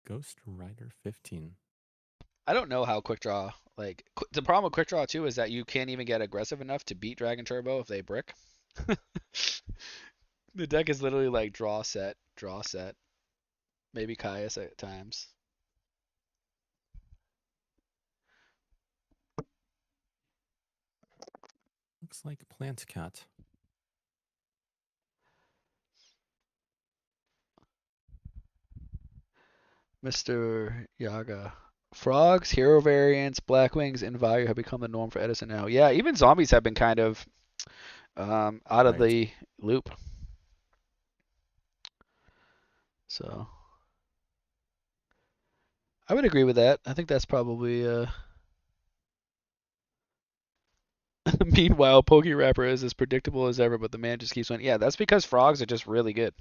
Speaker 2: Ghost Rider 15.
Speaker 1: I don't know how Quick Draw, like, the problem with Quick Draw too is that you can't even get aggressive enough to beat Dragon Turbo if they brick. The deck is literally like draw set, maybe Caius at times.
Speaker 2: Looks like Plant Cat.
Speaker 1: Mr. Yaga. Frogs, hero variants, Blackwings, and Value have become the norm for Edison now. Yeah, even zombies have been kind of out of
Speaker 2: Right.
Speaker 1: the loop. So I would agree with that. I think that's probably Meanwhile, Pokey Rapper is as predictable as ever, but the man just keeps winning. Yeah, that's because frogs are just really good.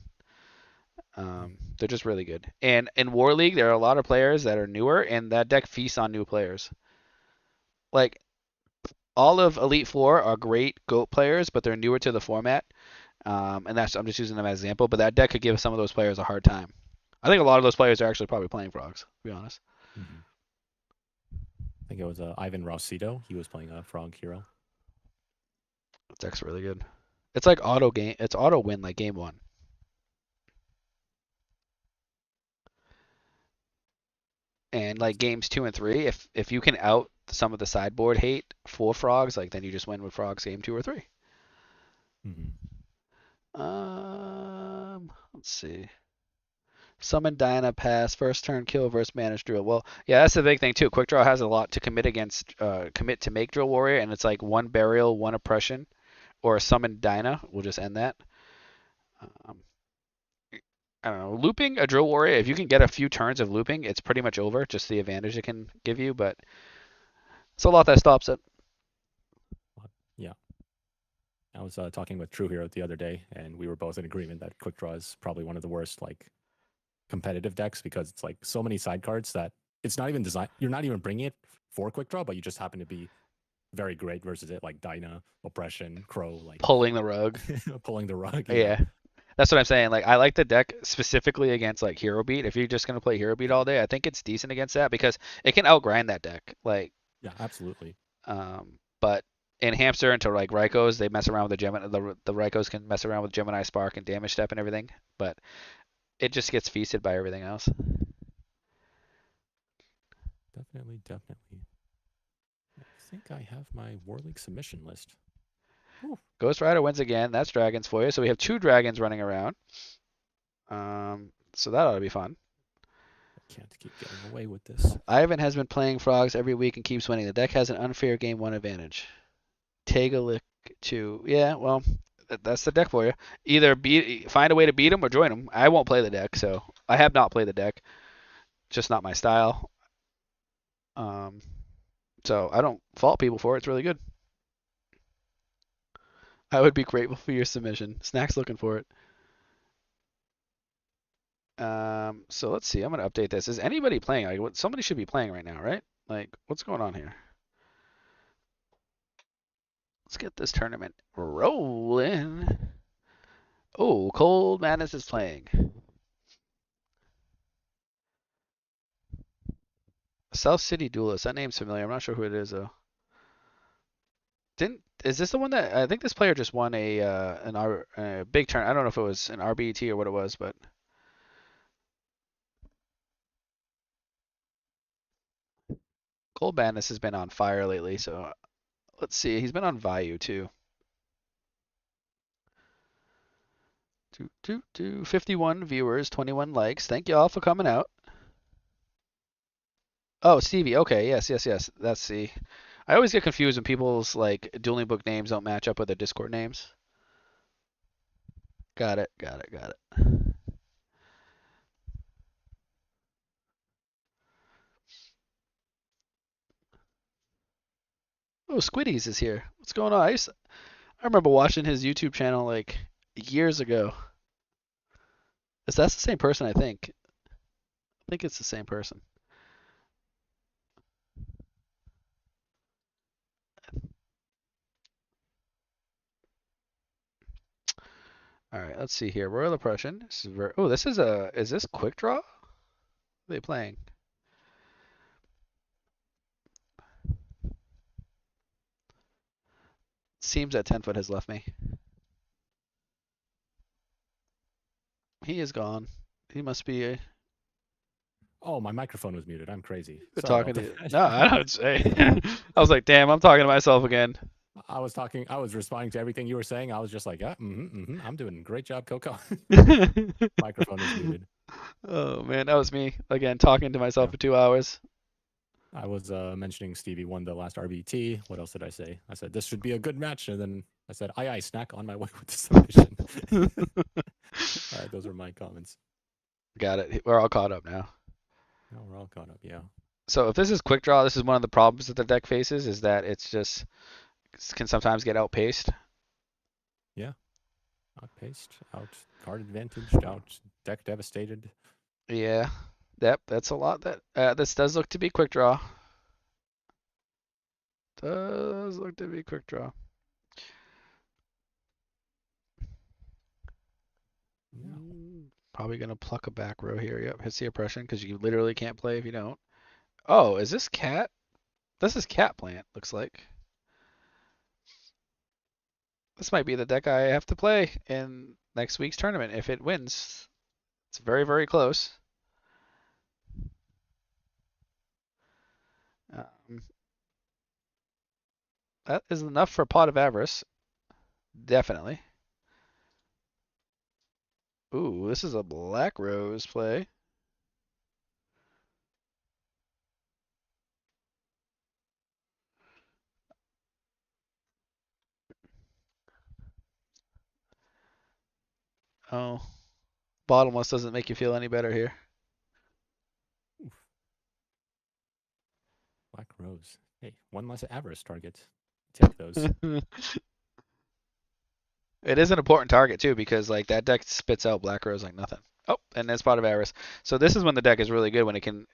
Speaker 1: They're just really good. And in War League, there are a lot of players that are newer, and that deck feasts on new players. Like all of Elite Four are great GOAT players, but they're newer to the format. And that's I'm just using them as an example. But that deck could give some of those players a hard time. I think a lot of those players are actually probably playing frogs. To be honest,
Speaker 2: Mm-hmm. I think it was Ivan Rossito. He was playing a frog hero.
Speaker 1: that deck's really good. It's like auto game. It's auto win like game one. And like games two and three, if you can out some of the sideboard hate for frogs, like then you just win with frogs game two or three.
Speaker 2: Mm-hmm.
Speaker 1: Let's see. Summon Dinah pass, first turn kill versus manage drill. Well, yeah, that's the big thing too. Quick draw has a lot to commit against, commit to make drill warrior, and it's like one burial, one oppression, or a summon Dinah. We'll just end that. Um, I don't know. Looping a drill warrior, if you can get a few turns of looping, it's pretty much over. Just the advantage it can give you, but it's a lot that stops it.
Speaker 2: Yeah. I was talking with True Hero the other day, and we were both in agreement that Quick Draw is probably one of the worst like competitive decks because it's like so many side cards that it's not even designed. You're not even bringing it for Quick Draw, but you just happen to be very great versus it, like Dinah, Oppression, Crow, like
Speaker 1: Pulling the rug.
Speaker 2: pulling the rug. Yeah,
Speaker 1: Yeah. That's what I'm saying. Like I like the deck specifically against like Hero Beat. If you're just gonna play Hero Beat
Speaker 2: yeah,
Speaker 1: all day, I think it's decent against that because it can outgrind that deck. Like,
Speaker 2: yeah, absolutely.
Speaker 1: but in Hamster into like Rykos, they mess around with the Gemini. The Rykos can mess around with Gemini Spark and Damage Step and everything, but it just gets feasted by everything else.
Speaker 2: Definitely, definitely. I think I have my War League submission list. Ooh,
Speaker 1: Ghost Rider wins again. That's dragons for you. So we have two dragons running around. So that ought to be fun.
Speaker 2: I can't keep getting away with this.
Speaker 1: Ivan has been playing frogs every week and keeps winning. The deck has an unfair game one advantage. Tagalick to yeah, well, that's the deck for you. Either find a way to beat him or join him. I won't play the deck, so I have not played the deck. Just not my style. Um, so I don't fault people for it. It's really good. I would be grateful for your submission. Snack's looking for it. So let's see. I'm gonna update this. Is anybody playing? Like, what? Somebody should be playing right now, right? Like, what's going on here? Let's get this tournament rolling. Oh, Cold Madness is playing. South City Duelist. That name's familiar. I'm not sure who it is though. Didn't is this the one that I think this player just won a big turn? I don't know if it was an RBT or what it was, but Cold Madness has been on fire lately. So let's see. He's been on Vayu too. 51 viewers, 21 likes. Thank you all for coming out. Oh, Stevie. Okay, yes, yes, yes. That's the. I always get confused when people's like dueling book names don't match up with their Discord names. Got it, got it, got it. Oh, Squiddies is here. What's going on? I remember watching his YouTube channel like years ago. That's the same person, I think. I think it's the same person. All right, let's see here. Royal Oppression. Oh, this is a. Is this quick draw? What are they playing? Seems that 10 foot has left me. He is gone. He must be
Speaker 2: Oh, my microphone was muted. I'm crazy.
Speaker 1: been
Speaker 2: Sorry
Speaker 1: talking
Speaker 2: about
Speaker 1: to.
Speaker 2: that.
Speaker 1: No, I don't say. I was like, damn, I'm talking to myself again.
Speaker 2: I was talking. I was responding to everything you were saying. I was just like, yeah, I'm doing a great job, Coco. Microphone was muted.
Speaker 1: Oh man, that was me again talking to myself
Speaker 2: Yeah.
Speaker 1: for 2 hours.
Speaker 2: I was mentioning Stevie won the last RBT. What else did I say? I said this should be a good match, and then I said, "Aye, snack on my way with the submission." All right, those were my comments.
Speaker 1: Got it. We're all caught up now.
Speaker 2: No, we're all caught up. Yeah.
Speaker 1: So if this is quick draw, this is one of the problems that the deck faces is that it's just can sometimes get outpaced.
Speaker 2: Yeah. Outpaced, out card advantaged, out deck devastated.
Speaker 1: Yeah, that's a lot. This does look to be quick draw. Does look to be quick draw.
Speaker 2: Yeah.
Speaker 1: Probably gonna pluck a back row here. Yep, hits the oppression because you literally can't play if you don't. Oh, is this cat? This is cat plant. Looks like this might be the deck I have to play in next week's tournament if it wins. It's very very close. Um, that is enough for Pot of Avarice. Definitely. Ooh, this is a Black Rose play. Oh, bottomless doesn't make you feel any better here.
Speaker 2: Oof. Black Rose. Hey, one less avarice target. Take those.
Speaker 1: It is an important target too because like that deck spits out Black Rose like nothing. Oh, and that's Pot of Avarice. So this is when the deck is really good when it can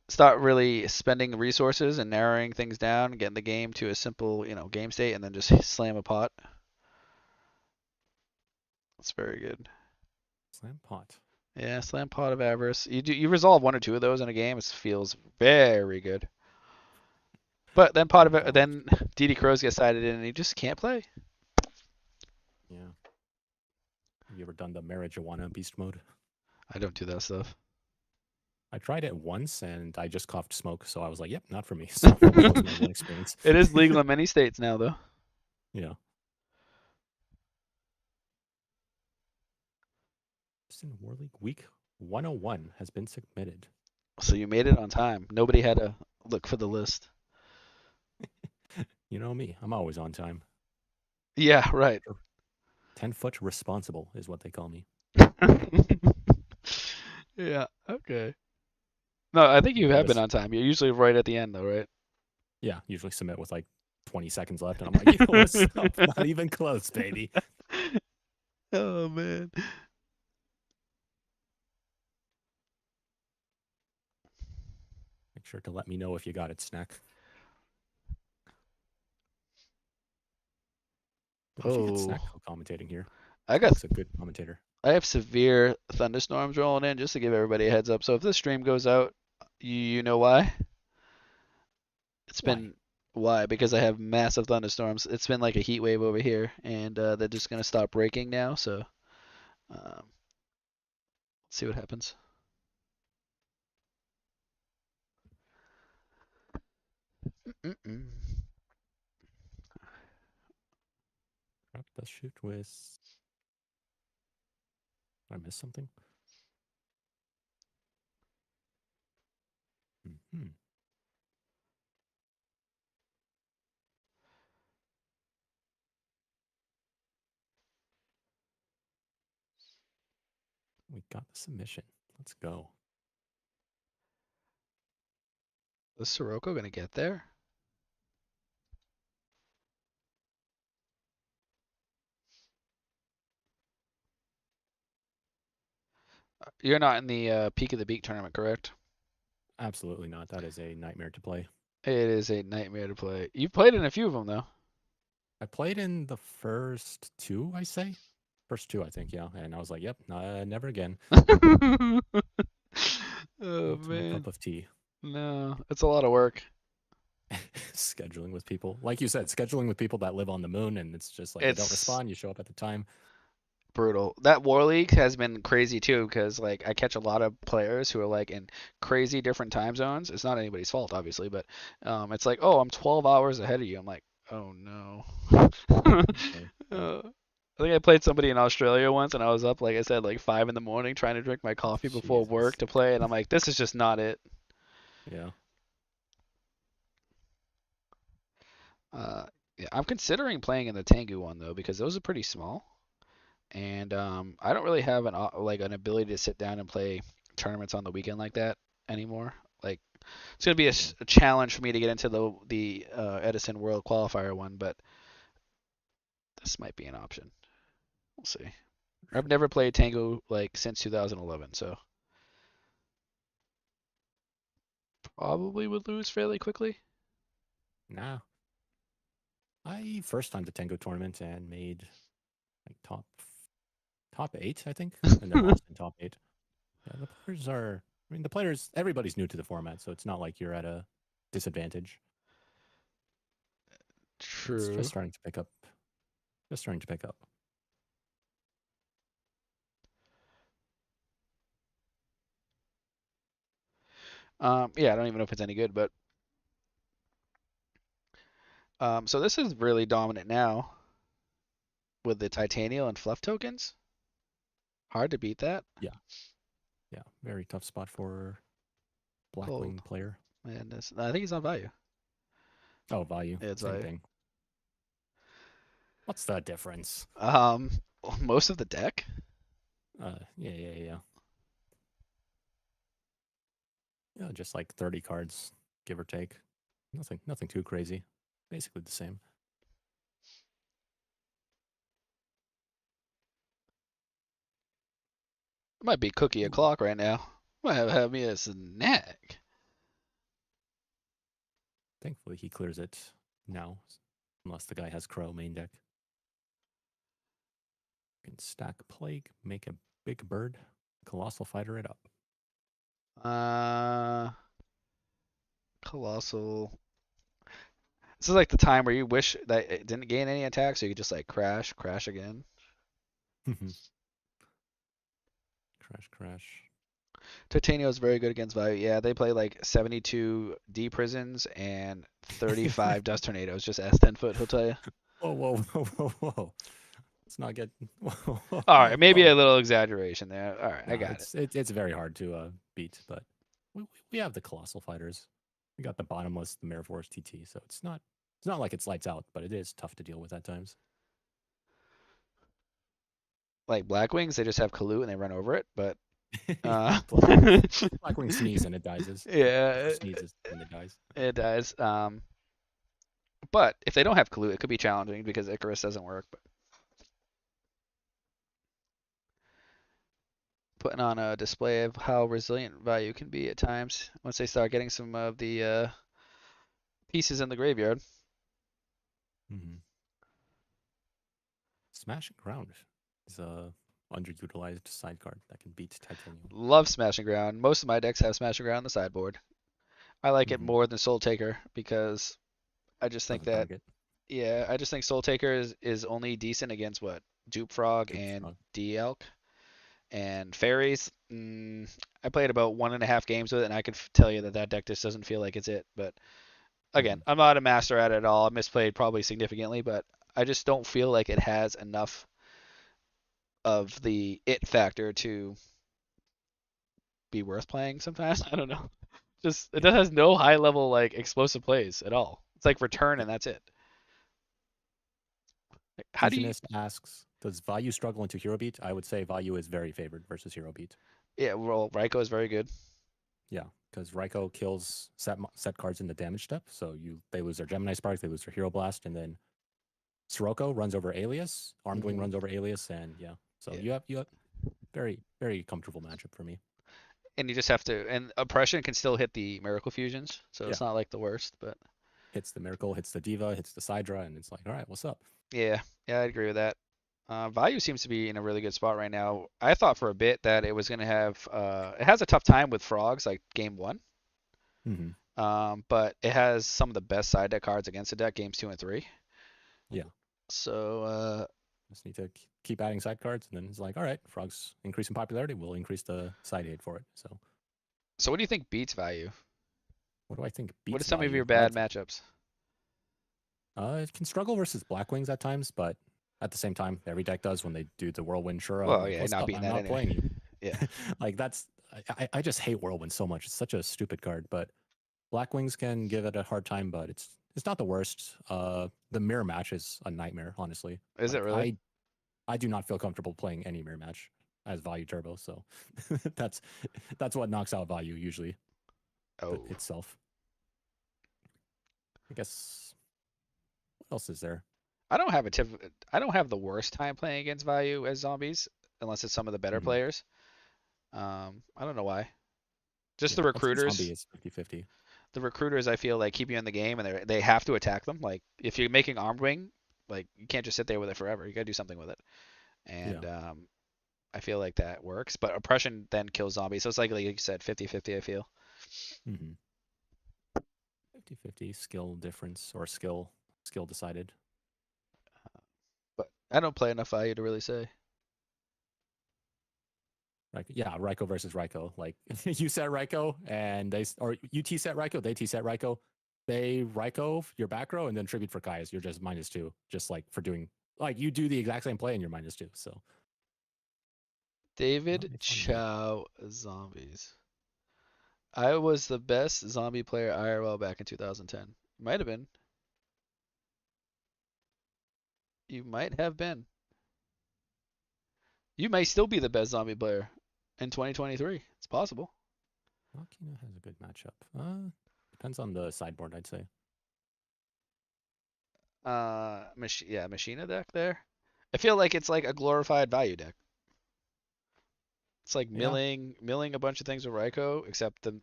Speaker 1: start really spending resources and narrowing things down, getting the game to a simple, game state, and then just slam a pot. That's very good.
Speaker 2: Slam pot.
Speaker 1: Yeah, slam Pot of Avarice. You resolve one or two of those in a game. It feels very good. But then
Speaker 2: One damage.
Speaker 1: then DD Crows get sided in and he just can't play.
Speaker 2: Yeah. Have you ever done the marijuana beast mode?
Speaker 1: I don't do that stuff.
Speaker 2: I tried it once and I just coughed smoke, so I was like, "Yep, not for me." So that was my one experience.
Speaker 1: It is legal in many states now, though.
Speaker 2: Yeah. Edison War League Week 101 has been submitted.
Speaker 1: So you made it on time. Nobody had to look for the list.
Speaker 2: You know me, I'm always on time.
Speaker 1: Yeah, right.
Speaker 2: 10-foot responsible is what they call me.
Speaker 1: Yeah, okay. No, I think
Speaker 2: You
Speaker 1: you have been
Speaker 2: gotta,
Speaker 1: on time. You're usually right at the end, though, right?
Speaker 2: yeah, usually submit with like 20 seconds left, and I'm like, what's up? Not even close, baby.
Speaker 1: Oh, man.
Speaker 2: Make sure to let me know if you got it, Snack. We should get
Speaker 1: Oh,
Speaker 2: Snack commentating here.
Speaker 1: I got.
Speaker 2: Snack's a good commentator.
Speaker 1: I have severe thunderstorms rolling in just to give everybody a heads up. So if this stream goes out, you know why? It's
Speaker 2: Why?
Speaker 1: been why? Because I have massive thunderstorms. It's been like a heat wave over here, and they're just gonna stop breaking now. So let's see what happens. Mm-mm.
Speaker 2: Drop the shoot with. Did I miss something? Hmm. We got the submission. Let's go.
Speaker 1: Is Sirocco gonna get there? You're not in the Peak of the Beak tournament, correct?
Speaker 2: Absolutely not. That is a nightmare to play.
Speaker 1: It is a nightmare to play. You've played in a few of them though.
Speaker 2: I played in the first two, I say. First two, I think, yeah. And I was like, yep, never again.
Speaker 1: Oh
Speaker 2: Not my
Speaker 1: man,
Speaker 2: cup of tea.
Speaker 1: no, it's a lot of work.
Speaker 2: Scheduling with people. Like you said, scheduling with people that live on the moon, and it's just like they don't
Speaker 1: It's
Speaker 2: respond. You show up at the time.
Speaker 1: brutal. That War League has been crazy too, because like I catch a lot of players who are like in crazy different time zones. It's not anybody's fault, obviously, but it's like, oh, I'm 12 hours ahead of you. I'm like, oh no.
Speaker 2: Okay. Yeah.
Speaker 1: I think I played somebody in Australia once, and I was up, like I said, like 5 in the morning trying to drink my coffee before work
Speaker 2: Jesus.
Speaker 1: to play, and I'm like, this is just not it.
Speaker 2: Yeah.
Speaker 1: Uh, yeah, I'm considering playing in the Tengu one though, because those are pretty small. And I don't really have an ability to sit down and play tournaments on the weekend like that anymore. Like It's gonna be
Speaker 2: Hmm.
Speaker 1: a challenge for me to get into the Edison World Qualifier one, but this might be an option. We'll see. I've
Speaker 2: Sure.
Speaker 1: never played Tango like since 2011, so probably would lose fairly quickly.
Speaker 2: Nah, I first time to Tango tournament and made like top eight, I think, and then lost in top eight. Yeah, the players are. I mean, the players. Everybody's new to the format, so it's not like you're at a disadvantage. It's just
Speaker 1: True.
Speaker 2: starting to pick up. Just starting to pick up.
Speaker 1: Yeah, I don't even know if it's any good, but so this is really dominant now with the titanium and fluff tokens. Hard to beat that.
Speaker 2: Yeah, yeah. Very tough spot for
Speaker 1: Cold.
Speaker 2: Blackwing player.
Speaker 1: And I think he's on value.
Speaker 2: Oh, value.
Speaker 1: Yeah, it's
Speaker 2: Same
Speaker 1: value.
Speaker 2: thing. What's the difference?
Speaker 1: Um, most of the deck.
Speaker 2: Yeah, yeah, yeah. Yeah, just like 30 cards, give or take. Nothing too crazy. Basically the same.
Speaker 1: It might be cookie
Speaker 2: Ooh,
Speaker 1: o'clock right now. Might have me a snack.
Speaker 2: thankfully he clears it now, unless the guy has Crow main deck. Can stack Plague, make a big bird, Colossal Fighter it up.
Speaker 1: Uh, Colossal. This is like the time where you wish that it didn't gain any attacks, so you could just like crash again.
Speaker 2: Crash, crash.
Speaker 1: Titania is very good against value. Yeah, they play like 72 D prisons and 35 dust tornadoes. Just ask 10 foot, he'll tell you.
Speaker 2: Whoa, whoa, whoa, whoa, whoa. Let's not get. Whoa, whoa,
Speaker 1: All right,
Speaker 2: whoa,
Speaker 1: maybe a
Speaker 2: whoa.
Speaker 1: little exaggeration there. All right, I
Speaker 2: No,
Speaker 1: got it.
Speaker 2: it's very hard to beat, but we have the Colossal Fighters. We got the bottomless, the Mirror Force TT, so it's not like it's lights out, but it is tough to deal with at times.
Speaker 1: Like Black Wings, they just have Kalut and they run over it, but
Speaker 2: Yeah,
Speaker 1: uh,
Speaker 2: Blackwing sneeze and it dies. Or
Speaker 1: yeah,
Speaker 2: sneezes and it dies.
Speaker 1: it does. But if they don't have Kalut, it could be challenging because Icarus doesn't work. But putting on a display of how resilient value can be at times once they start getting some of the pieces in the graveyard.
Speaker 2: Mm-hmm. Smashing Ground is a underutilized side card that can beat Titanium.
Speaker 1: Love Smashing Ground. Most of my decks have Smashing Ground on the sideboard. I like it
Speaker 2: Mm-hmm.
Speaker 1: more than Soul Taker because I just think
Speaker 2: Doesn't
Speaker 1: that
Speaker 2: target.
Speaker 1: yeah, I just think Soul Taker is only decent against what Dupe Frog
Speaker 2: Dupe
Speaker 1: and
Speaker 2: Frog.
Speaker 1: D Elk and Fairies. I played about 1.5 games with it, and I could tell you that that deck just doesn't feel like it's it. But
Speaker 2: Mm-hmm.
Speaker 1: again, I'm not a master at it at all. I misplayed probably significantly, but I just don't feel like it has enough of the it factor to be worth playing sometimes. I don't know. Just it
Speaker 2: Yeah.
Speaker 1: has no high level like explosive plays at all. It's like return
Speaker 2: Yeah.
Speaker 1: and that's it. Like, how do you?
Speaker 2: Fusionist asks, does value struggle into Hero Beat? I would say value is very favored versus Hero Beat.
Speaker 1: Yeah, well, Raiko is very good.
Speaker 2: Yeah, because Raiko kills set cards in the damage step, so they lose their Gemini Spark, they lose their Hero Blast, and then Sirocco runs over Alias, Armed Wing
Speaker 1: Hmm.
Speaker 2: runs over Alias, and yeah, so
Speaker 1: Yeah,
Speaker 2: you have very comfortable matchup for me.
Speaker 1: and you just have to. And oppression can still hit the miracle fusions, so
Speaker 2: Yeah,
Speaker 1: it's not like the worst. But
Speaker 2: hits the Miracle, hits the Diva, hits the Sidra, and it's like, all right, what's up?
Speaker 1: yeah, yeah, I agree with that. Value seems to be in a really good spot right now. I thought for a bit that it was gonna have. It has a tough time with frogs like game one.
Speaker 2: Mm-hmm.
Speaker 1: But it has some of the best side deck cards against the deck games two and three.
Speaker 2: Yeah,
Speaker 1: So
Speaker 2: just need to keep adding side cards, and then it's like, all right, Frogs increase in popularity, we'll increase the side aid for it. So,
Speaker 1: so what do you think beats value?
Speaker 2: what do I think
Speaker 1: What are
Speaker 2: beats
Speaker 1: some of your
Speaker 2: value?
Speaker 1: bad matchups?
Speaker 2: It can struggle versus Blackwings at times, but at the same time, every deck does when they do the Whirlwind Shura. I'm
Speaker 1: Well,
Speaker 2: like,
Speaker 1: yeah, you're
Speaker 2: what's
Speaker 1: not
Speaker 2: up?
Speaker 1: beating
Speaker 2: I'm
Speaker 1: that
Speaker 2: not
Speaker 1: anyway.
Speaker 2: playing you.
Speaker 1: Yeah.
Speaker 2: Like I just hate Whirlwind so much. It's such a stupid card, but Blackwings can give it a hard time, but it's not the worst. The mirror match is a nightmare, honestly.
Speaker 1: Is it
Speaker 2: Like
Speaker 1: really?
Speaker 2: I do not feel comfortable playing any mirror match as value turbo, so that's that's what knocks out value usually.
Speaker 1: Oh,
Speaker 2: itself. I guess what else is there?
Speaker 1: I don't have a tip. I don't have the worst time playing against value as zombies, unless it's some of the better
Speaker 2: Hmm.
Speaker 1: players. I don't know why. Just
Speaker 2: Yeah,
Speaker 1: the
Speaker 2: I'd say zombie
Speaker 1: recruiters.
Speaker 2: is 50-50.
Speaker 1: The recruiters, I feel like keep you in the game, and they have to attack them. Like if you're making armed wing, like you can't just sit there with it forever. You gotta do something with it.
Speaker 2: Yeah.
Speaker 1: And I feel like that works. But oppression then kills zombies, so it's like you said, 50-50. I feel.
Speaker 2: Hmm. 50-50 skill difference or skill decided.
Speaker 1: But I don't play enough value to really say.
Speaker 2: Like yeah, Ryko versus Ryko. Like you set Ryko and or you T set Ryko, they T set Ryko. They Ryko your back row and then tribute for Kai's. You're just -2, just like for doing like you do the exact same play and you're -2. So that'll
Speaker 1: David
Speaker 2: be a fun day.
Speaker 1: Chow zombies. I was the best zombie player IRL back in 2010. Might have been. You might have been. You may still be the best zombie player in 2023. It's possible.
Speaker 2: Makina has a good matchup. Depends on the sideboard, I'd say.
Speaker 1: Yeah, Machina deck there. I feel like it's like a glorified value deck. It's like
Speaker 2: Yeah.
Speaker 1: milling a bunch of things with Raikou, except the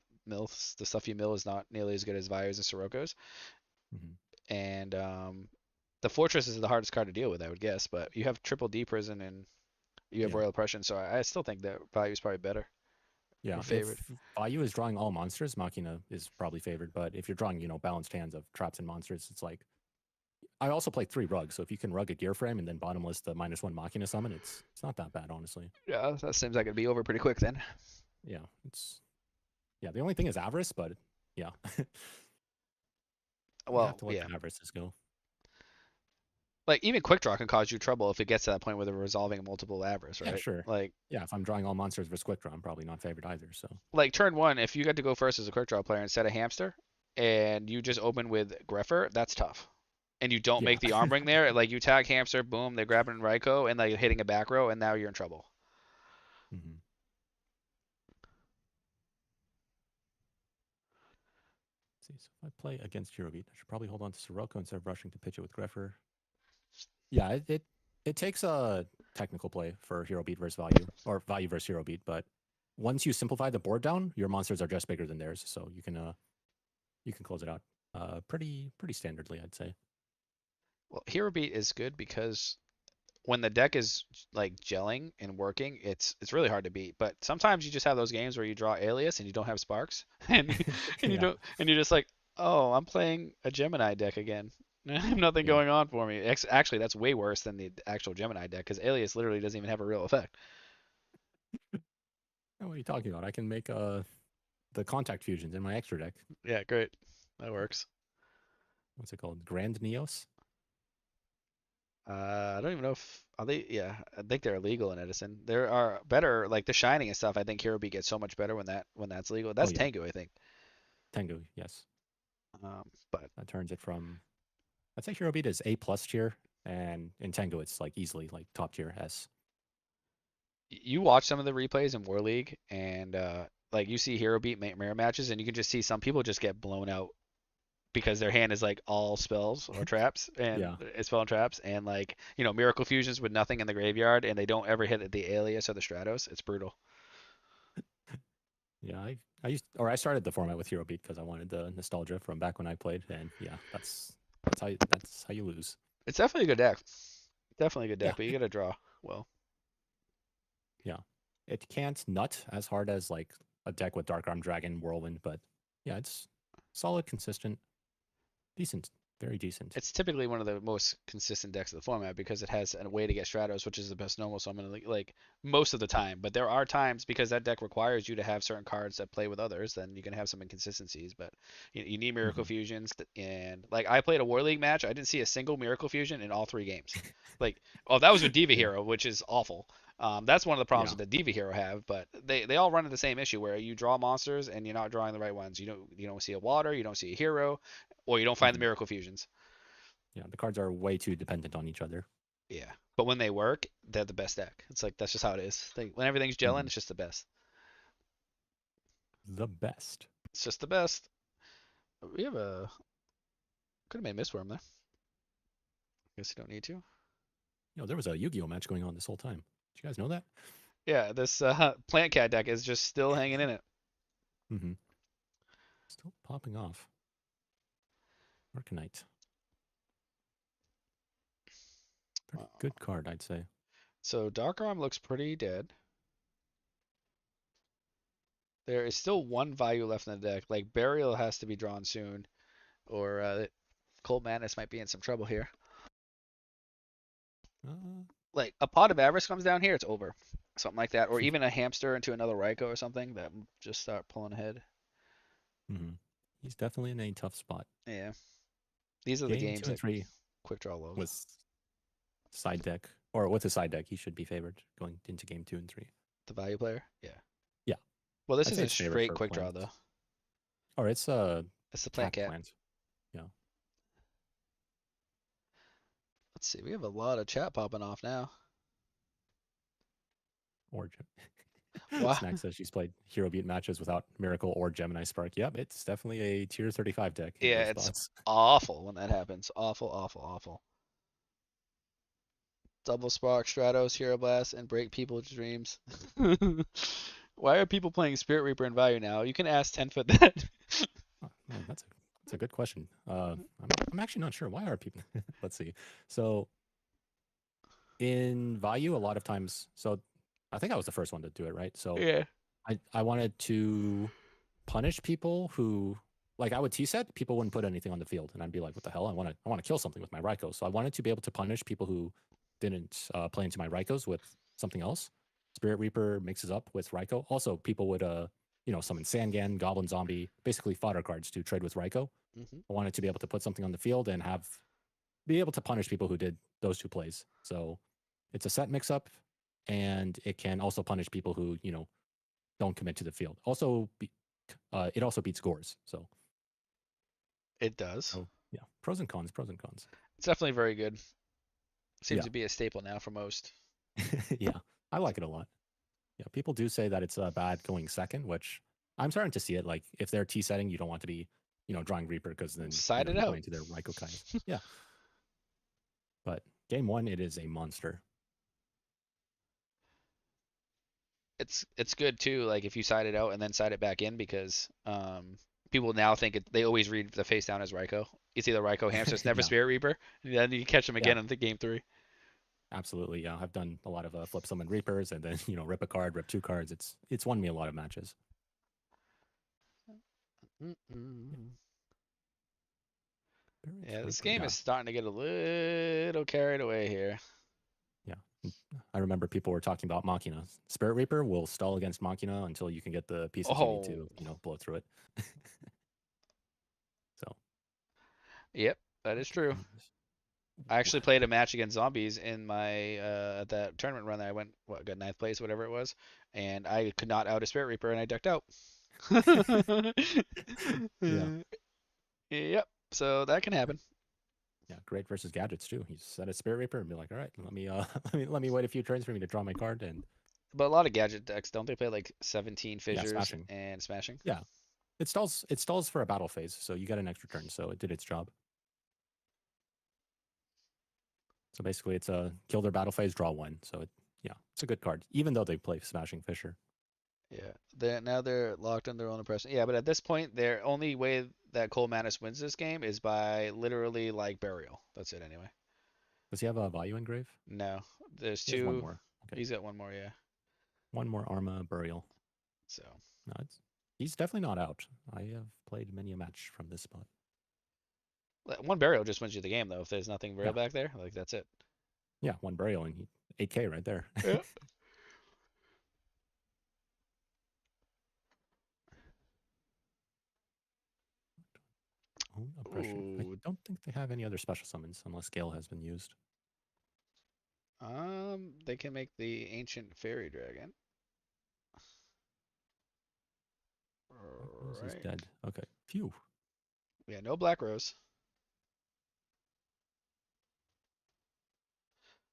Speaker 1: stuff you mill is not nearly as good as Values and Siroko's.
Speaker 2: Hmm.
Speaker 1: And the Fortress is the hardest card to deal with, I would guess. But you have Triple D Prison and you have
Speaker 2: Yeah.
Speaker 1: Royal Oppression, so I still think that Value is probably better
Speaker 2: Yeah.
Speaker 1: or favored.
Speaker 2: If Vayu is drawing all monsters, Machina is probably favored. But if you're drawing, balanced hands of traps and monsters, it's like I also play 3 rugs, so if you can rug a gear frame and then bottomless the -1 Machina summon, it's not that bad, honestly.
Speaker 1: Yeah, that seems like it'd be over pretty quick then.
Speaker 2: Yeah, it's yeah. The only thing is avarice, but yeah, you have
Speaker 1: Well,
Speaker 2: to let
Speaker 1: yeah.
Speaker 2: the avarices go.
Speaker 1: Like even Quick Draw can cause you trouble if it gets to that point where they're resolving multiple avarice,
Speaker 2: Yeah,
Speaker 1: right?
Speaker 2: sure. Yeah, if I'm drawing all monsters versus quick draw, I'm probably not favored either. So
Speaker 1: Like turn one, if you got to go first as a Quick Draw player instead of Hamster, and you just open with Greffer, that's tough. And you don't
Speaker 2: yeah.
Speaker 1: make the arm ring there, like you tag Hamster, boom, they're grabbing Raikou, and like hitting a back row, and now you're in trouble.
Speaker 2: Hmm. See, so if I play against Hero Beat, I should probably hold on to Sirocco instead of rushing to pitch it with Greffer. Yeah, it takes a technical play for Hero Beat versus Value, or Value versus Hero Beat, but once you simplify the board down, your monsters are just bigger than theirs, so you can close it out pretty standardly, I'd say.
Speaker 1: Well, Hero Beat is good because when the deck is like gelling and working, it's really hard to beat. But sometimes you just have those games where you draw Alias and you don't have Sparks, and you
Speaker 2: Yeah,
Speaker 1: don't, and you're just like, oh, I'm playing a Gemini deck again. I have nothing
Speaker 2: yeah.
Speaker 1: going on for me. Actually, that's way worse than the actual Gemini deck because Alias literally doesn't even have a real effect.
Speaker 2: Oh, what are you talking about? I can make the contact fusions in my extra deck.
Speaker 1: Yeah, great. That works.
Speaker 2: What's it called? Grand Neos?
Speaker 1: I don't even know if are they. Yeah, I think they're illegal in Edison. There are better like the Shining and stuff. I think Hero Beat gets so much better when that's legal.
Speaker 2: Oh
Speaker 1: That's
Speaker 2: yeah,
Speaker 1: Tengu, I think.
Speaker 2: Tengu. Yes,
Speaker 1: But
Speaker 2: that turns it from. I'd say Hero Beat is A plus tier, and in Tengu it's like easily like top tier S.
Speaker 1: you watch some of the replays in War League, and like you see Hero Beat mirror matches, and you can just see some people just get blown out because their hand is like all spells or traps, and
Speaker 2: Yeah,
Speaker 1: it's spell and traps, and like Miracle Fusions with nothing in the graveyard, and they don't ever hit the Alias or the Stratos. It's brutal.
Speaker 2: yeah. I started the format with Hero Beat because I wanted the nostalgia from back when I played, and yeah, that's how you lose.
Speaker 1: It's definitely a good deck. Definitely a good
Speaker 2: Yeah,
Speaker 1: deck, but you got to draw well.
Speaker 2: yeah. It can't nut as hard as like a deck with Dark Arm Dragon, Whirlwind, but yeah, it's solid, consistent, decent, very decent.
Speaker 1: It's typically one of the most consistent decks of the format because it has a way to get Stratos, which is the best normal summon like most of the time. But there are times because that deck requires you to have certain cards that play with others, then you can have some inconsistencies. But you need Miracle
Speaker 2: Hmm.
Speaker 1: Fusions, and like I played a War League match, I didn't see a single Miracle Fusion in all 3 games. Like, oh, that was with Diva
Speaker 2: Yeah,
Speaker 1: Hero, which is awful. That's one of the problems
Speaker 2: yeah.
Speaker 1: that the Diva Hero have, but they all run into the same issue where you draw monsters and you're not drawing the right ones. You don't see a water, you don't see a hero, or you don't find the
Speaker 2: Hmm.
Speaker 1: Miracle Fusions.
Speaker 2: Yeah, the cards are way too dependent on each other.
Speaker 1: Yeah, but when they work, they're the best deck. It's like that's just how it is. When everything's gelling,
Speaker 2: Hmm.
Speaker 1: it's just the best.
Speaker 2: The best.
Speaker 1: It's just the best. We have a could have made Mistworm there. Guess you don't need to.
Speaker 2: There was a Yu-Gi-Oh match going on this whole time. Did you guys know that?
Speaker 1: Yeah, this Plant Cat deck is just still hanging in it.
Speaker 2: Mm-hmm. Still popping off. Arcanite. Pretty good card, I'd say.
Speaker 1: So Dark Arm looks pretty dead. There is still one value left in the deck. Like Burial has to be drawn soon, or Cold Madness might be in some trouble here.
Speaker 2: Uh,
Speaker 1: Like a Pot of Avarice comes down here, it's over. Something like that, or even a hamster into another Raikou or something that just start pulling ahead.
Speaker 2: mm-hmm. He's definitely in a tough spot.
Speaker 1: Yeah, these are the
Speaker 2: Game
Speaker 1: games
Speaker 2: two and
Speaker 1: that
Speaker 2: three
Speaker 1: Quick Draw loves.
Speaker 2: with side deck, or with a side deck, he should be favored going into game 2 and 3.
Speaker 1: The value player, yeah.
Speaker 2: Yeah,
Speaker 1: Well, this
Speaker 2: I'd say
Speaker 1: isn't
Speaker 2: it's favored
Speaker 1: straight
Speaker 2: for
Speaker 1: Quick Draw
Speaker 2: plant.
Speaker 1: though.
Speaker 2: Or it's
Speaker 1: It's the Plant
Speaker 2: tapped
Speaker 1: Cat.
Speaker 2: plant. Yeah.
Speaker 1: Let's see, we have a lot of chat popping off now.
Speaker 2: Or
Speaker 1: Wow.
Speaker 2: Snack says she's played Hero Beat matches without Miracle or Gemini Spark. Yep, it's definitely a tier 35 deck in
Speaker 1: Yeah,
Speaker 2: both
Speaker 1: it's
Speaker 2: spots.
Speaker 1: awful when that happens. Awful, awful, awful. Double Spark, Stratos, Hero Blast, and break people's dreams. Why are people playing Spirit Reaper in value now? You can ask 10-foot that.
Speaker 2: Oh, man, that's a good question. I'm actually not sure. Why are people? Let's see. So in value, a lot of times. So I think I was the first one to do it, right? So
Speaker 1: Yeah.
Speaker 2: I wanted to punish people who, like, I would T set, people wouldn't put anything on the field, and I'd be like, what the hell? I want to kill something with my Raikou. So I wanted to be able to punish people who didn't play into my Raikous with something else. Spirit Reaper mixes up with Raikou. Also, people would summon Sangan, Goblin Zombie, basically fodder cards to trade with Raikou.
Speaker 1: Hmm.
Speaker 2: I wanted to be able to put something on the field and be able to punish people who did those two plays. So it's a set mix up, and it can also punish people who don't commit to the field. Also, it also beats Gores.
Speaker 1: It does.
Speaker 2: So yeah, pros and cons, pros and cons.
Speaker 1: It's definitely very good. Seems
Speaker 2: Yeah,
Speaker 1: to be a staple now for most.
Speaker 2: yeah, I like it a lot. Yeah, people do say that it's bad going second, which I'm starting to see it. Like if they're T setting, you don't want to be drawing Reaper because then
Speaker 1: Side it
Speaker 2: you play
Speaker 1: out.
Speaker 2: into their Raikou Kais. Yeah, but game one, it is a monster.
Speaker 1: It's good too. Like if you side it out and then side it back in because people now think they always read the face down as Raikou. It's either Raikou Hamster, it's never
Speaker 2: Yeah,
Speaker 1: Spirit Reaper. And then you catch them
Speaker 2: yeah,
Speaker 1: again in the game three.
Speaker 2: absolutely. Yeah, I've done a lot of flip summon Reapers and then rip a card, rip two cards. It's won me a lot of matches. Yeah,
Speaker 1: Mm-mm.
Speaker 2: Barrage
Speaker 1: Yeah, this
Speaker 2: Reaper.
Speaker 1: game
Speaker 2: Yeah,
Speaker 1: is starting to get a little carried away here.
Speaker 2: yeah. I remember people were talking about Machina. Spirit Reaper will stall against Machina until you can get the pieces you need
Speaker 1: Oh,
Speaker 2: to, blow through it. So
Speaker 1: yep, that is true. I
Speaker 2: Ooh.
Speaker 1: actually played a match against zombies in my that tournament run that I went got ninth place, whatever it was, and I could not out a Spirit Reaper and I ducked out.
Speaker 2: Yeah,
Speaker 1: Yep, so that can happen.
Speaker 2: yeah. Great versus gadgets too. He set a Spirit Reaper and be like, all right, let me let me wait a few turns for me to draw my card and
Speaker 1: But a lot of gadget decks, don't they play like 17
Speaker 2: yeah,
Speaker 1: fissures
Speaker 2: smashing.
Speaker 1: and smashing?
Speaker 2: Yeah, it stalls for a battle phase, so you get an extra turn. So it did its job. So basically, it's a kill their battle phase, draw one. So yeah, it's a good card, even though they play Smashing Fisher.
Speaker 1: Yeah, they're locked in their own oppression. Yeah, but at this point, their only way that Cole Manus wins this game is by literally like burial. That's it anyway.
Speaker 2: Does he have a value engrave?
Speaker 1: No, there's
Speaker 2: He has one
Speaker 1: two.
Speaker 2: more. Okay,
Speaker 1: He's got one more. Yeah.
Speaker 2: one more Arma Burial.
Speaker 1: So
Speaker 2: No, he's definitely not out. I have played many a match from this spot.
Speaker 1: one burial just wins you the game though. If there's nothing burial
Speaker 2: Yeah,
Speaker 1: back there, like that's it.
Speaker 2: yeah, one Burial and 8K right there.
Speaker 1: Yeah.
Speaker 2: Own Oppression. I
Speaker 1: Ooh.
Speaker 2: don't think they have any other special summons unless Gale has been used.
Speaker 1: They can make the ancient fairy dragon.
Speaker 2: Black Rose is
Speaker 1: Right.
Speaker 2: dead. Okay. Phew.
Speaker 1: Yeah, no black rose.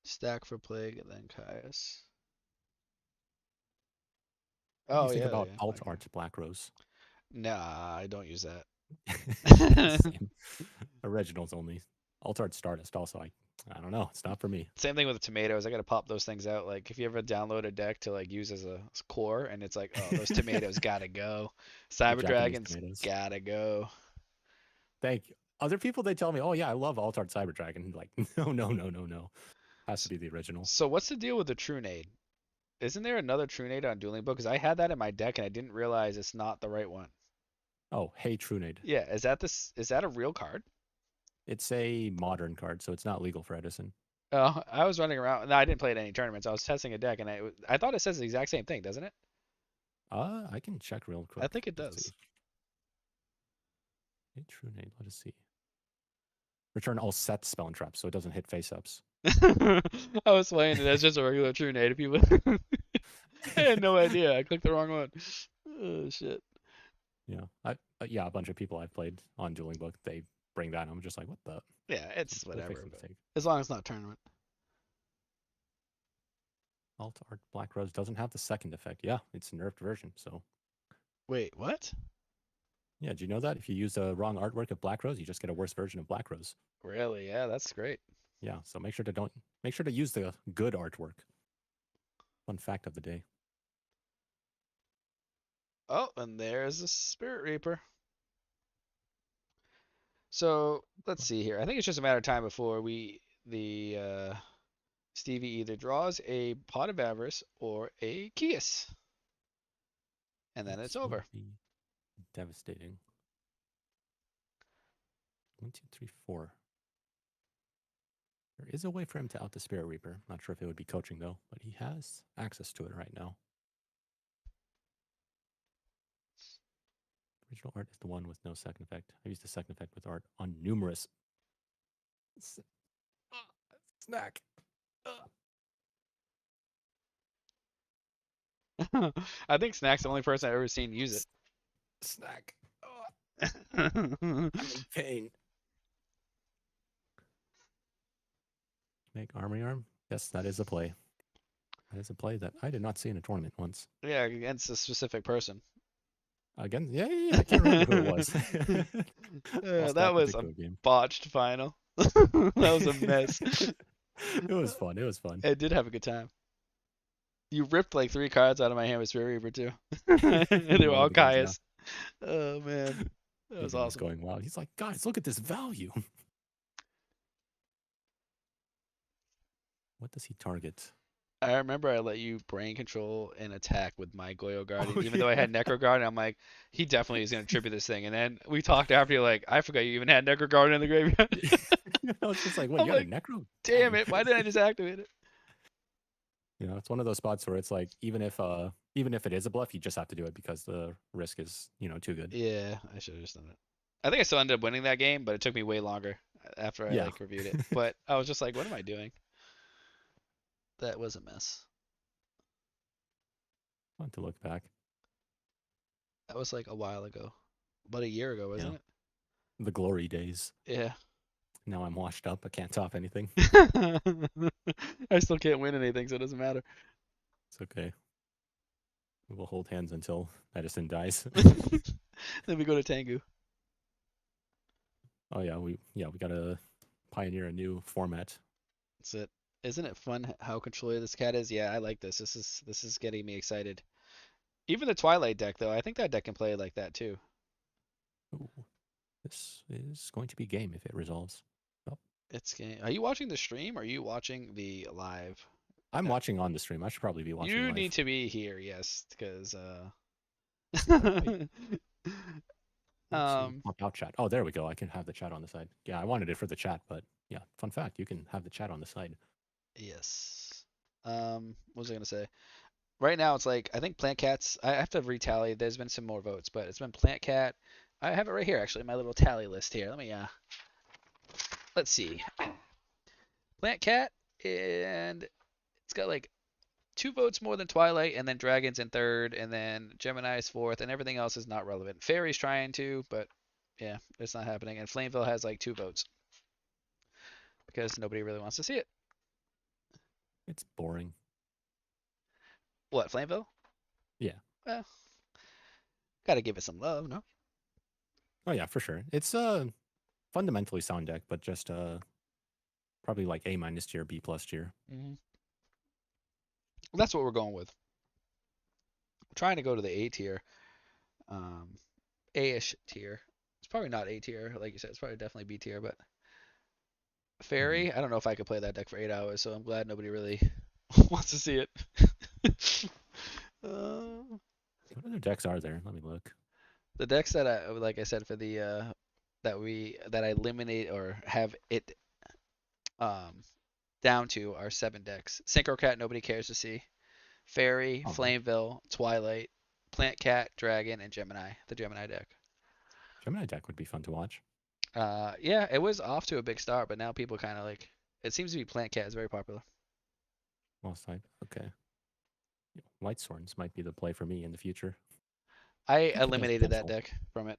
Speaker 1: Stack for plague and then Caius.
Speaker 2: What do
Speaker 1: Oh
Speaker 2: you think
Speaker 1: yeah,
Speaker 2: about
Speaker 1: yeah.
Speaker 2: alt
Speaker 1: Okay.
Speaker 2: art Black Rose?
Speaker 1: Nah, I don't use that.
Speaker 2: Same. Originals only. Altart Stardust also. I don't know. It's not for me.
Speaker 1: Same thing with the tomatoes. I gotta pop those things out. Like if you ever download a deck to like use as a core, and it's like, oh, those tomatoes gotta go.
Speaker 2: The
Speaker 1: Cyber
Speaker 2: Japanese
Speaker 1: dragons
Speaker 2: tomatoes.
Speaker 1: gotta go.
Speaker 2: Thank you. Other people, they tell me, oh, yeah, I love Altart Cyber Dragon. Like, no, no, no, no, no. Has to
Speaker 1: S-
Speaker 2: be the original.
Speaker 1: So what's the deal with the Trunade? Isn't there another Trunade on Dueling Book? Because I had that in my deck and I didn't realize it's not the right one.
Speaker 2: Oh, hey, Trunade.
Speaker 1: Yeah, is that this? Is that a real card?
Speaker 2: It's a modern card, so it's not legal for Edison.
Speaker 1: Oh, I was running around. No, I didn't play it in any tournaments. I was testing a deck, and I thought it says the exact same thing, doesn't it?
Speaker 2: I can check real
Speaker 1: I
Speaker 2: quick.
Speaker 1: think it
Speaker 2: Let's see.
Speaker 1: does.
Speaker 2: Hey, Trunade. Let us see. Return all set spell and traps, so it doesn't hit face ups.
Speaker 1: I was playing it as just a regular Trunade. People, I had no idea. I clicked the wrong one. Oh shit.
Speaker 2: Yeah, yeah, a bunch of people I've played on Dueling Book, they bring that, and I'm just like, what the?
Speaker 1: Yeah, it's
Speaker 2: What face
Speaker 1: whatever,
Speaker 2: does
Speaker 1: but
Speaker 2: it take?
Speaker 1: as long as it's not tournament.
Speaker 2: Alt Art Black Rose doesn't have the second effect. Yeah, it's a nerfed version. So
Speaker 1: Wait, what?
Speaker 2: yeah, do you know that if you use the wrong artwork of Black Rose, you just get a worse version of Black Rose?
Speaker 1: Really? Yeah, that's great.
Speaker 2: Yeah, so make sure to use the good artwork. Fun fact of the day.
Speaker 1: Oh, and there's a Spirit Reaper. So let's see here. I think it's just a matter of time before the Stevie either draws a Pot of Avarice or a Kias, and then it's
Speaker 2: This would
Speaker 1: over.
Speaker 2: be devastating. 1, 2, 3, 4. There is a way for him to out the Spirit Reaper. Not sure if it would be coaching though, but he has access to it right now. Original art is the one with no second effect. I used the second effect with art on numerous. Snack.
Speaker 1: I think Snack's the only person I've ever seen use it.
Speaker 2: Snack. I'm in pain. Make army arm. Yes, that is a play. That is a play that I did not see in a tournament once.
Speaker 1: Yeah, against a specific person.
Speaker 2: Again, yeah. I can't remember who it was. Lost
Speaker 1: That
Speaker 2: that
Speaker 1: was a
Speaker 2: particular game.
Speaker 1: botched final. That was a mess.
Speaker 2: It was fun. It was fun.
Speaker 1: I did have a good time. You ripped like three cards out of my hand with Spirit Reaper too.
Speaker 2: In
Speaker 1: They were
Speaker 2: one of
Speaker 1: all
Speaker 2: the games, yeah.
Speaker 1: Kaias. Oh man, that was
Speaker 2: Ethan was
Speaker 1: awesome.
Speaker 2: going wild. He's like, guys, look at this value. What does he target?
Speaker 1: I remember I let you brain control an attack with my Goyo Guardian,
Speaker 2: Oh
Speaker 1: even though I
Speaker 2: yeah.
Speaker 1: had Necro Guard. I'm like, he definitely is gonna tribute this thing. And then we talked after, you're like, I forgot you even had Necro Guard in the graveyard.
Speaker 2: I was just like, what?
Speaker 1: I'm
Speaker 2: You had a
Speaker 1: like,
Speaker 2: necro?
Speaker 1: damn
Speaker 2: Dang.
Speaker 1: it, why didn't I just activate it?
Speaker 2: It's one of those spots where it's like, even if it is a bluff, you just have to do it because the risk is too good.
Speaker 1: Yeah, I should have just done it. I think I still ended up winning that game, but it took me way longer after I
Speaker 2: Yeah,
Speaker 1: like reviewed it. But I was just like, what am I doing? That was a mess.
Speaker 2: fun to look back.
Speaker 1: That was like a while ago, about a year ago,
Speaker 2: Yeah,
Speaker 1: wasn't
Speaker 2: the glory days.
Speaker 1: it? Yeah.
Speaker 2: Now I'm washed up. I can't top anything.
Speaker 1: I still can't win anything, so it doesn't matter.
Speaker 2: It's okay. We will hold hands until Edison dies.
Speaker 1: Then we go to Tengu.
Speaker 2: Oh we gotta pioneer a new format.
Speaker 1: That's it. Isn't it fun how controller this cat is? Yeah, I like this. This is getting me excited. Even the Twilight deck, though, I think that deck can play like that too.
Speaker 2: Ooh, this is going to be game if it resolves. Oh,
Speaker 1: It's game. Are you watching the stream? Or are you watching the live?
Speaker 2: I'm
Speaker 1: Uh,
Speaker 2: watching on the stream. I should probably be watching
Speaker 1: You need
Speaker 2: live.
Speaker 1: to be here, yes, because
Speaker 2: Let's see. How do I? Let's see.
Speaker 1: um,
Speaker 2: Pop out chat. Oh, there we go. I can have the chat on the side. Yeah, I wanted it for the chat, but yeah, fun fact, you can have the chat on the side.
Speaker 1: yes. What was I gonna say? Right now it's like I think Plant Cat's. I have to retally. There's been some more votes, but it's been Plant Cat. I have it right here actually, my little tally list here. Let's see. Plant Cat, and it's got like 2 votes more than Twilight, and then Dragon's in third, and then Gemini's fourth, and everything else is not relevant. Fairy's trying to, but yeah, it's not happening. And Flameville has like 2 votes because nobody really wants to see it.
Speaker 2: It's boring.
Speaker 1: What, Flameville?
Speaker 2: Yeah.
Speaker 1: Well, Gotta give it some love, no?
Speaker 2: Oh yeah, for sure. It's a fundamentally sound deck, but just probably like A minus tier, B plus tier.
Speaker 1: Hmm. That's what we're going with. We're trying to go to the A tier, um, A-ish tier. It's probably not A tier, like you said. It's probably definitely B tier, but
Speaker 2: Hmm.
Speaker 1: Fairy, I don't know if I could play that deck for 8 hours, so I'm glad nobody really wants to see it. uh,
Speaker 2: What other decks are there? Let me look.
Speaker 1: the decks that I, like I said, for the that I eliminate or have it um down to are 7 decks. Synchro Cat, nobody cares to see. Fairy,
Speaker 2: Oh,
Speaker 1: Flameville, Twilight, Plant Cat, Dragon, and Gemini. The Gemini deck.
Speaker 2: Gemini deck would be fun to watch.
Speaker 1: Yeah, it was off to a big start, but now people kind of like. It seems to be Plant Cat is very popular.
Speaker 2: Lost type. Okay. White Sworns might be the play for me in the future.
Speaker 1: I eliminated that
Speaker 2: Potential.
Speaker 1: deck from it.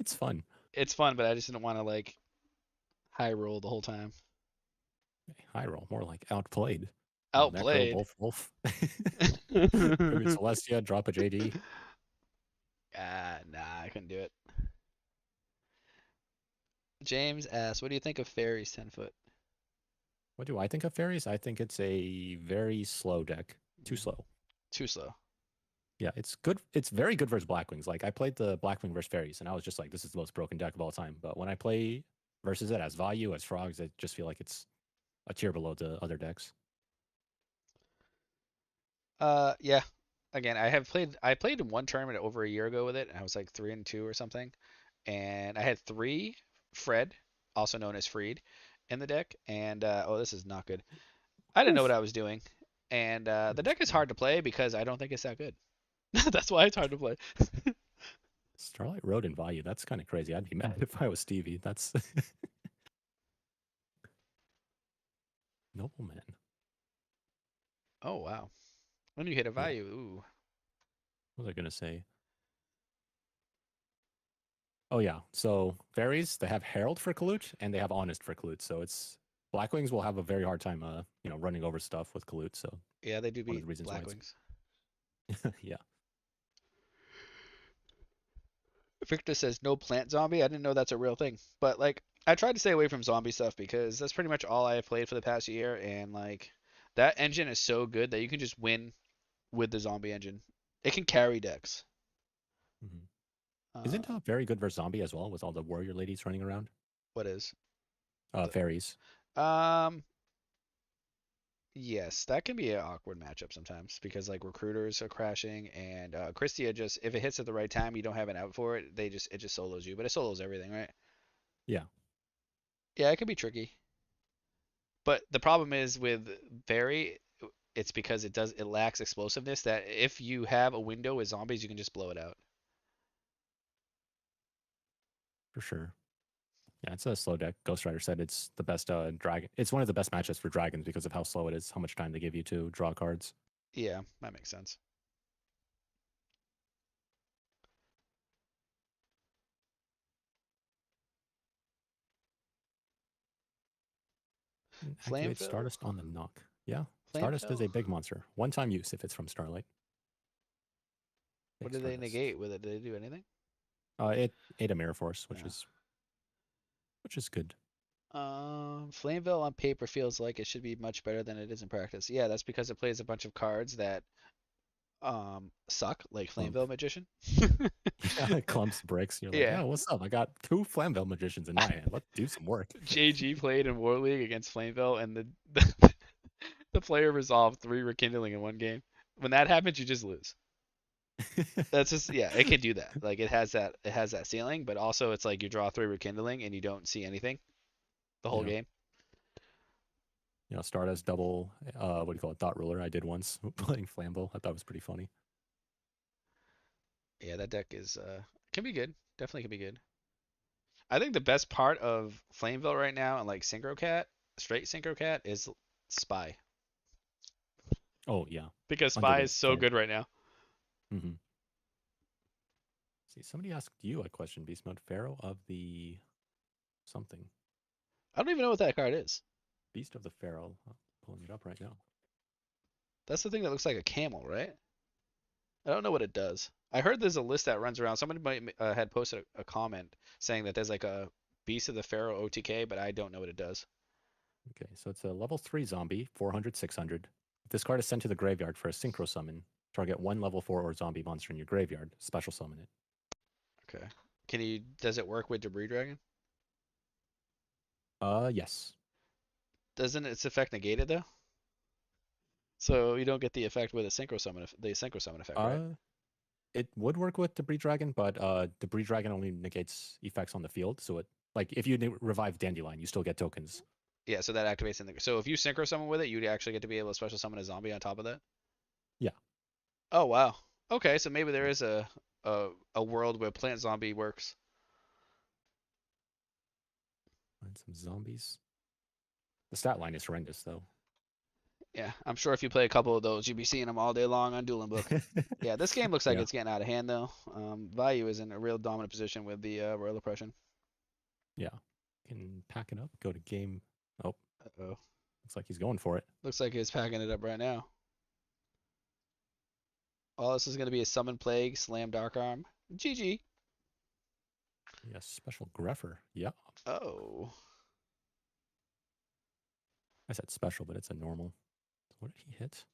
Speaker 2: It's fun.
Speaker 1: It's fun, but I just didn't want to like high roll the whole time.
Speaker 2: High roll, more like outplayed. Necro,
Speaker 1: Outplayed.
Speaker 2: Wolf. Tribute Celestia, drop a JD.
Speaker 1: Nah, I couldn't do it. James asks, "What do you think of Fairy's 10 foot?"
Speaker 2: What do I think of fairies? I think it's a very slow deck. Too
Speaker 1: Mhm.
Speaker 2: slow.
Speaker 1: Too slow.
Speaker 2: Yeah, it's good. It's very good versus Blackwings. Like I played the Blackwing versus fairies, and I was just like, this is the most broken deck of all time. But when I play versus it as value, as frogs, I just feel like it's a tier below the other decks.
Speaker 1: Yeah. Again, I played in one tournament over a year ago with it, and I was like 3-2 or something. And I had 3 Fred, also known as Freed, in the deck. And oh, this is not good. I didn't know what
Speaker 2: Oof.
Speaker 1: I was doing. And the
Speaker 2: That's
Speaker 1: deck is
Speaker 2: fine.
Speaker 1: hard to play because I don't think it's that good. That's why it's hard to play.
Speaker 2: Starlight Road in value. That's kind of crazy. I'd be mad if I was Stevie. That's Nobleman.
Speaker 1: Oh wow. When you hit a
Speaker 2: Yeah.
Speaker 1: value, ooh.
Speaker 2: What was I gonna say? Oh yeah. So fairies, they have Herald for Kalut and they have Honest for Kalut. So it's Blackwings will have a very hard time running over stuff with Kalut. So
Speaker 1: Yeah, they do
Speaker 2: one of
Speaker 1: beat
Speaker 2: the reasons why it's
Speaker 1: Blackwings.
Speaker 2: yeah.
Speaker 1: Victor says no plant zombie. I didn't know that's a real thing. But like I tried to stay away from zombie stuff because that's pretty much all I have played for the past year and like that engine is so good that you can just win with the zombie engine. It can carry decks.
Speaker 2: Hmm. Isn't
Speaker 1: Um,
Speaker 2: very good versus zombie as well with all the warrior ladies running around?
Speaker 1: what is?
Speaker 2: Fairies.
Speaker 1: Um yes, that can be an awkward matchup sometimes because like recruiters are crashing and Christia just if it hits at the right time you don't have an out for it, it just solos you, but it solos everything, right?
Speaker 2: Yeah,
Speaker 1: Yeah, it can be tricky. But the problem is with Barry, it's because it lacks explosiveness that if you have a window with zombies, you can just blow it out.
Speaker 2: for sure. Yeah, it's a slow deck. Ghost Rider said it's the best dragon. It's one of the best matchups for dragons because of how slow it is, how much time they give you to draw cards.
Speaker 1: Yeah, that makes sense.
Speaker 2: Activate
Speaker 1: Flameville,
Speaker 2: Stardust on the knock. Yeah, Stardust is
Speaker 1: Flameville.
Speaker 2: a big monster. One time use if it's from Starlight.
Speaker 1: What
Speaker 2: Big
Speaker 1: did they
Speaker 2: Stardust.
Speaker 1: negate with it? Did they do anything?
Speaker 2: It ate a Mirror Force,
Speaker 1: Yeah.
Speaker 2: which is good.
Speaker 1: Flameville on paper feels like it should be much better than it is in practice. Yeah, that's because it plays a bunch of cards that suck, like
Speaker 2: Clump.
Speaker 1: Flameville Magician.
Speaker 2: Yeah, clumps bricks. You're like,
Speaker 1: Yeah,
Speaker 2: oh, what's up? I got 2 Flamvell Magicians in my hand. Let's do some work.
Speaker 1: JG played in War League against Flameville, and the player resolved 3 Rekindling in one game. When that happens, you just lose. That's just yeah, it can do that. Like it has that ceiling, but also it's like you draw 3 Rekindling and you don't see anything the whole
Speaker 2: Yeah.
Speaker 1: game.
Speaker 2: Stardust double, what do you call it? Thought Ruler. I did once playing Flambeau. I thought it was pretty funny.
Speaker 1: Yeah, that deck is can be good. Definitely can be good. I think the best part of Flameville right now and like Synchro Cat, straight Synchro Cat is Spy
Speaker 2: Oh, yeah.
Speaker 1: because Spy is
Speaker 2: Underrated
Speaker 1: so
Speaker 2: card.
Speaker 1: good right now.
Speaker 2: Hmm. See, somebody asked you a question, Beast Mode. Pharaoh of the something.
Speaker 1: I don't even know what that card is.
Speaker 2: Beast of the Pharaoh. I'm pulling it up right now.
Speaker 1: That's the thing that looks like a camel, right? I don't know what it does. I heard there's a list that runs around. Somebody might had posted a comment saying that there's like a Beast of the Pharaoh OTK, but I don't know what it does.
Speaker 2: Okay, so it's a level 3 zombie, 400, 600. If this card is sent to the graveyard for a synchro summon, target one level 4 or zombie monster in your graveyard, special summon it.
Speaker 1: Okay. Does it work with Debris Dragon?
Speaker 2: Yes.
Speaker 1: Doesn't its effect negate it though? So you don't get the effect with a synchro summon, the synchro summon effect, right?
Speaker 2: Uh, it would work with Debris Dragon, but Debris Dragon only negates effects on the field. So it, like, if you revive Dandelion, you still get tokens.
Speaker 1: Yeah, so that activates in the. So if you synchro summon with it, you'd actually get to be able to special summon a zombie on top of that.
Speaker 2: Yeah.
Speaker 1: Oh wow. Okay, so maybe there is a world where plant zombie works.
Speaker 2: Find some zombies. The stat line is horrendous, though.
Speaker 1: Yeah, I'm sure if you play a couple of those, you'd be seeing them all day long on Dueling Book. Yeah, this game looks like
Speaker 2: Yeah.
Speaker 1: it's getting out of hand though. Value is in a real dominant position with the Royal Oppression.
Speaker 2: Yeah. Can pack it up, go to game. Oh,
Speaker 1: Uh-oh.
Speaker 2: looks like he's going for it.
Speaker 1: Looks like he's packing it up right now. All this is going to be a Summon Plague, Slam Dark Arm. GG.
Speaker 2: Yes, special Greffer. Yeah.
Speaker 1: Oh.
Speaker 2: I said special, but it's a normal. What did he hit?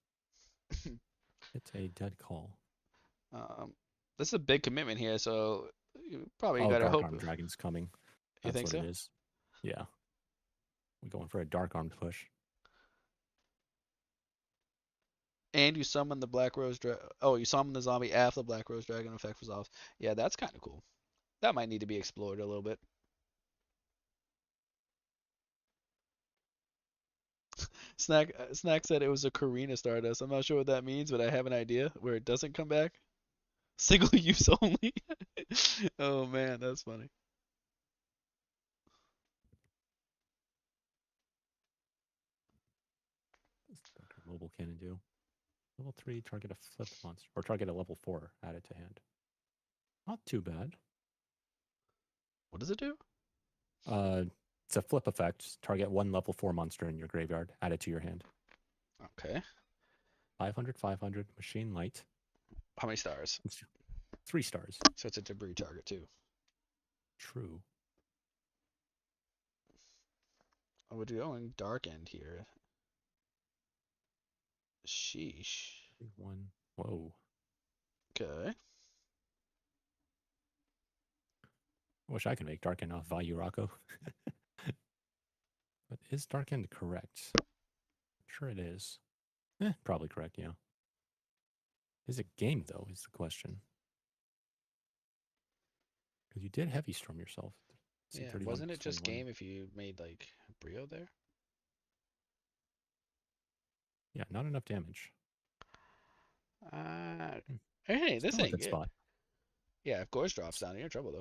Speaker 2: It's a dead call.
Speaker 1: um, this is a big commitment here, so you probably
Speaker 2: Oh,
Speaker 1: gotta
Speaker 2: Dark
Speaker 1: hope.
Speaker 2: Arm Dragon's coming.
Speaker 1: You
Speaker 2: That's
Speaker 1: think
Speaker 2: what it
Speaker 1: so?
Speaker 2: is. Yeah. We're going for a Dark Armed push.
Speaker 1: And you summon the Black Rose Dragon. Oh, you summon the zombie after the Black Rose Dragon effect was off. Yeah, that's kind of cool. That might need to be explored a little bit. Snack said it was a Karina Stardust. I'm not sure what that means, but I have an idea where it doesn't come back. Single use only. Oh man, that's funny.
Speaker 2: What does Dark Arm Mobile Cannon do? Level 3, target a flipped monster. Or target a level 4, add it to hand. Not too bad.
Speaker 1: What does it do?
Speaker 2: It's a flip effect. Target one level 4 monster in your graveyard, add it to your hand.
Speaker 1: Okay.
Speaker 2: 500, 500, Machine Light.
Speaker 1: How many stars?
Speaker 2: It's 3 stars.
Speaker 1: So it's a debris target too.
Speaker 2: True.
Speaker 1: Oh, we're going dark end here. Sheesh.
Speaker 2: 1. Whoa.
Speaker 1: Okay.
Speaker 2: I wish I could make Dark End off Value Rocco. But is Dark End correct? Sure it is. Probably correct, yeah. Is it game, though, is the question. Because you did Heavy Storm yourself.
Speaker 1: Yeah,
Speaker 2: 31,
Speaker 1: wasn't it just
Speaker 2: 21.
Speaker 1: game if you made like Brio there?
Speaker 2: Yeah, not enough damage.
Speaker 1: Uh,
Speaker 2: Hmm.
Speaker 1: hey, this
Speaker 2: Still a
Speaker 1: ain't
Speaker 2: good
Speaker 1: good.
Speaker 2: spot.
Speaker 1: Yeah, if Gorge drops down, you're in trouble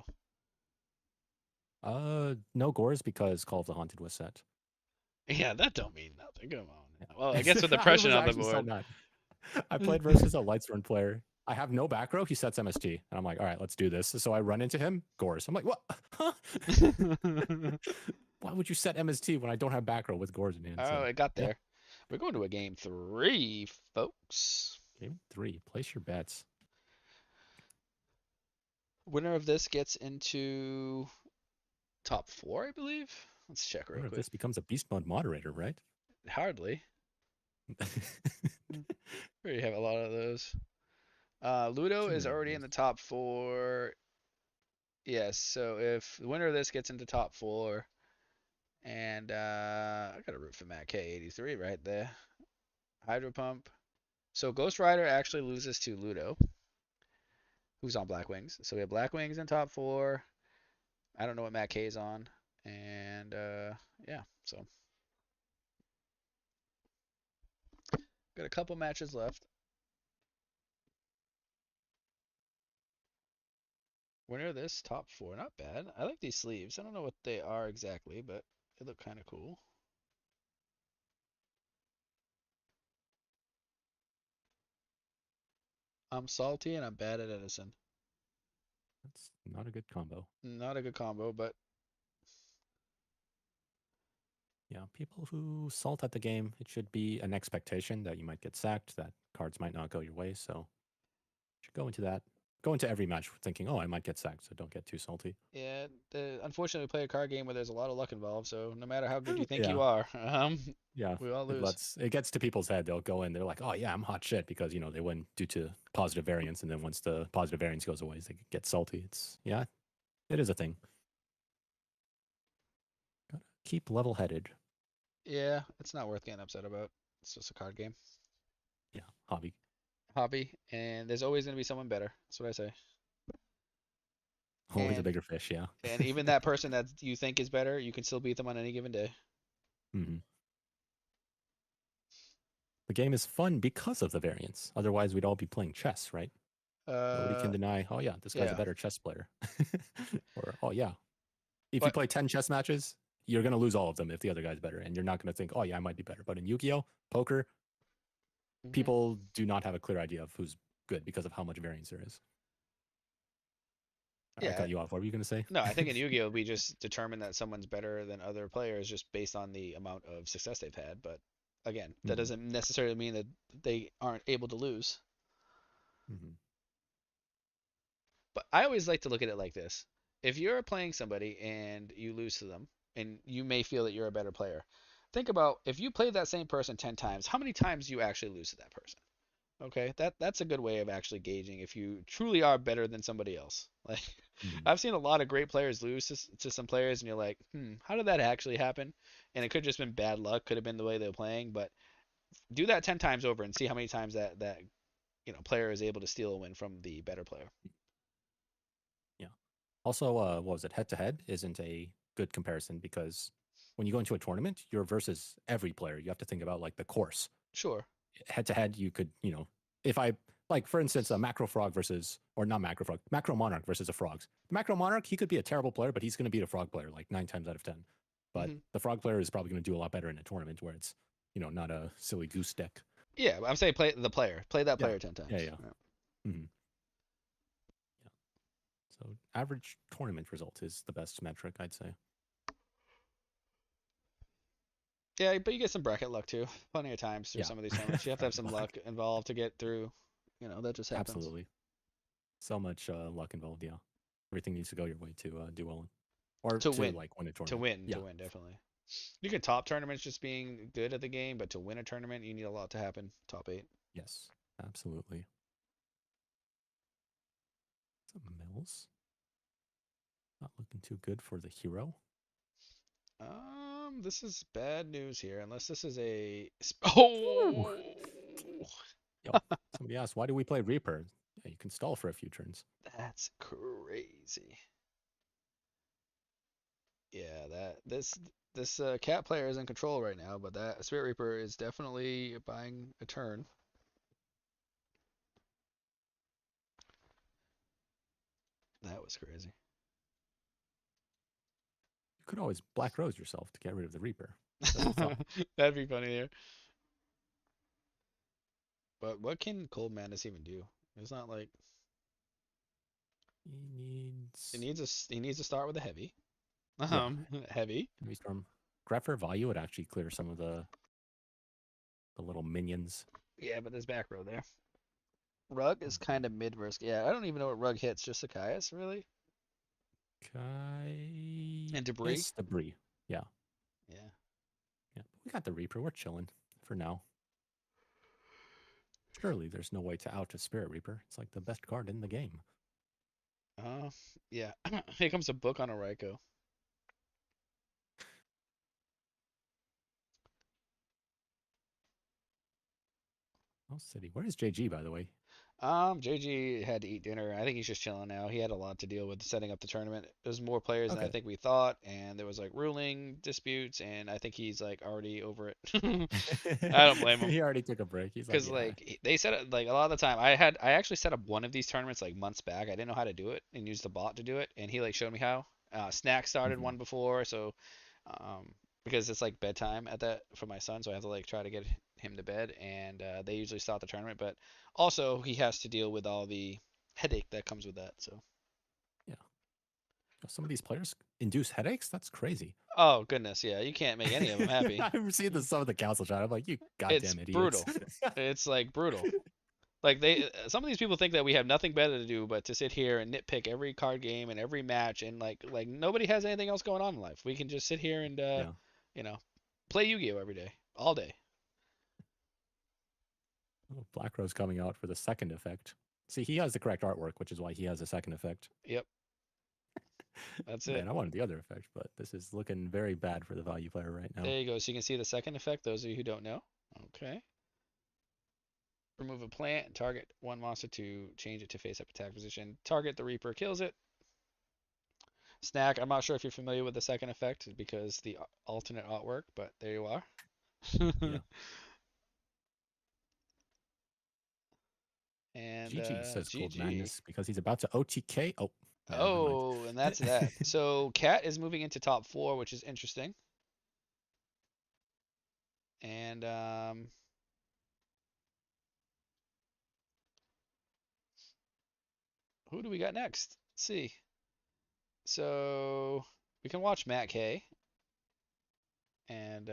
Speaker 1: though.
Speaker 2: No Gores because Call of the Haunted was set.
Speaker 1: Yeah, that don't mean nothing. Come on. Well, I
Speaker 2: Yeah.
Speaker 1: guess with
Speaker 2: I
Speaker 1: oppression
Speaker 2: was
Speaker 1: on the
Speaker 2: actually so
Speaker 1: board.
Speaker 2: mad. I played versus a Lightsworn player. I have no back row. He sets MST. And I'm like, all right, let's do this. So I run into him, Gores. I'm like, what? Huh? Why would you set MST when I don't have back row with Gores in hand?
Speaker 1: Oh,
Speaker 2: So,
Speaker 1: it got
Speaker 2: yeah.
Speaker 1: there. We're going to a game 3, folks.
Speaker 2: Game 3. Place your bets.
Speaker 1: Winner of this gets into top 4, I believe. Let's check real
Speaker 2: Wonder if
Speaker 1: quick.
Speaker 2: this becomes a beast mode moderator, right?
Speaker 1: Hardly. We already have a lot of those. Ludo
Speaker 2: Too
Speaker 1: is
Speaker 2: many of
Speaker 1: already in
Speaker 2: those.
Speaker 1: the top 4. Yes, so if the winner of this gets into top 4, and I gotta root for Matt K83 right there. Hydro Pump. So Ghost Rider actually loses to Ludo, who's on Black Wings. So we have Black Wings in top 4. I don't know what Matt K is on, and yeah, so got a couple matches left. Winner of this top 4, not bad. I like these sleeves. I don't know what they are exactly, but they look kind of cool. I'm salty and I'm bad at Edison.
Speaker 2: That's not a good combo.
Speaker 1: Not a good combo, but
Speaker 2: Yeah, people who salt at the game, it should be an expectation that you might get sacked, that cards might not go your way. So Should go into that. Go into every match thinking, oh, I might get sacked, so don't get too salty.
Speaker 1: Yeah, unfortunately, we play a card game where there's a lot of luck involved. So no matter how good you think
Speaker 2: Yeah,
Speaker 1: you are,
Speaker 2: yeah.
Speaker 1: we all lose.
Speaker 2: It gets to people's head. They'll go in. They're like, oh yeah, I'm hot shit because they win due to positive variance, and then once the positive variance goes away, they get salty. It is a thing. Gotta keep level headed.
Speaker 1: Yeah, it's not worth getting upset about. It's just a card game,
Speaker 2: Yeah, hobby.
Speaker 1: hobby, and there's always gonna be someone better. That's what I say.
Speaker 2: Always a
Speaker 1: And
Speaker 2: bigger fish. Yeah.
Speaker 1: and even that person that you think is better, you can still beat them on any given day.
Speaker 2: hmm The game is fun because of the variance. Otherwise, we'd all be playing chess, right? Nobody can
Speaker 1: Uh,
Speaker 2: deny, oh yeah, this guy's a
Speaker 1: yeah.
Speaker 2: better chess player. Or, oh yeah, if you
Speaker 1: But
Speaker 2: play 10 chess matches, you're going to lose all of them if the other guy's better. And you're not going to think, oh yeah, I might be better. But in Yu-Gi-Oh, poker,
Speaker 1: mhm.
Speaker 2: people do not have a clear idea of who's good because of how much variance there is. I
Speaker 1: Yeah,
Speaker 2: cut you off. What were you going to say?
Speaker 1: no, I think in Yu-Gi-Oh we just determine that someone's better than other players just based on the amount of success they've had. But again, that
Speaker 2: hmm
Speaker 1: doesn't necessarily mean that they aren't able to lose.
Speaker 2: hmm
Speaker 1: But I always like to look at it like this. If you're playing somebody and you lose to them, and you may feel that you're a better player, think about if you played that same person 10 times, how many times you actually lose to that person. Okay, that's a good way of actually gauging if you truly are better than somebody else. Like
Speaker 2: hmm
Speaker 1: I've seen a lot of great players lose to some players, and you're like, how did that actually happen? And it could have just been bad luck, could have been the way they were playing, but do that 10 times over and see how many times that player is able to steal a win from the better player.
Speaker 2: Yeah. Also, what was it? Head to head isn't a good comparison because when you go into a tournament, you're versus every player. You have to think about like the course.
Speaker 1: Sure.
Speaker 2: Head to head, you could, if I like, for instance, a macro frog versus, or not macro frog, macro monarch versus a frogs. The macro monarch, he could be a terrible player, but he's going to beat a frog player like 9 times out of 10. But
Speaker 1: hmm
Speaker 2: the frog player is probably going to do a lot better in a tournament where it's, not a silly goose deck.
Speaker 1: Yeah, I'm saying play the player. Play that
Speaker 2: Yeah.
Speaker 1: player 10
Speaker 2: Yeah.
Speaker 1: times.
Speaker 2: Yeah.
Speaker 1: Yeah.
Speaker 2: hmm Yeah. So average tournament result is the best metric, I'd say.
Speaker 1: Yeah, but you get some bracket luck too. Plenty of times through
Speaker 2: Yeah.
Speaker 1: some of these tournaments. You have to have
Speaker 2: Bracket
Speaker 1: some
Speaker 2: luck.
Speaker 1: luck involved to get through. That just happens.
Speaker 2: Absolutely. So much luck involved. Yeah. Everything needs to go your way to do well, or
Speaker 1: To
Speaker 2: to
Speaker 1: win.
Speaker 2: like win a
Speaker 1: To
Speaker 2: tournament.
Speaker 1: win.
Speaker 2: Yeah.
Speaker 1: To win, definitely. You can top tournaments just being good at the game, but to win a tournament, you need a lot to happen. Top eight.
Speaker 2: Yes. Absolutely. Some Mills. Not looking too good for the hero.
Speaker 1: This is bad news here, unless this is a.
Speaker 2: Ooh.
Speaker 1: Oh,
Speaker 2: Yo, somebody asked, why do we play Reaper? Yeah, you can stall for a few turns.
Speaker 1: that's crazy. Yeah, this cat player is in control right now, but that Spirit Reaper is definitely buying a turn. That was crazy.
Speaker 2: You could always Black Rose yourself to get rid of the Reaper. Just a thought.
Speaker 1: That'd be funny there. But what can Cold Madness even do? It's not like
Speaker 2: He needs
Speaker 1: he needs to start with a heavy.
Speaker 2: yeah,
Speaker 1: Heavy.
Speaker 2: heavy storm. Grepher value would actually clear some of the little minions.
Speaker 1: Yeah, but there's back row there. Rug is kind of mid verse. Yeah, I don't even know what Rug hits. Just Zacchaeus, really? And Debris?
Speaker 2: Debris. Yeah.
Speaker 1: Yeah.
Speaker 2: Yeah. We got the Reaper. We're chilling for now. Surely there's no way to out a Spirit Reaper. It's like the best card in the game.
Speaker 1: Uh, yeah. Here comes a book on a Raikou.
Speaker 2: Oh, City. Where is JG, by the way?
Speaker 1: JG had to eat dinner. I think he's just chilling now. He had a lot to deal with setting up the tournament. There's more players than I
Speaker 2: Okay.
Speaker 1: think we thought, and there was like ruling disputes, and I think he's like already over it. I don't blame him.
Speaker 2: He already took a break. He's like,
Speaker 1: Because
Speaker 2: yeah.
Speaker 1: like they said it like a lot of the time I actually set up one of these tournaments like months back. I didn't know how to do it and used the bot to do it, and he like showed me how. Snack started
Speaker 2: Mhm.
Speaker 1: one before, so um, because it's like bedtime at that for my son, so I have to like try to get him to bed, and they usually start the tournament, but also he has to deal with all the headache that comes with that. So
Speaker 2: Yeah. Some of these players induce headaches. That's crazy.
Speaker 1: oh goodness, yeah, you can't make any of them happy.
Speaker 2: I've seen some of the council chat. I'm like, you
Speaker 1: It's
Speaker 2: goddamn idiots.
Speaker 1: brutal. It's like brutal. Like some of these people think that we have nothing better to do but to sit here and nitpick every card game and every match, and like nobody has anything else going on in life. We can just sit here and
Speaker 2: Yeah.
Speaker 1: you know, play Yu-Gi-Oh every day, all day.
Speaker 2: Oh, Black Rose coming out for the second effect. See, he has the correct artwork, which is why he has the second effect.
Speaker 1: Yep, that's it.
Speaker 2: Man, I wanted the other effect, but this is looking very bad for the value player right now.
Speaker 1: There you go. So you can see the second effect. Those of you who don't know. Okay. Remove a plant and target one monster to change it to face up attack position. Target the Reaper, kills it. Snack. I'm not sure if you're familiar with the second effect because the alternate artwork, but there you are.
Speaker 2: Yeah.
Speaker 1: And
Speaker 2: GG says Cold
Speaker 1: GG.
Speaker 2: Madness because he's about to OTK. Oh, yeah, never mind.
Speaker 1: Oh, and that's that. So Cat is moving into top four, which is interesting. And who do we got next? Let's see. So we can watch Matt K. And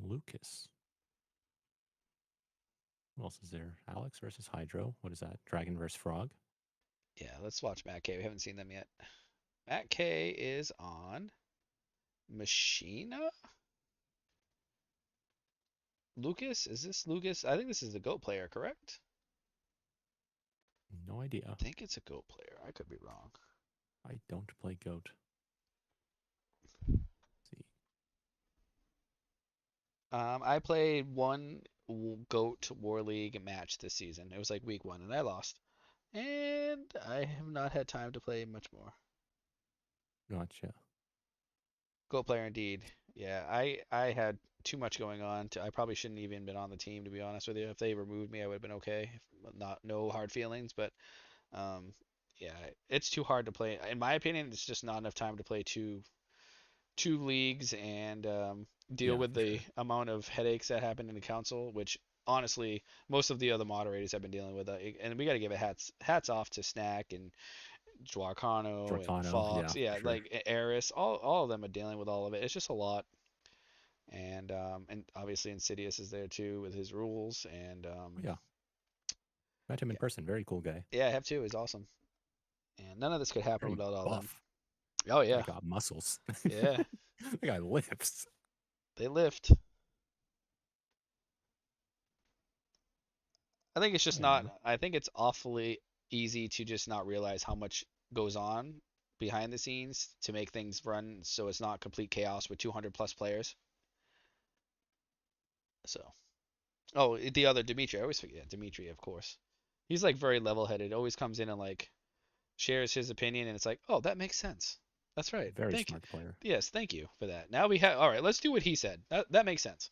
Speaker 2: Lucas. What else is there? Alex versus Hydro. What is that? Dragon versus Frog.
Speaker 1: yeah, let's watch Matt K. We haven't seen them yet. Matt K is on Machina. Lucas? Is this Lucas? I think this is the GOAT player, correct?
Speaker 2: No idea.
Speaker 1: I think it's a GOAT player. I could be wrong.
Speaker 2: I don't play Goat. See.
Speaker 1: I played one GOAT War League match this season. It was like week one, and I lost. And I have not had time to play much more.
Speaker 2: Gotcha.
Speaker 1: GOAT player indeed. Yeah, I had too much going on. I probably shouldn't even been on the team, to be honest with you. If they removed me, I would have been okay. Not no hard feelings, but um, yeah, it's too hard to play. In my opinion, it's just not enough time to play two leagues and deal
Speaker 2: Yeah,
Speaker 1: with
Speaker 2: for
Speaker 1: the
Speaker 2: sure.
Speaker 1: amount of headaches that happen in the council, which honestly most of the other moderators have been dealing with. And we got to give it hats off to Snack and Joarcano and
Speaker 2: Dracano. Yeah,
Speaker 1: Fox.
Speaker 2: for
Speaker 1: Yeah,
Speaker 2: sure.
Speaker 1: like Eris, all of them are dealing with all of it. It's just a lot. And obviously Insidious is there too with his rules. And
Speaker 2: Yeah. Met him in
Speaker 1: yeah,
Speaker 2: person. Very cool guy.
Speaker 1: yeah, I have too. He's awesome. And none of this could happen
Speaker 2: Very
Speaker 1: without all of them.
Speaker 2: buff.
Speaker 1: Oh
Speaker 2: Guy
Speaker 1: yeah,
Speaker 2: got muscles.
Speaker 1: yeah,
Speaker 2: The guy lifts.
Speaker 1: they lift. I think it's just not.
Speaker 2: Man.
Speaker 1: I think it's awfully easy to just not realize how much goes on behind the scenes to make things run so it's not complete chaos with 200 plus players. So, oh, the other Dimitri, I always forget Dimitri, of course. He's like very level-headed. Always comes in and like shares his opinion, and it's like, oh, that makes sense. That's right.
Speaker 2: Very
Speaker 1: Thank you.
Speaker 2: smart player.
Speaker 1: Yes, thank you for that. Now we have. All right, let's do what he said. That makes sense.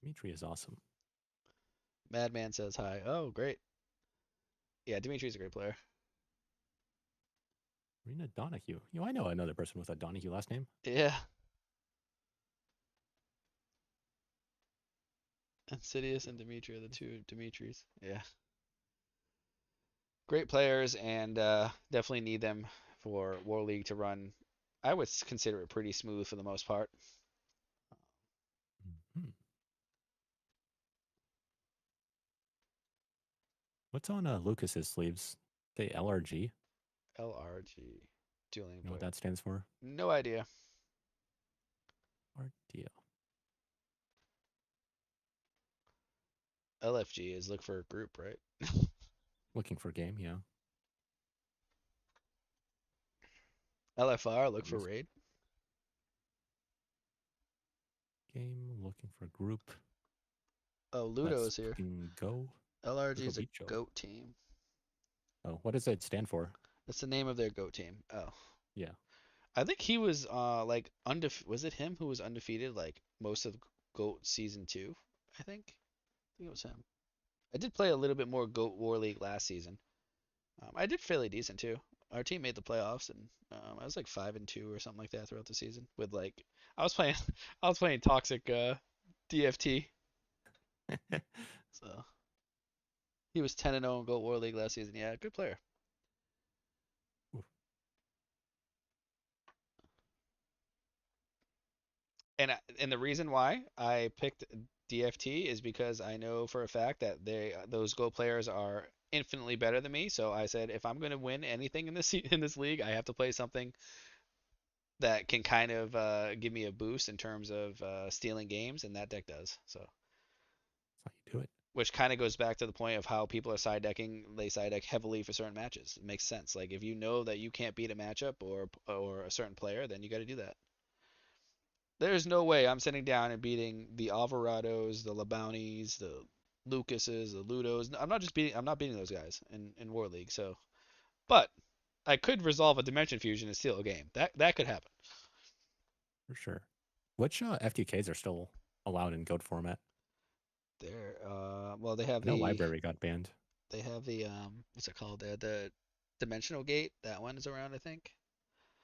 Speaker 2: Dimitri is awesome.
Speaker 1: Madman says hi. Oh, great. Yeah, Dimitri's a great player.
Speaker 2: Rena Donahue. I know another person with a Donahue last name.
Speaker 1: Yeah. Insidious and Dimitri are the two Dimitris. Yeah. Great players and definitely need them for War League to run. I would consider it pretty smooth for the most part.
Speaker 2: Hmm. What's on Lucas's sleeves? Say LRG.
Speaker 1: LRG. Dueling
Speaker 2: You know what
Speaker 1: player.
Speaker 2: that stands for?
Speaker 1: No idea.
Speaker 2: RDO.
Speaker 1: LFG is look for a group, right?
Speaker 2: Looking for game, yeah.
Speaker 1: LFR, look for
Speaker 2: Use
Speaker 1: raid.
Speaker 2: game, looking for group.
Speaker 1: Oh, Ludo
Speaker 2: Let's
Speaker 1: is here.
Speaker 2: fucking go.
Speaker 1: LRG is a
Speaker 2: Ludovico.
Speaker 1: GOAT team.
Speaker 2: Oh, what does it stand for?
Speaker 1: That's the name of their GOAT team. Oh.
Speaker 2: Yeah.
Speaker 1: I think he was like was it him who was undefeated like most of GOAT season 2? I think it was him. I did play a little bit more GOAT War League last season. I did fairly decent too. Our team made the playoffs, and I was like 5-2 or something like that throughout the season. With like, I was playing, I was playing toxic DFT. So he was 10-0 in GOAT War League last season. Yeah, good player. And the reason why I picked DFT is because I know for a fact that those Go players are infinitely better than me. So I said if I'm going to win anything in this in this league, I have to play something that can kind of give me a boost in terms of stealing games, and that deck does. So,
Speaker 2: That's how you do it.
Speaker 1: which kind of goes back to the point of how people are side decking. They side deck heavily for certain matches. It makes sense. Like if you know that you can't beat a matchup or a certain player, then you got to do that. There's no way I'm sitting down and beating the Alvarados, the LeBownies, the Lucases, the Ludos. I'm not beating those guys in War League. So, but I could resolve a Dimension Fusion and steal a game. That could happen.
Speaker 2: For sure. Which FTKs are still allowed in GOAT format?
Speaker 1: There, well,
Speaker 2: I know Library got banned.
Speaker 1: they have the what's it called? The Dimensional Gate. That one is around, I think.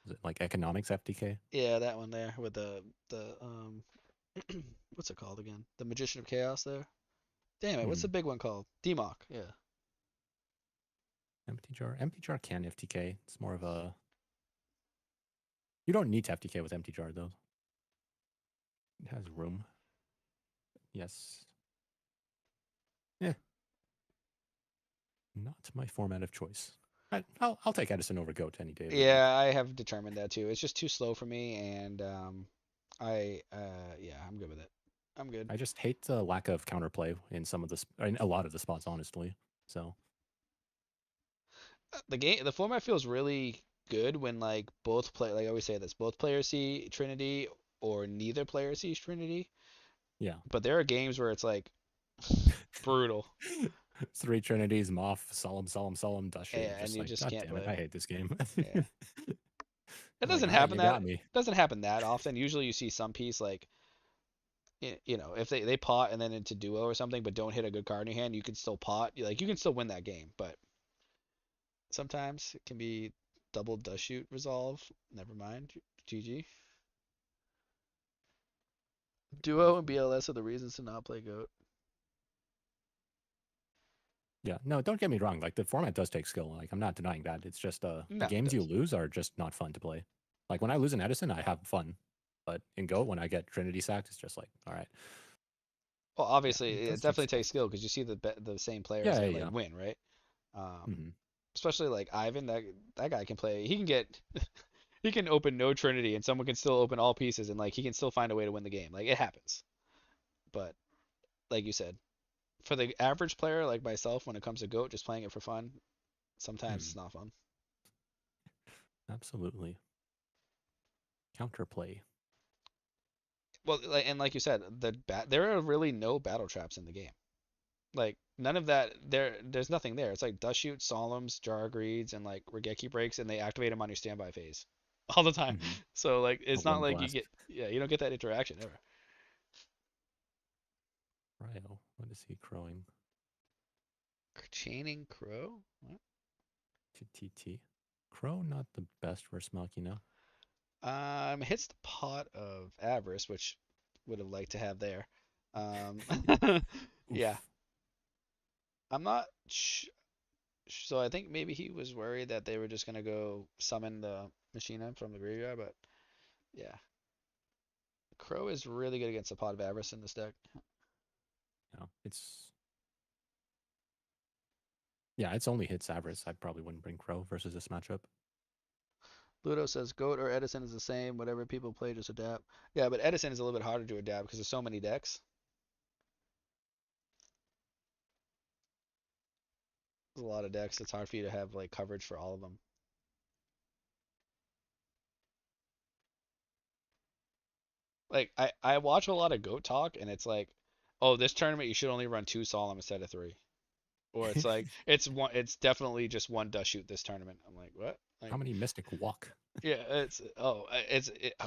Speaker 2: Is it like Economics FTK?
Speaker 1: Yeah, that one there with the what's it called again? The Magician of Chaos there. Damn it, what's
Speaker 2: Hmm.
Speaker 1: the big one called? Democ. Yeah.
Speaker 2: Empty jar. Empty jar can FTK. It's more of a. You don't need to FTK with empty jar though. It has room. Yes. Yeah. Not my format of choice. I'll take Edison over GOAT any day of the
Speaker 1: Yeah,
Speaker 2: week.
Speaker 1: I have determined that too. It's just too slow for me, and yeah, I'm good with it. I'm good.
Speaker 2: I just hate the lack of counterplay in in a lot of the spots, honestly. So
Speaker 1: The format feels really good when like like I always say this, both players see Trinity or neither player sees Trinity.
Speaker 2: yeah.
Speaker 1: But there are games where it's like brutal,
Speaker 2: Three Trinities, Moth, Solemn, Solemn, Solemn, Dust Shoot. You're
Speaker 1: and
Speaker 2: just
Speaker 1: you
Speaker 2: like,
Speaker 1: just
Speaker 2: God
Speaker 1: can't
Speaker 2: damn it,
Speaker 1: play.
Speaker 2: I hate this game.
Speaker 1: Yeah, it
Speaker 2: You're like,
Speaker 1: doesn't
Speaker 2: all right,
Speaker 1: happen
Speaker 2: you got
Speaker 1: that
Speaker 2: me.
Speaker 1: doesn't happen that often. Usually you see some piece like if they pot and then into duo or something, but don't hit a good card in your hand, you can still pot. Like you can still win that game, but sometimes it can be double dust shoot resolve. Never mind. GG. Duo and
Speaker 2: Absolutely.
Speaker 1: BLS are the reasons to not play GOAT.
Speaker 2: Yeah, no, don't get me wrong. Like the format does take skill. Like I'm not denying that. It's just the
Speaker 1: No, it
Speaker 2: games you
Speaker 1: does.
Speaker 2: lose are just not fun to play. Like when I lose an Edison, I have fun. But in Go, when I get Trinity sacked, it's just like, all right,
Speaker 1: Well,
Speaker 2: yeah,
Speaker 1: obviously,
Speaker 2: it
Speaker 1: it
Speaker 2: does take
Speaker 1: definitely
Speaker 2: skill.
Speaker 1: takes skill because you see the same players
Speaker 2: Yeah,
Speaker 1: that
Speaker 2: yeah,
Speaker 1: like
Speaker 2: yeah.
Speaker 1: win, right? Um,
Speaker 2: Hmm.
Speaker 1: especially like Ivan, that guy can play. He can get he can open no Trinity and someone can still open all pieces and like he can still find a way to win the game. Like it happens. But like you said, for the average player like myself, when it comes to GOAT, just playing it for fun, sometimes
Speaker 2: Hmm.
Speaker 1: it's not fun.
Speaker 2: Absolutely. Counterplay.
Speaker 1: Well, like you said, there are really no battle traps in the game. Like none of that. There's nothing there. It's like dust shoot, solemns, jar greeds, and like Regeki breaks, and they activate them on your standby phase all the time.
Speaker 2: Hmm.
Speaker 1: So like
Speaker 2: A
Speaker 1: it's not
Speaker 2: wind
Speaker 1: like
Speaker 2: blast.
Speaker 1: you don't get that interaction ever.
Speaker 2: Ryo, what is he crowing?
Speaker 1: Chaining Crow? What?
Speaker 2: TTT. Crow, not the best versus Machina.
Speaker 1: Hits the pot of Avarice, which would have liked to have there. Um, yeah,
Speaker 2: Oof.
Speaker 1: I'm not. So I think maybe he was worried that they were just gonna go summon the Machina from the graveyard, but yeah, Crow is really good against the pot of Avarice in this deck.
Speaker 2: No, yeah, it's only hits Avarice. I probably wouldn't bring Crow versus this matchup.
Speaker 1: Ludo says Goat or Edison is the same. Whatever people play, just adapt. Yeah, but Edison is a little bit harder to adapt because there's so many decks. There's a lot of decks. It's hard for you to have like coverage for all of them. Like I watch a lot of Goat talk, and it's like, oh, this tournament you should only run two Solemn instead of three, or it's like it's definitely just one Dust Shoot this tournament. I'm like, what?
Speaker 2: How
Speaker 1: Like,
Speaker 2: many Mystic Walk?
Speaker 1: yeah,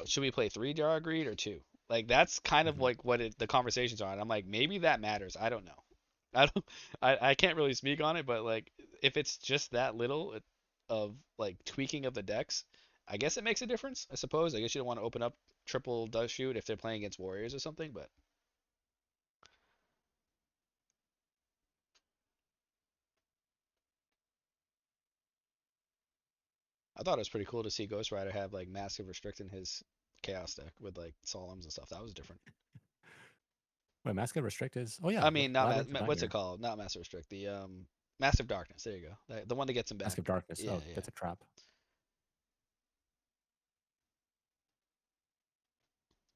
Speaker 1: should we play three Jar Greed or two? Like that's kind of
Speaker 2: Hmm.
Speaker 1: like the conversations are. And I'm like, maybe that matters. I don't know. I don't. I can't really speak on it, but like if it's just that little of like tweaking of the decks, I guess it makes a difference. I suppose. I guess you don't want to open up triple Dust Shoot if they're playing against Warriors or something, but I thought it was pretty cool to see Ghost Rider have like massive restrict in his chaos deck with like solemns and stuff. That was different.
Speaker 2: Wait, Mascot Restrict is. Oh yeah,
Speaker 1: I mean, not
Speaker 2: Labyrinth of
Speaker 1: what's it
Speaker 2: Nightmare.
Speaker 1: called? Not Master Restrict. The Massive Darkness. There you go. The one that gets him
Speaker 2: Mask
Speaker 1: back.
Speaker 2: of Darkness.
Speaker 1: Yeah,
Speaker 2: Oh,
Speaker 1: yeah.
Speaker 2: that's a trap.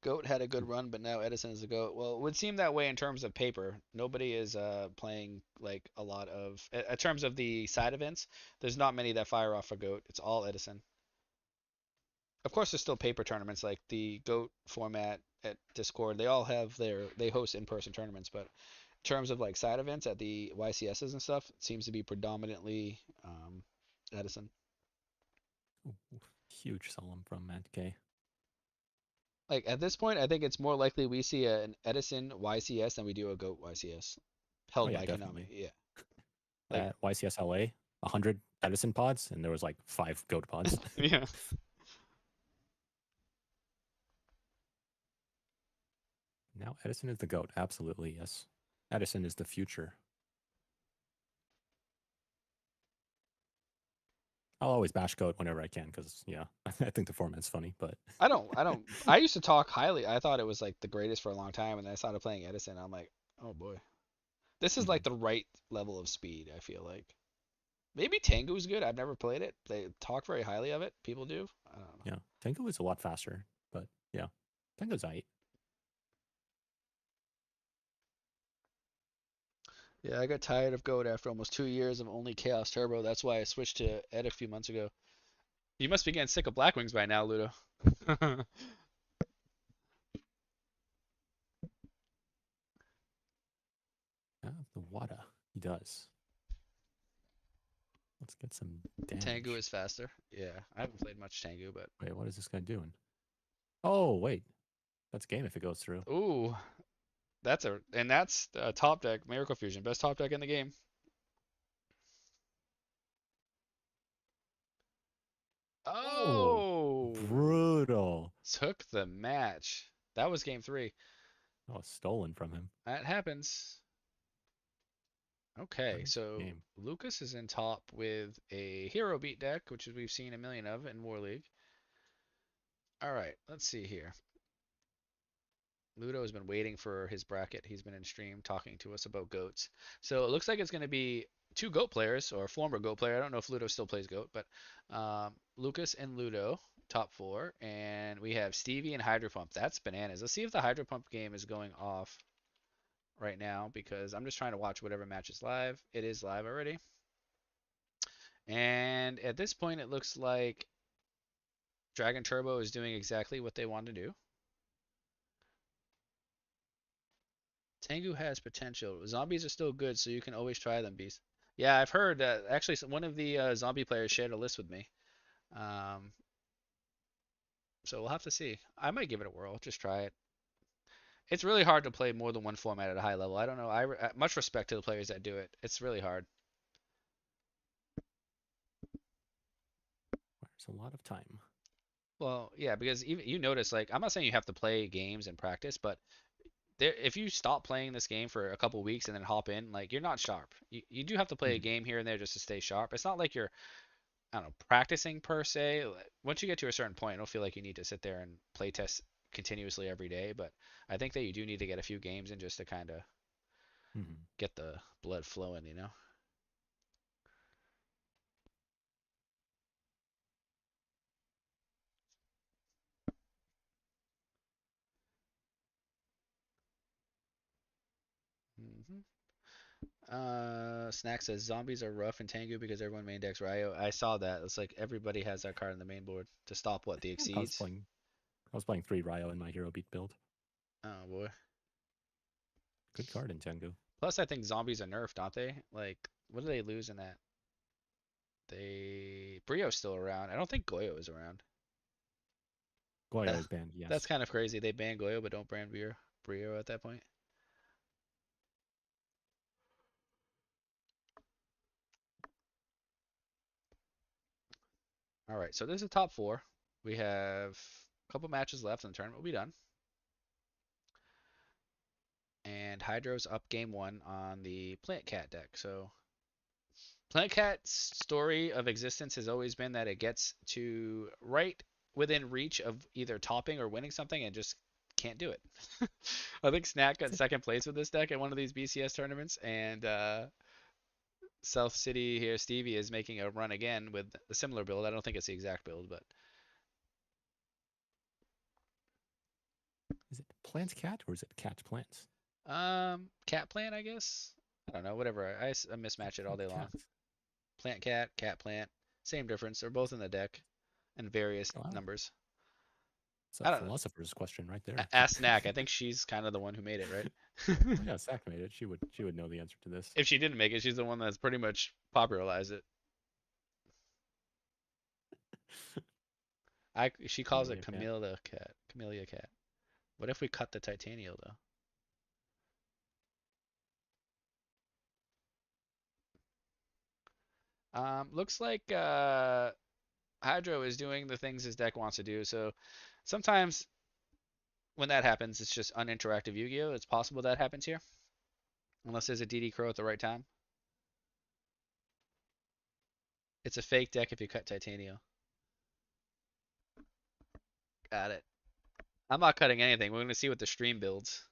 Speaker 1: Goat had a good
Speaker 2: Ooh.
Speaker 1: run, but now Edison is the goat. Well, it would seem that way in terms of paper. Nobody is playing like a lot of in terms of the side events. There's not many that fire off a goat. It's all Edison. Of course, there's still paper tournaments like the goat format at Discord. They all have they host in-person tournaments, but in terms of like side events at the YCSs and stuff, it seems to be predominantly Edison.
Speaker 2: Ooh, huge solemn from Matt K.
Speaker 1: Like at this point, I think it's more likely we see an Edison YCS than we do a Goat YCS
Speaker 2: Oh
Speaker 1: held
Speaker 2: yeah,
Speaker 1: by Konami.
Speaker 2: definitely.
Speaker 1: Yeah, like
Speaker 2: At YCSLA, 100 Edison pods, and there was like 5 goat pods.
Speaker 1: yeah.
Speaker 2: Now Edison is the goat. Absolutely, yes. Edison is the future. I'll always bash goat whenever I can because yeah, I think the format's funny. But
Speaker 1: I don't. I used to talk highly. I thought it was like the greatest for a long time, and then I started playing Edison. I'm like, oh boy, this is like
Speaker 2: mhm.
Speaker 1: the right level of speed. I feel like maybe Tengu's good. I've never played it. They talk very highly of it. People do. I don't know.
Speaker 2: Yeah, Tengu is a lot faster, but yeah, Tengu's aight.
Speaker 1: Yeah, I got tired of Goat after almost 2 years of only Chaos Turbo. That's why I switched to Ed a few months ago. You must be getting sick of Blackwings by now, Ludo.
Speaker 2: Yeah, the Wada, he does. Let's get some
Speaker 1: Tengu
Speaker 2: damage.
Speaker 1: is faster. Yeah, I haven't played much Tengu, but
Speaker 2: Wait, what is this guy doing? Oh wait, that's game if it goes through.
Speaker 1: ooh, that's a top deck, Miracle Fusion, best top deck in the game.
Speaker 2: Oh,
Speaker 1: Oh,
Speaker 2: brutal.
Speaker 1: took the match. That was game three.
Speaker 2: Oh, stolen from him.
Speaker 1: That happens. Okay,
Speaker 2: Nice
Speaker 1: so
Speaker 2: game.
Speaker 1: Lucas is in top with a hero beat deck, which we've seen a million of in War League. All right, let's see here. Ludo has been waiting for his bracket. He's been in stream talking to us about goats. So it looks like it's going to be two goat players or former goat player. I don't know if Ludo still plays goat, but Lucas and Ludo top four, and we have Stevie and Hydro Pump. That's bananas. Let's see if the Hydro Pump game is going off right now because I'm just trying to watch whatever match is live. It is live already, and at this point, it looks like Dragon Turbo is doing exactly what they want to do. Tengu has potential. Zombies are still good, so you can always try them, Beast. Yeah, I've heard that actually one of the zombie players shared a list with me. Um, so we'll have to see. I might give it a whirl. Just try it. It's really hard to play more than one format at a high level. I don't know. Much respect to the players that do it. It's really hard.
Speaker 2: Requires a lot of time.
Speaker 1: Well, yeah, because even you notice like I'm not saying you have to play games and practice, but if you stop playing this game for a couple weeks and then hop in, like you're not sharp. You do have to play a
Speaker 2: Mhm.
Speaker 1: game here and there just to stay sharp. It's not like you're I don't know, practicing per se. Once you get to a certain point, I don't feel like you need to sit there and play test continuously every day. But I think that you do need to get a few games in just to kind of
Speaker 2: Mhm.
Speaker 1: get the blood flowing, you know? hmm Snack says zombies are rough in Tengu because everyone main decks Ryo. I saw that. It's like everybody has that card on the main board to stop what the
Speaker 2: I was
Speaker 1: exceeds.
Speaker 2: playing. I was playing 3 Ryo in my hero beat build.
Speaker 1: Oh boy.
Speaker 2: Good card in Tengu.
Speaker 1: Plus, I think zombies are nerfed, aren't they? Like, what do they lose in that? Brio's still around. I don't think Goyo is around.
Speaker 2: Goyo
Speaker 1: That,
Speaker 2: is banned.
Speaker 1: that's
Speaker 2: Yes.
Speaker 1: kind of crazy. They ban Goyo but don't ban Brio at that point. All right, so this is top four. We have a couple matches left, and the tournament will be done. And Hydro's up game one on the Plant Cat deck. So Plant Cat's story of existence has always been that it gets to right within reach of either topping or winning something and just can't do it. I think Snack got second place with this deck at one of these BCS tournaments, and South City here, Stevie is making a run again with a similar build. I don't think it's the exact build, but
Speaker 2: Is it Plants Cat or is it Cat Plants?
Speaker 1: cat plant, I guess. I don't know, whatever. I mismatch it all
Speaker 2: Plant
Speaker 1: day long.
Speaker 2: Cat.
Speaker 1: Plant cat, cat plant, same difference. They're both in the deck and various
Speaker 2: Wow.
Speaker 1: numbers.
Speaker 2: It's a
Speaker 1: I don't know.
Speaker 2: philosopher's question right there.
Speaker 1: Ask Snack. I think she's kind of the one who made it, right?
Speaker 2: Oh yeah, Zach made it. She would know the answer to this.
Speaker 1: If she didn't make it, she's the one that's pretty much popularized it. She calls it
Speaker 2: Camellia Cat.
Speaker 1: Camellia cat. Camellia cat. What if we cut the titanium though? Looks like Hydro is doing the things his deck wants to do. So sometimes when that happens, it's just uninteractive Yu-Gi-Oh. It's possible that happens here, unless there's a DD Crow at the right time. It's a fake deck if you cut titanium. Got it. I'm not cutting anything. We're gonna see what the stream builds.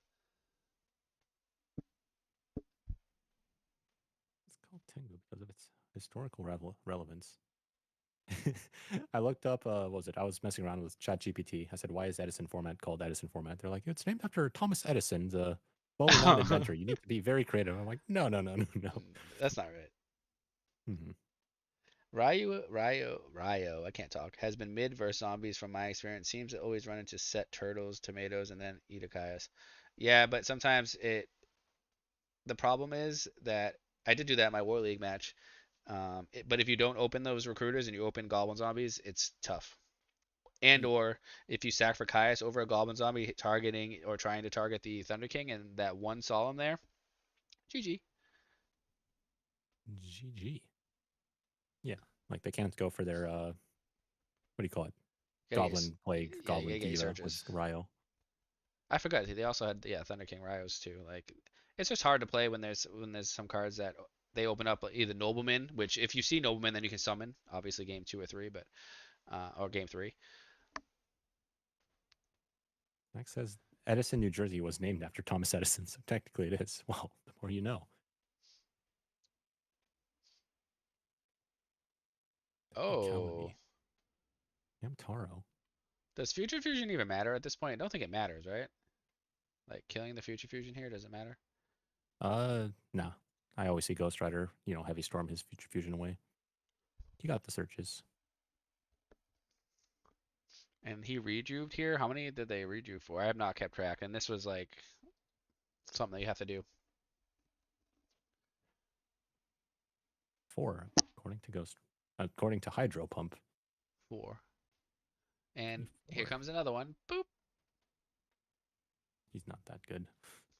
Speaker 2: It's called Tengu because of its historical relevance. I looked up, what was it? I was messing around with ChatGPT. I said, why is Edison Format called Edison Format? They're like, it's named after Thomas Edison, the well-renowned inventor. You need to be very creative. I'm like, no, no, no, no, no.
Speaker 1: That's not right.
Speaker 2: Mm-hmm.
Speaker 1: Ryo, I can't talk, has been mid versus zombies from my experience. Seems to always run into set turtles, tomatoes, and then Itakayas. Yeah, but sometimes the problem is that I did do that in my War League match. But if you don't open those recruiters and you open goblin zombies, it's tough. And or if you sack for Caius over a goblin zombie targeting or trying to target the Thunder King and that one solemn there, GG.
Speaker 2: GG. Yeah, like they can't go for their, what do you call it?
Speaker 1: Gotta get,
Speaker 2: Goblin Plague,
Speaker 1: yeah, you
Speaker 2: Goblin
Speaker 1: gotta get your
Speaker 2: Diva with
Speaker 1: searches.
Speaker 2: Ryo.
Speaker 1: I forgot they also had Thunder King Ryos too. Like it's just hard to play when there's some cards that they open up either Nobleman, which if you see Nobleman then you can summon, obviously game 2 or 3, but or game 3.
Speaker 2: Max says Edison, New Jersey was named after Thomas Edison, so technically it is. Well, the more you know.
Speaker 1: Oh,
Speaker 2: Calamy. Yamtaro.
Speaker 1: does Future Fusion even matter at this point? I don't think it matters, right? Like killing the Future Fusion here doesn't matter.
Speaker 2: No. I always see Ghost Rider, heavy storm his Future Fusion away. You got the searches.
Speaker 1: And he rejuved here. How many did they rejuve for? I have not kept track, and this was like something that you have to do.
Speaker 2: 4, according to Hydro Pump.
Speaker 1: 4. And here
Speaker 2: 4.
Speaker 1: comes another one. Boop.
Speaker 2: He's not that good.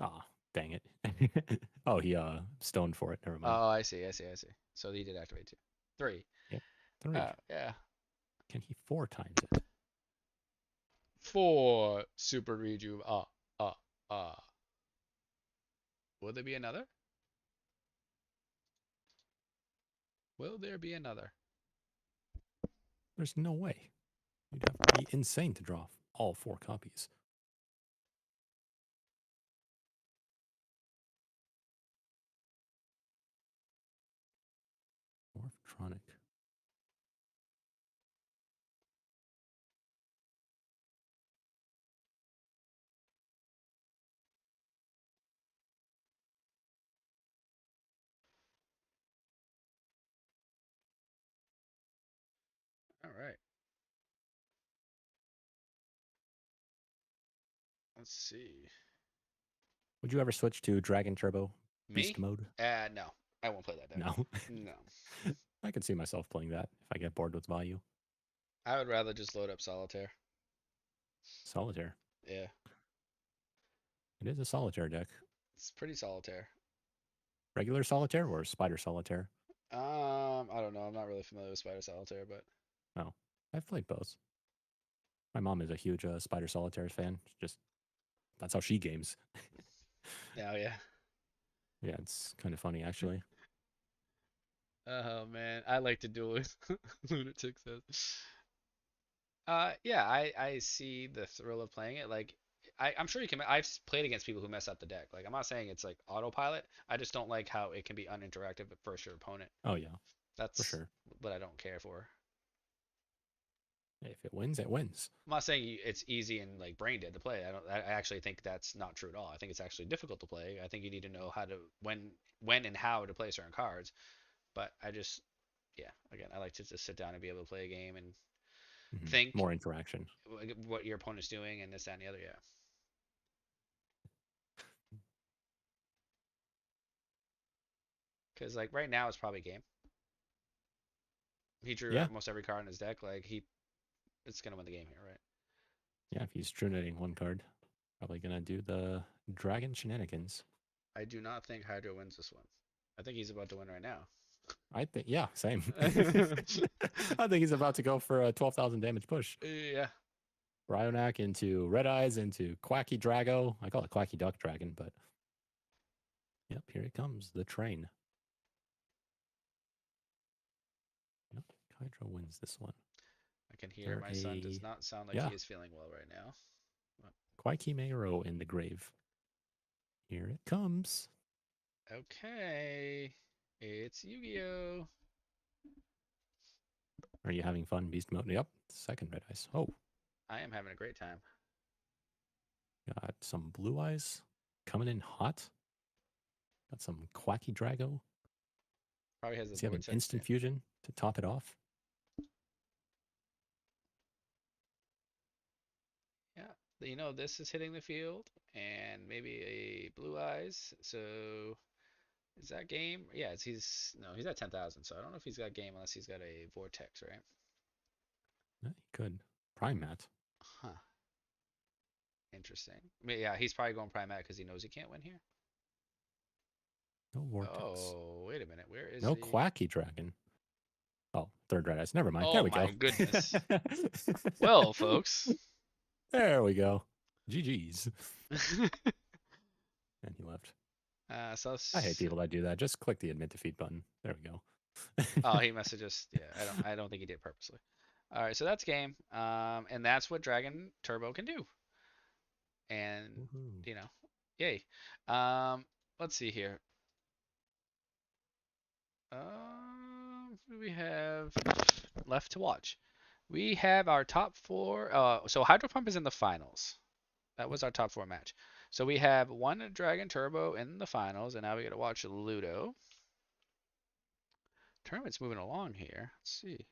Speaker 2: Ah, dang it. Oh, he stoned for it. Never mind.
Speaker 1: Oh, I see. So he did activate 2. 3.
Speaker 2: Yep. 3.
Speaker 1: Yeah.
Speaker 2: Can he 4 times it?
Speaker 1: 4 super rejuve. Ah. Will there be another? Will there be another?
Speaker 2: There's no way. You'd have to be insane to draw all 4 copies. Morphtronic.
Speaker 1: All right. Let's see.
Speaker 2: Would you ever switch to Dragon Turbo Beast
Speaker 1: Me?
Speaker 2: mode?
Speaker 1: No. I won't play that deck.
Speaker 2: No.
Speaker 1: No.
Speaker 2: I could see myself playing that if I get bored with value.
Speaker 1: I would rather just load up Solitaire.
Speaker 2: Solitaire.
Speaker 1: Yeah.
Speaker 2: It is a solitaire deck.
Speaker 1: It's pretty solitaire.
Speaker 2: Regular solitaire or spider solitaire?
Speaker 1: I don't know. I'm not really familiar with Spider Solitaire, but
Speaker 2: No. I've played both. My mom is a huge spider solitaire fan. Just that's how she games.
Speaker 1: oh yeah.
Speaker 2: Yeah, it's kind of funny actually.
Speaker 1: Oh man, I like to duel with Lunatic says. Yeah, I see the thrill of playing it. Like, I'm sure you can. Played against people who mess up the deck. Like, I'm not saying it's like autopilot. I just don't like how it can be uninteractive versus your opponent.
Speaker 2: Oh yeah, for
Speaker 1: That's
Speaker 2: sure.
Speaker 1: what I don't care for.
Speaker 2: If it wins, it wins.
Speaker 1: I'm not saying it's easy and like brain dead to play. I don't. I actually think that's not true at all. I think it's actually difficult to play. I think you need to know how to when and how to play certain cards. But I just, yeah, again, I like to just sit down and be able to play a game and think
Speaker 2: More interaction.
Speaker 1: what your opponent's doing and this, that, and the other. Yeah. Because like right now it's probably game. He drew
Speaker 2: Yeah,
Speaker 1: almost every card in his deck. Like it's gonna win the game here, right?
Speaker 2: yeah. If he's trunitating one card, probably gonna do the dragon shenanigans.
Speaker 1: I do not think Hydra wins this one. I think he's about to win right now.
Speaker 2: I think, yeah, same. I think he's about to go for a 12,000 damage push.
Speaker 1: Yeah.
Speaker 2: Bryonak into Red Eyes into Quacky Drago. I call it Quacky Duck Dragon, but yep, here it comes. The train. Yep, Hydra wins this one.
Speaker 1: I can hear
Speaker 2: There
Speaker 1: my son does
Speaker 2: a
Speaker 1: not sound like
Speaker 2: yeah,
Speaker 1: he is feeling well right now.
Speaker 2: Quacky Mayro in the grave. Here it comes.
Speaker 1: Okay. It's Yu-Gi-Oh!
Speaker 2: Are you having fun, Beast Mode? Yep, second Red Eyes. Oh,
Speaker 1: I am having a great time.
Speaker 2: got some Blue Eyes coming in hot. Got some Quacky Drago.
Speaker 1: Probably has a
Speaker 2: Does he have an
Speaker 1: vortex too.
Speaker 2: instant fusion to top it off?
Speaker 1: Yeah. You know, this is hitting the field and maybe a blue eyes. So is that game? Yeah, he's no, he's at 10,000. So I don't know if he's got game unless he's got a vortex, right?
Speaker 2: Yeah, he could. Prime Mat.
Speaker 1: Huh. Interesting. I mean, yeah, he's probably going Primat because he knows he can't win here.
Speaker 2: No Vortex.
Speaker 1: Oh, wait a minute. Where is
Speaker 2: No
Speaker 1: he?
Speaker 2: Quacky Dragon. Oh, third Red Eyes. Never mind. There
Speaker 1: Oh
Speaker 2: we go.
Speaker 1: my goodness. Well, folks.
Speaker 2: There we go. GG's. And he left.
Speaker 1: So
Speaker 2: I hate people that do that. Just click the admit defeat button. There we go.
Speaker 1: oh, he must have just yeah. I don't think he did purposely. All right, so that's game. And that's what Dragon Turbo can do. And
Speaker 2: Woohoo.
Speaker 1: you know, yay. Let's see here. What do we have left to watch? We have our top four. So Hydro Pump is in the finals. That was our top four match. So we have one Dragon Turbo in the finals, and now we got to watch Ludo. Tournament's moving along here. Let's see.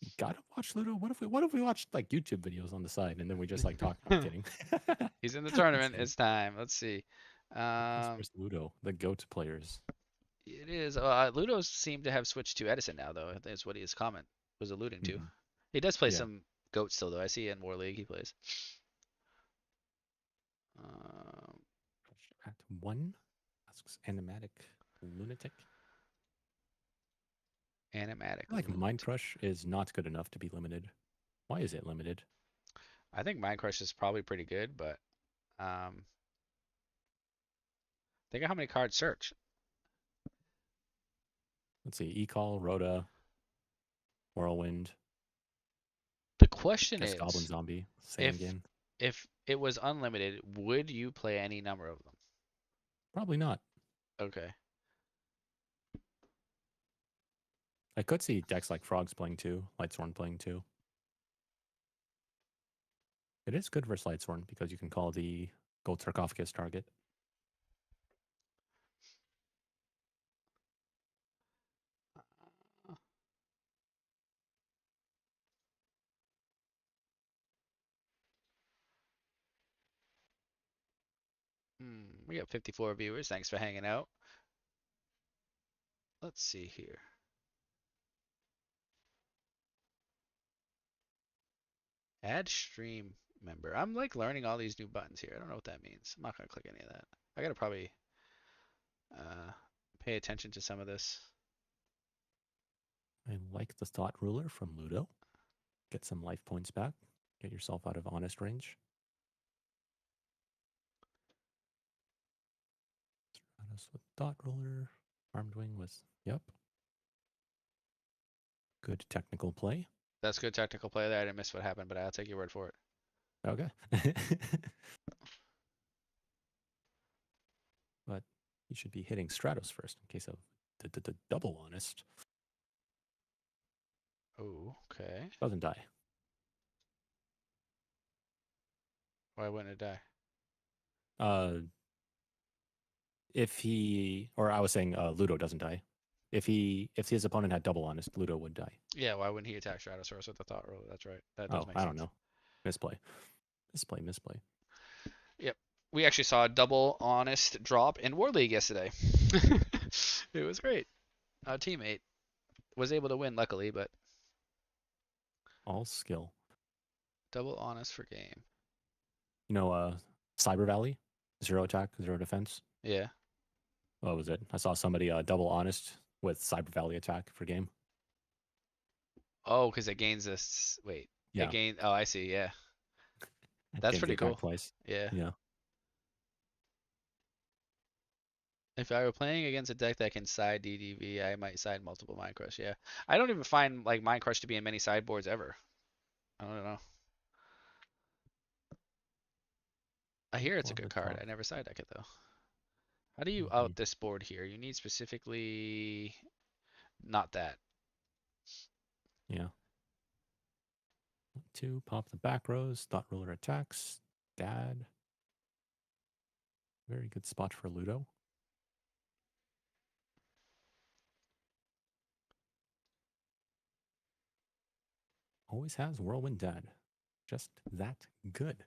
Speaker 2: You gotta watch Ludo. What if we watched like YouTube videos on the side and then we just like talk? I'm kidding.
Speaker 1: He's in the
Speaker 2: Just
Speaker 1: tournament.
Speaker 2: kidding.
Speaker 1: It's time. Let's see.
Speaker 2: Edmonds
Speaker 1: Um,
Speaker 2: versus Ludo, the GOAT players.
Speaker 1: it is. Ludo's seemed to have switched to Edison now, though. That's what his comment was alluding to.
Speaker 2: Mhm.
Speaker 1: He does play
Speaker 2: Yeah.
Speaker 1: some goat still, though. I see in War League he plays. Um,
Speaker 2: At one, asks Animatic Lunatic.
Speaker 1: Animatic
Speaker 2: I feel like Mind
Speaker 1: Lunatic.
Speaker 2: Crush is not good enough to be limited. Why is it limited?
Speaker 1: I think Mind Crush is probably pretty good, but think of how many cards search.
Speaker 2: Let's see. E-Call, Rhoda, Whirlwind,
Speaker 1: The question
Speaker 2: guess Goblin
Speaker 1: is,
Speaker 2: Zombie, same
Speaker 1: if
Speaker 2: again.
Speaker 1: if it was unlimited, would you play any number of them?
Speaker 2: Probably not.
Speaker 1: Okay.
Speaker 2: I could see decks like Frogs playing two, Lightsworn playing two. It is good versus Lightsworn because you can call the Gold Sarcophagus target.
Speaker 1: We got 54 viewers. Thanks for hanging out. Let's see here. Add stream member. I'm like learning all these new buttons here. I don't know what that means. I'm not gonna click any of that. I gotta probably uh, pay attention to some of this.
Speaker 2: I like the Thought Ruler from Ludo. Get some life points back. Get yourself out of honest range. Stratus with Thought Ruler. Armed Wing with, yep. Good technical play.
Speaker 1: That's good technical play there. I didn't miss what happened, but I'll take your word for it.
Speaker 2: Okay. But you should be hitting Stratos first in case of the double honest.
Speaker 1: Oh, okay.
Speaker 2: Doesn't die.
Speaker 1: Why wouldn't it die?
Speaker 2: Uh, if he, or I was saying Ludo doesn't die. If his opponent had double honest, Ludo would die.
Speaker 1: Yeah, why wouldn't he attack Stratosaurus with the thought roll? That's right. That does
Speaker 2: Oh,
Speaker 1: make
Speaker 2: I don't
Speaker 1: sense.
Speaker 2: know. Misplay. Misplay.
Speaker 1: Yep. We actually saw a double honest drop in War League yesterday. It was great. Our teammate was able to win, luckily, but
Speaker 2: All skill.
Speaker 1: double honest for game.
Speaker 2: You know, Cyber Valley, 0 attack, 0 defense.
Speaker 1: Yeah.
Speaker 2: What was it? I saw somebody double honest with Cyber Valley attack for game.
Speaker 1: Oh, because it gains this. Wait. It
Speaker 2: Yeah,
Speaker 1: gains. Oh, I see. Yeah. That's
Speaker 2: gains the
Speaker 1: pretty
Speaker 2: attack
Speaker 1: cool.
Speaker 2: twice.
Speaker 1: Yeah.
Speaker 2: Yeah.
Speaker 1: If I were playing against a deck that can side DDV, I might side multiple Mind Crush. Yeah. I don't even find like Mind Crush to be in many sideboards ever. I don't know. I hear it's a
Speaker 2: Love
Speaker 1: good
Speaker 2: the
Speaker 1: card.
Speaker 2: top.
Speaker 1: I never side deck it though. How do you
Speaker 2: Mhm.
Speaker 1: out this board here? You need specifically not that.
Speaker 2: Yeah. 2, pop the back rows. Thought Ruler attacks. Dad. Very good spot for Ludo. Always has Whirlwind Dad. Just that good.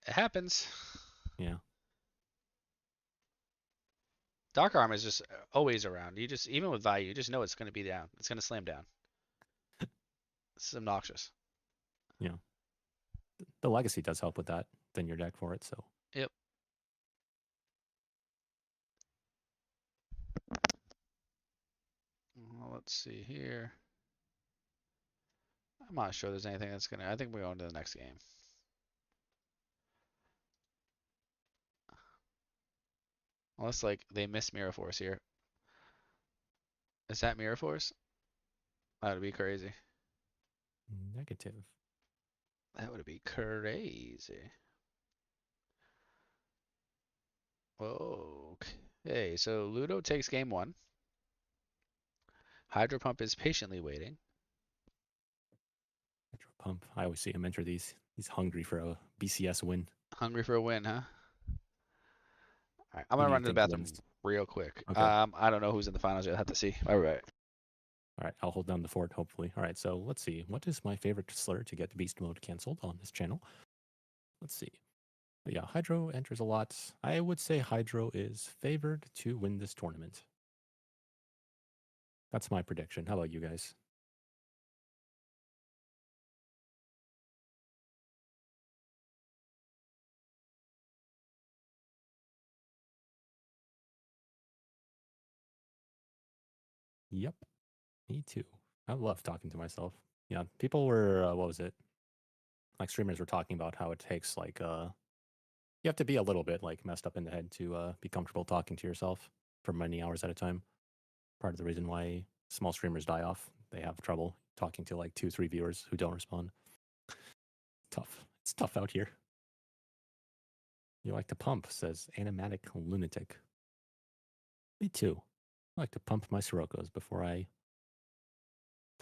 Speaker 1: It happens.
Speaker 2: Yeah.
Speaker 1: Dark Arm is just always around. You just even with value, you just know it's going to be down. It's going to slam down. It's obnoxious.
Speaker 2: Yeah. The legacy does help with that. Then your deck for it. So
Speaker 1: Yep. Well, let's see here. I'm not sure there's anything that's gonna. I think we're going to the next game. Unless like they miss Mirror Force here. Is that Mirror Force? That would be crazy.
Speaker 2: negative.
Speaker 1: That would be crazy. Okay, so Ludo takes game one. Hydro Pump is patiently waiting.
Speaker 2: Metro Pump. I always see him enter these. He's hungry for a BCS win.
Speaker 1: Hungry for a win, huh? All right, I'm
Speaker 2: Who
Speaker 1: gonna
Speaker 2: do you
Speaker 1: run to the
Speaker 2: think
Speaker 1: bathroom
Speaker 2: wins?
Speaker 1: real quick.
Speaker 2: Okay.
Speaker 1: I don't know who's in the finals yet. I'll have to see. All right.
Speaker 2: All right. I'll hold down the fort, hopefully. All right. So let's see. What is my favorite slur to get beast mode canceled on this channel? Let's see. But yeah, Hydro enters a lot. I would say Hydro is favored to win this tournament. That's my prediction. How about you guys? Yep. Me too. I love talking to myself. Yeah. People were, what was it? Like streamers were talking about how it takes like, you have to be a little bit like messed up in the head to be comfortable talking to yourself for many hours at a time. Part of the reason why small streamers die off. They have trouble talking to like 2, 3 viewers who don't respond. Tough. It's tough out here. You like to pump, says Animatic Lunatic. Me too. I like to pump my Siroccos before I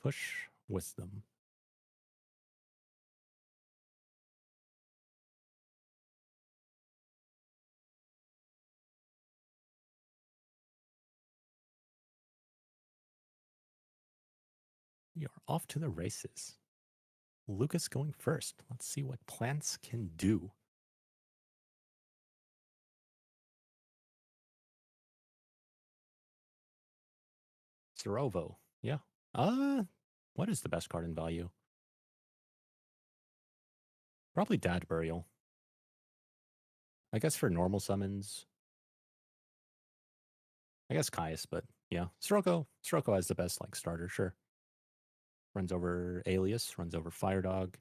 Speaker 2: push with them. We are off to the races. Lucas going first. Let's see what plants can do. Sorovo. Yeah. What is the best card in value? Probably Dad Burial. I guess for normal summons, I guess Caius, but yeah. Sirocco has the best like starter, sure. Runs over Alias, runs over Fire Dog,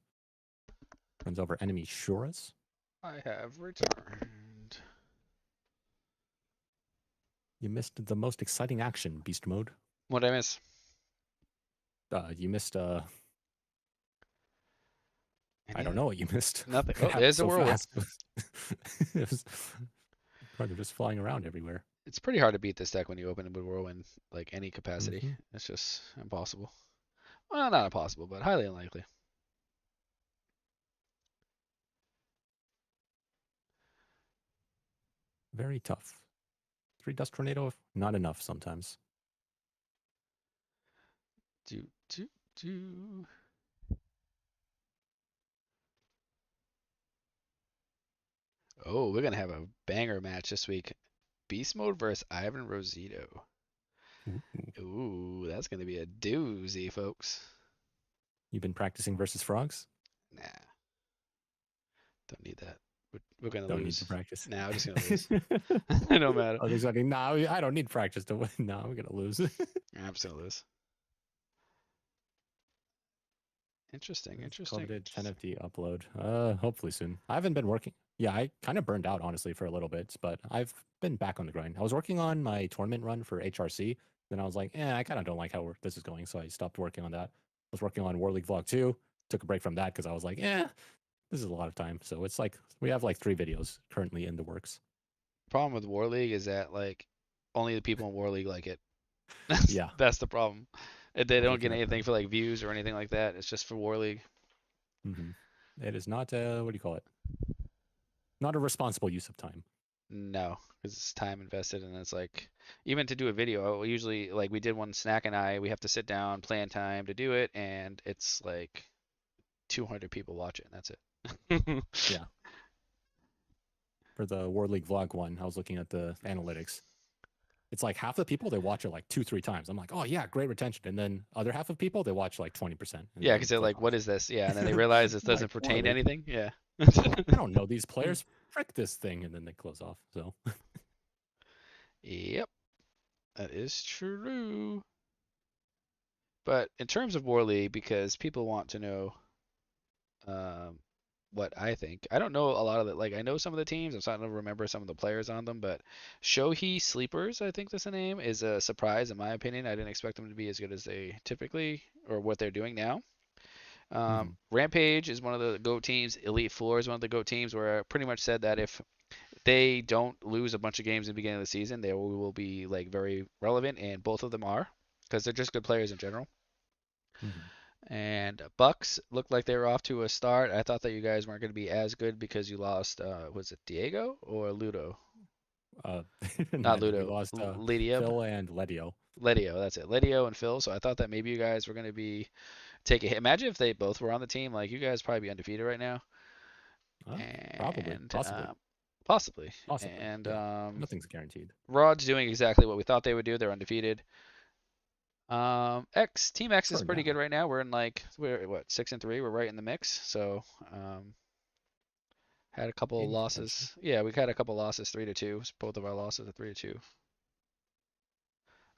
Speaker 2: runs over enemy Shuras.
Speaker 1: I have returned.
Speaker 2: You missed the most exciting action, Beast Mode.
Speaker 1: What did I miss?
Speaker 2: You missed
Speaker 1: And
Speaker 2: I don't
Speaker 1: yeah,
Speaker 2: know what you missed.
Speaker 1: nothing.
Speaker 2: It
Speaker 1: Oh,
Speaker 2: happened
Speaker 1: there's a
Speaker 2: so
Speaker 1: whirlwind.
Speaker 2: fast. It was, they're just flying around everywhere.
Speaker 1: It's pretty hard to beat this deck when you open it with whirlwind, like any capacity.
Speaker 2: Hmm.
Speaker 1: It's just impossible. Well, not impossible, but highly unlikely.
Speaker 2: Very tough. 3 dust tornado, not enough sometimes.
Speaker 1: Do do do. Oh, we're gonna have a banger match this week. Beast Mode versus Ivan Rosito.
Speaker 2: Ooh.
Speaker 1: Ooh, that's gonna be a doozy, folks.
Speaker 2: You've been practicing versus frogs?
Speaker 1: Nah, don't need that. We're gonna
Speaker 2: Don't need to
Speaker 1: lose.
Speaker 2: practice.
Speaker 1: Nah, we're just gonna lose. It don't matter.
Speaker 2: Oh, there's like, no, I don't need practice to win. No, we're gonna lose.
Speaker 1: I'm just gonna lose. Interesting,
Speaker 2: This
Speaker 1: interesting,
Speaker 2: coveted
Speaker 1: interesting.
Speaker 2: 10FD upload. Hopefully soon. I haven't been working. Yeah, I kind of burned out honestly for a little bit, but I've been back on the grind. I was working on my tournament run for HRC. Then I was like, I kind of don't like how this is going, so I stopped working on that. I was working on War League Vlog 2. Took a break from that because I was like, this is a lot of time. So it's like we have like 3 videos currently in the works.
Speaker 1: Problem with War League is that like only the people in War League like it. That's
Speaker 2: Yeah,
Speaker 1: that's the problem. They
Speaker 2: I was
Speaker 1: don't
Speaker 2: looking
Speaker 1: get
Speaker 2: at
Speaker 1: anything
Speaker 2: the.
Speaker 1: for like views or anything like that. It's just for War League.
Speaker 2: Hmm. It is not what do you call it? Not a responsible use of time.
Speaker 1: No, because it's time invested, and it's like even to do a video, we usually like we did one Snack and I, we have to sit down, plan time to do it, and it's like 200 people watch it, and that's it.
Speaker 2: Yeah, for the War League Vlog one, I was looking at the analytics. It's like half the people they watch it like 2, 3 times. I'm like, oh yeah, great retention. And then other half of people they watch like 20% and
Speaker 1: Yeah, because
Speaker 2: then
Speaker 1: they're
Speaker 2: click
Speaker 1: like,
Speaker 2: off.
Speaker 1: what is this? Yeah, and then they realize this
Speaker 2: I'm like,
Speaker 1: doesn't
Speaker 2: War
Speaker 1: pertain to
Speaker 2: League.
Speaker 1: anything. Yeah.
Speaker 2: I don't know these players. Frick this thing, and then they close off. So
Speaker 1: Yep, that is true. But in terms of War League, because people want to know um, what I think. I don't know a lot of it. Like I know some of the teams. I'm starting to remember some of the players on them. But Shohei Sleepers, I think that's the name, is a surprise in my opinion. I didn't expect them to be as good as they typically or what they're doing now.
Speaker 2: mhm.
Speaker 1: Rampage is one of the GOAT teams. Elite Four is one of the GOAT teams. Where I pretty much said that if they don't lose a bunch of games in the beginning of the season, they will be like very relevant, and both of them are because they're just good players in general.
Speaker 2: Mhm.
Speaker 1: And Bucks looked like they were off to a start. I thought that you guys weren't going to be as good because you lost, was it Diego or Ludo?
Speaker 2: Uh,
Speaker 1: Not
Speaker 2: neither. We
Speaker 1: Ludo,
Speaker 2: lost
Speaker 1: Lediab.
Speaker 2: Phil and Ledio.
Speaker 1: Ledio, that's it. Ledio and Phil. So I thought that maybe you guys were going to be take a hit. Imagine if they both were on the team. Like you guys probably be undefeated right now,
Speaker 2: Probably,
Speaker 1: and
Speaker 2: possibly,
Speaker 1: possibly.
Speaker 2: possibly.
Speaker 1: And
Speaker 2: Yeah, nothing's guaranteed.
Speaker 1: Rod's doing exactly what we thought they would do. They're undefeated. X Team X is
Speaker 2: For
Speaker 1: pretty good
Speaker 2: now.
Speaker 1: right now. We're in like we're what 6-3. We're right in the mix. So had a couple of
Speaker 2: In contention.
Speaker 1: losses. Yeah, we had a couple of losses, 3-2. Both of our losses are 3-2.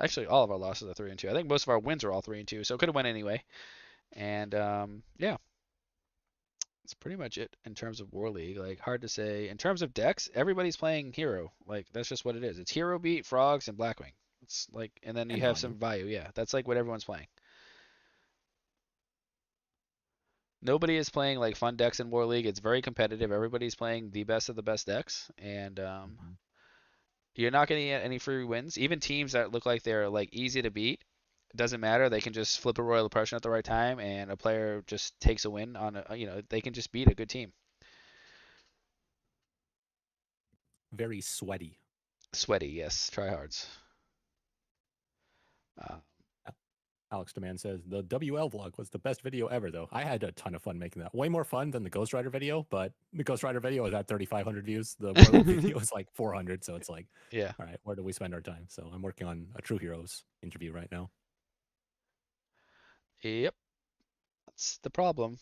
Speaker 1: Actually, all of our losses are 3-2. I think most of our wins are all 3-2, so it could have went anyway. And yeah, that's pretty much it in terms of War League. Like hard to say. In terms of decks, everybody's playing Hero. Like that's just what it is. It's Hero Beat, Frogs, and Blackwing. It's like, and then you
Speaker 2: And
Speaker 1: have
Speaker 2: Vayu.
Speaker 1: some Vayu. Yeah, that's like what everyone's playing. Nobody is playing like fun decks in War League. It's very competitive. Everybody's playing the best of the best decks, and
Speaker 2: Hmm.
Speaker 1: you're not going to get any free wins. Even teams that look like they're like easy to beat, it doesn't matter. They can just flip a royal oppression at the right time, and a player just takes a win on a. They can just beat a good team.
Speaker 2: Very sweaty.
Speaker 1: Sweaty, yes. Tryhards. Uh,
Speaker 2: Alex Demand says the WL vlog was the best video ever, though. I had a ton of fun making that. Way more fun than the Ghost Rider video, but the Ghost Rider video is at 3,500 views. The War League video is like 400, so it's like,
Speaker 1: yeah.
Speaker 2: all right, where do we spend our time? So I'm working on a True Heroes interview right now.
Speaker 1: Yep. That's the problem.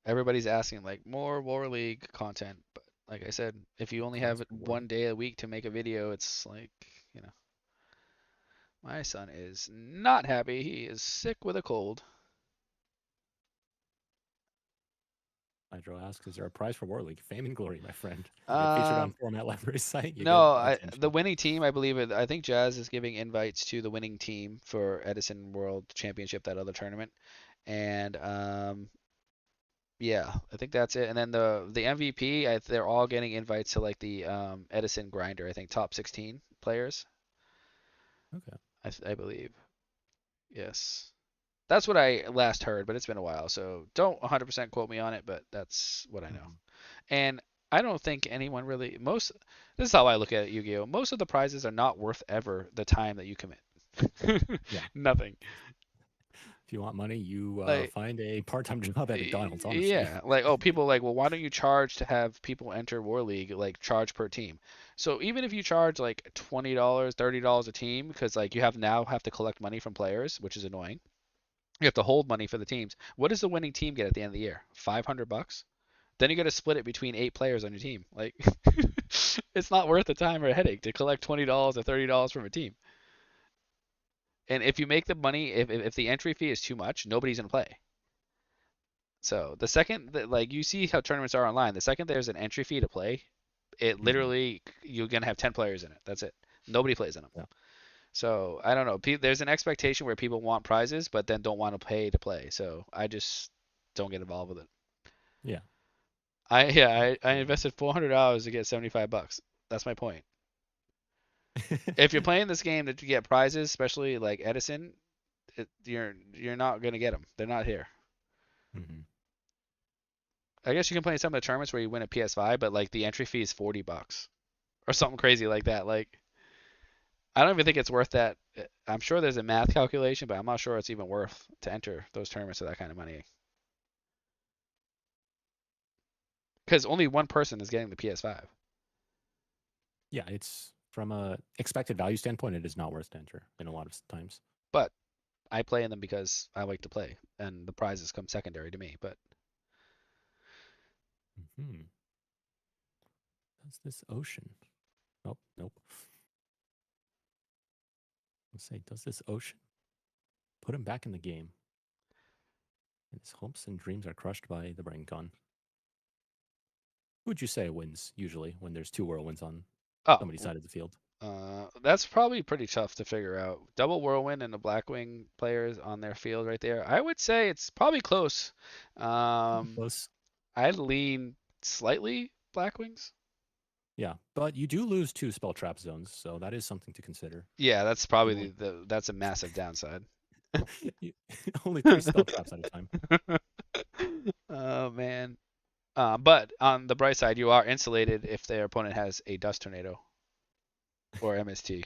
Speaker 1: Everybody's asking like more War League content, but like I said, if you only have
Speaker 2: Request
Speaker 1: it
Speaker 2: for War
Speaker 1: one
Speaker 2: League.
Speaker 1: day a week to make a video, it's like, you know, my son is not happy. He is sick with a cold.
Speaker 2: Hydro asks, is there a prize for War League? Fame and glory, my friend. You get featured on
Speaker 1: Um,
Speaker 2: Format Library's site, you get
Speaker 1: no, the
Speaker 2: attention.
Speaker 1: winning team, I believe it. I think Jazz is giving invites to the winning team for Edison World Championship, that other tournament, and Yeah, I think that's it. And then the MVP, they're all getting invites to like the Edison Grinder. I think top 16 players.
Speaker 2: Okay.
Speaker 1: I believe. Yes. That's what I last heard, but it's been a while, so don't 100% quote me on it, but that's what I know.
Speaker 2: Hmm.
Speaker 1: And I don't think anyone really most this is how I look at it, Yu-Gi-Oh! Most of the prizes are not worth ever the time that you commit.
Speaker 2: Yeah.
Speaker 1: Nothing.
Speaker 2: If you want money, you
Speaker 1: Like
Speaker 2: find a part-time job at McDonald's. Honestly.
Speaker 1: yeah, like oh people like well why don't you charge to have people enter War League like charge per team. So even if you charge like $20, $30 a team because like you have to collect money from players, which is annoying. You have to hold money for the teams. What does the winning team get at the end of the year? $500? Then you got to split it between 8 players on your team. Like, it's not worth the time or headache to collect $20 or $30 from a team. And if you make the money, if the entry fee is too much, nobody's gonna play. So the second that like you see how tournaments are online, the second there's an entry fee to play, it
Speaker 2: Hmm.
Speaker 1: literally you're gonna have 10 players in it. That's it. Nobody plays in them.
Speaker 2: Yeah.
Speaker 1: So I don't know. There's an expectation where people want prizes, but then don't want to pay to play. So I just don't get involved with it.
Speaker 2: Yeah.
Speaker 1: I
Speaker 2: Fair enough.
Speaker 1: invested $400 to get $75. That's my point. If you're playing this game to get prizes, especially like Edison, you're not gonna get them. They're not here.
Speaker 2: Hmm.
Speaker 1: I guess you can play in some of the tournaments where you win a PS5, but like the entry fee is $40 or something crazy like that. Like I don't even think it's worth that. I'm sure there's a math calculation, but I'm not sure it's even worth to enter those tournaments with that kind of money. Because only one person is getting the PS5.
Speaker 2: Yeah, it's from a expected value standpoint, it is not worth to enter in a lot of times.
Speaker 1: But I play in them because I like to play, and the prizes come secondary to me. But
Speaker 2: Hmm. Does this ocean? Oh, nope. Let's say, does this ocean put him back in the game? And his hopes and dreams are crushed by the brain con. Who would you say wins usually when there's two whirlwinds on
Speaker 1: oh,
Speaker 2: somebody's side of the field?
Speaker 1: that's probably pretty tough to figure out. Double Whirlwind and the Blackwing players on their field right there. I would say it's probably close.
Speaker 2: Pretty
Speaker 1: Um,
Speaker 2: close.
Speaker 1: I'd lean slightly Blackwings.
Speaker 2: Yeah, but you do lose two spell trap zones, so that is something to consider.
Speaker 1: Yeah, that's
Speaker 2: You
Speaker 1: probably
Speaker 2: only
Speaker 1: that's a massive downside.
Speaker 2: you, only three spell traps at a time.
Speaker 1: Oh man. But on the bright side, you are insulated if their opponent has a Dust Tornado or MST,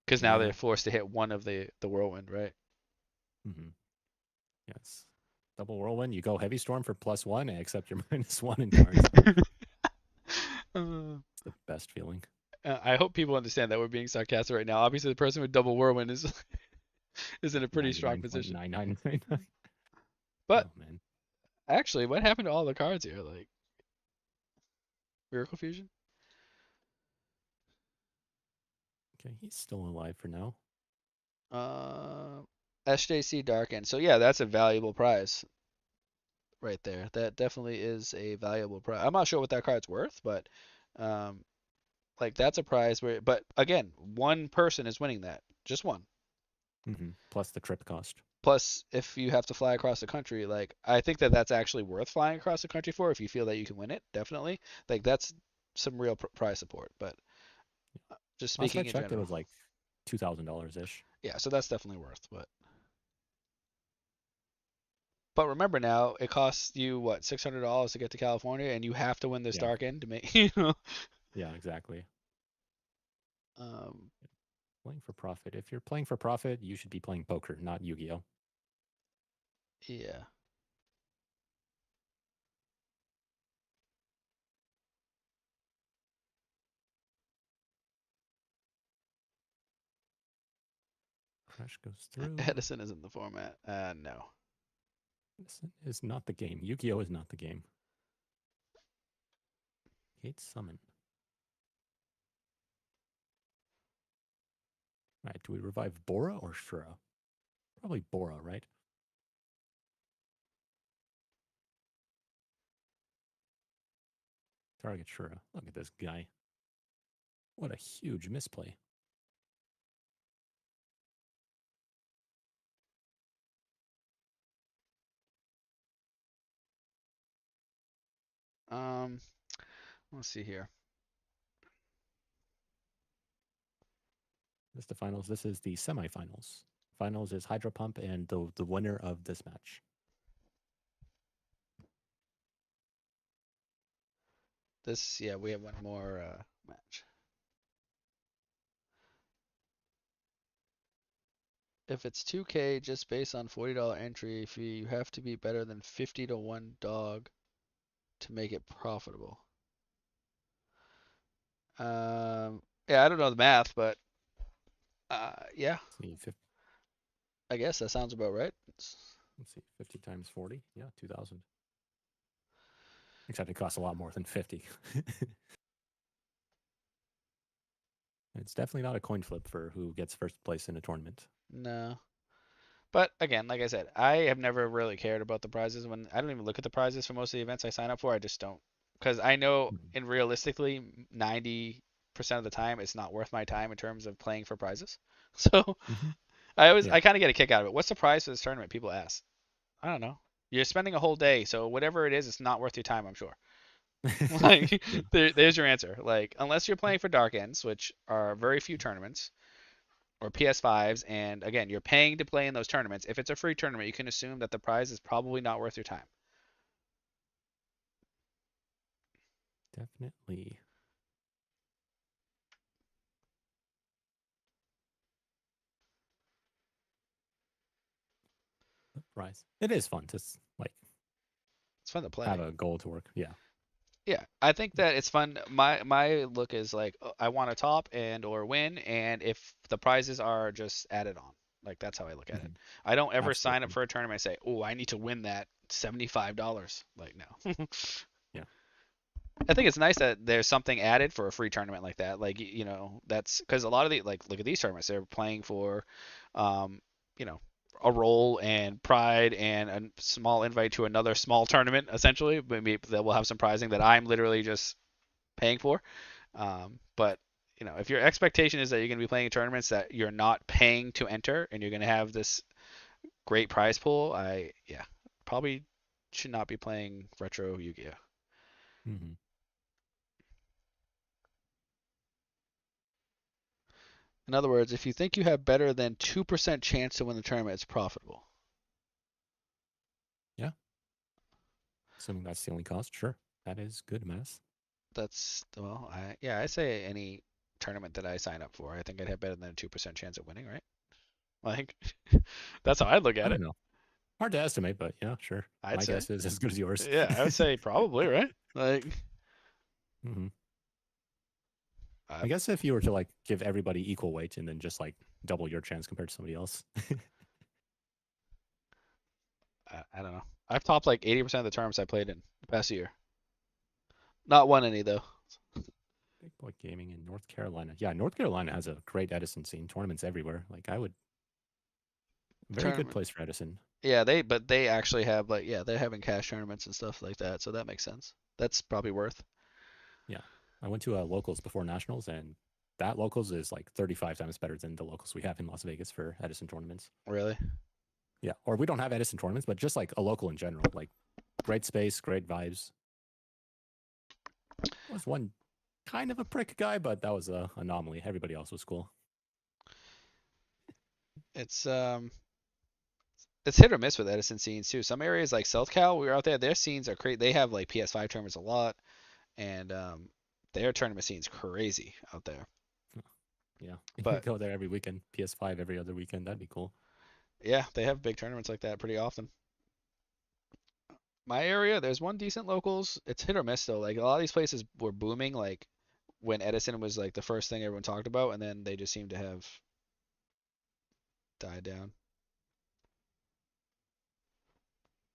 Speaker 1: because now
Speaker 2: Yeah.
Speaker 1: they're forced to hit one of the Whirlwind, right?
Speaker 2: Hmm. Yes. Double whirlwind. You go heavy storm for +1, and accept your -1 in cards.
Speaker 1: Uh,
Speaker 2: It's the best feeling.
Speaker 1: I hope people understand that we're being sarcastic right now. Obviously, the person with double whirlwind is is in a pretty strong position.
Speaker 2: 99.9999.
Speaker 1: But
Speaker 2: Oh man.
Speaker 1: actually, what happened to all the cards here? Like Miracle Fusion?
Speaker 2: Okay, he's still alive for now.
Speaker 1: Uh, SJC Darken. So yeah, that's a valuable prize right there. That definitely is a valuable prize. I'm not sure what that card's worth, but um, like that's a prize where. But again, one person is winning that, just one.
Speaker 2: Plus the trip cost.
Speaker 1: Plus, if you have to fly across the country, like I think that that's actually worth flying across the country for if you feel that you can win it. Definitely, like that's some real prize support. But just
Speaker 2: Last I
Speaker 1: speaking in
Speaker 2: checked, it
Speaker 1: general,
Speaker 2: was like $2,000 ish.
Speaker 1: yeah. So that's definitely worth. But remember now, it costs you what $600 to get to California, and you have to win this
Speaker 2: Yeah.
Speaker 1: dark end to make you know.
Speaker 2: Yeah, exactly.
Speaker 1: Um,
Speaker 2: Playing for profit. If you're playing for profit, you should be playing poker, not Yu-Gi-Oh.
Speaker 1: yeah.
Speaker 2: Crash goes through.
Speaker 1: Edison is in the format. No.
Speaker 2: This is not the game. Yu-Gi-Oh is not the game. Gate summon. All right, do we revive Bora or Shura? Probably Bora, right? Target Shura. Look at this guy. What a huge misplay.
Speaker 1: Um, let's see here.
Speaker 2: This is the finals. This is the semifinals. Finals is Hydro Pump and the winner of this match.
Speaker 1: This, yeah, we have one more match. If it's 2K just based on $40 entry fee, you have to be better than 50 to 1 dog to make it profitable. Yeah, I don't know the math, but yeah,
Speaker 2: Let's see,
Speaker 1: I guess that sounds about right.
Speaker 2: let's see, 50 times 40. Yeah, 2,000. Except it costs a lot more than 50. It's definitely not a coin flip for who gets first place in a tournament.
Speaker 1: No. But again, like I said, I have never really cared about the prizes. When I don't even look at the prizes for most of the events I sign up for. I just don't, because I know,
Speaker 2: Mhm.
Speaker 1: and realistically, 90% of the time, it's not worth my time in terms of playing for prizes. So
Speaker 2: Mm-hmm.
Speaker 1: I
Speaker 2: Yeah.
Speaker 1: kind of get a kick out of it. What's the prize for this tournament? People ask. I don't know. You're spending a whole day, so whatever it is, it's not worth your time, I'm sure. Like,
Speaker 2: Yeah.
Speaker 1: there's your answer. Like, unless you're playing for Dark Ends, which are very few tournaments, or PS5s, and again, you're paying to play in those tournaments. If it's a free tournament, you can assume that the prize is probably not worth your time.
Speaker 2: Definitely. Rise. It is fun to like
Speaker 1: It's fun to
Speaker 2: have
Speaker 1: play.
Speaker 2: a goal to work. Yeah.
Speaker 1: Yeah, I think that it's fun. My look is like, I want to top and or win, and if the prizes are just added on, like that's how I look at it.
Speaker 2: Hmm.
Speaker 1: I don't ever sign up
Speaker 2: Absolutely.
Speaker 1: for a tournament and say, oh, I need to win that $75. Like, no.
Speaker 2: Yeah.
Speaker 1: I think it's nice that there's something added for a free tournament like that. Like, that's because a lot of the, like, look at these tournaments, they're playing for, um, you know, a role and pride and a small invite to another small tournament, essentially. Maybe that will have some prizing that I'm literally just paying for. But if your expectation is that you're going to be playing in tournaments that you're not paying to enter and you're going to have this great prize pool, yeah, probably should not be playing retro Yu-Gi-Oh.
Speaker 2: Hmm.
Speaker 1: In other words, if you think you have better than 2% chance to win the tournament, it's profitable.
Speaker 2: Yeah. Assuming that's the only cost. Sure. That is good math.
Speaker 1: Well, yeah, I say any tournament that I sign up for, I think I'd have better than a 2% chance of winning, right? Like, that's how I'd look
Speaker 2: I
Speaker 1: at
Speaker 2: don't
Speaker 1: it.
Speaker 2: know. Hard to estimate, but yeah, sure.
Speaker 1: I'd
Speaker 2: My
Speaker 1: say.
Speaker 2: guess is as good as yours.
Speaker 1: Yeah, I would say probably, right? Like,
Speaker 2: Hmm.
Speaker 1: I,
Speaker 2: I guess if you were to like give everybody equal weight and then just like double your chance compared to somebody else.
Speaker 1: I don't know. I've topped like 80% of the tournaments I played in the past year. Not won any though.
Speaker 2: Big boy gaming in North Carolina. Yeah, North Carolina has a great Edison scene. Tournaments everywhere. Like I would very good
Speaker 1: Tournament.
Speaker 2: place for Edison.
Speaker 1: Yeah, but they actually have, like, yeah, they're having cash tournaments and stuff like that, so that makes sense. That's probably worth.
Speaker 2: Yeah. I went to locals before nationals and that locals is like 35 times better than the locals we have in Las Vegas for Edison tournaments.
Speaker 1: Really?
Speaker 2: Yeah. Or we don't have Edison tournaments, but just like a local in general. Like great space, great vibes. Was one kind of a prick guy, but that was a anomaly. Everybody else was cool.
Speaker 1: It's it's hit or miss with Edison scenes too. Some areas like South Cal, we were out there. Their scenes are crazy. They have like PS5 tournaments a lot, and their tournament scene's crazy out there.
Speaker 2: Yeah.
Speaker 1: But
Speaker 2: Go there every weekend. PS5 every other weekend. That'd be cool.
Speaker 1: yeah, they have big tournaments like that pretty often. My area, there's one decent locals. It's hit or miss though. Like, a lot of these places were booming like when Edison was like the first thing everyone talked about, and then they just seem to have died down.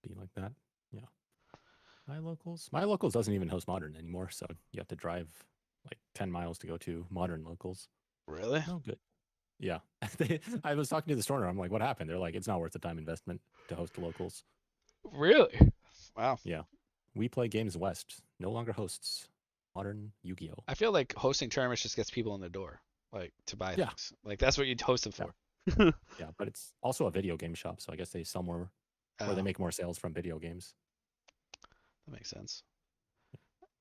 Speaker 2: Be like that. Yeah. My locals doesn't even host modern anymore, so you have to drive like 10 miles to go to modern locals.
Speaker 1: Really?
Speaker 2: No good. Yeah. I was talking to the store. I'm like, what happened? They're like, it's not worth the time investment to host the locals.
Speaker 1: Really? Wow.
Speaker 2: Yeah. We Play Games West no longer hosts modern Yu-Gi-Oh.
Speaker 1: I feel like hosting tournaments just gets people in the door, like to buy
Speaker 2: Yeah.
Speaker 1: things. Like, that's what you'd host them
Speaker 2: Yeah.
Speaker 1: for. Oh,
Speaker 2: Yeah. But it's also a video game shop, so I guess they sell more or they
Speaker 1: that
Speaker 2: make more sales from video games.
Speaker 1: makes sense.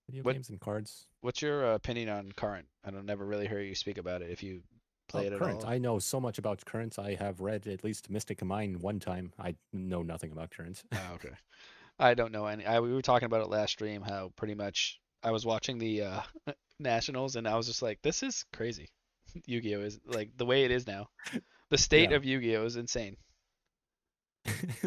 Speaker 2: Video
Speaker 1: What
Speaker 2: games and cards.
Speaker 1: what's your opinion on Current? I don't never really hear you speak about it if you play
Speaker 2: Oh,
Speaker 1: it at
Speaker 2: current.
Speaker 1: all.
Speaker 2: I know so much about currents. I have read at least Mystic of Mine one time. I know nothing about currents.
Speaker 1: Oh, okay. I don't know any. We were talking about it last stream how pretty much I was watching the Nationals and I was just like, this is crazy. Yu-Gi-Oh is like the way it is now. The state
Speaker 2: Yeah.
Speaker 1: of Yu-Gi-Oh is insane.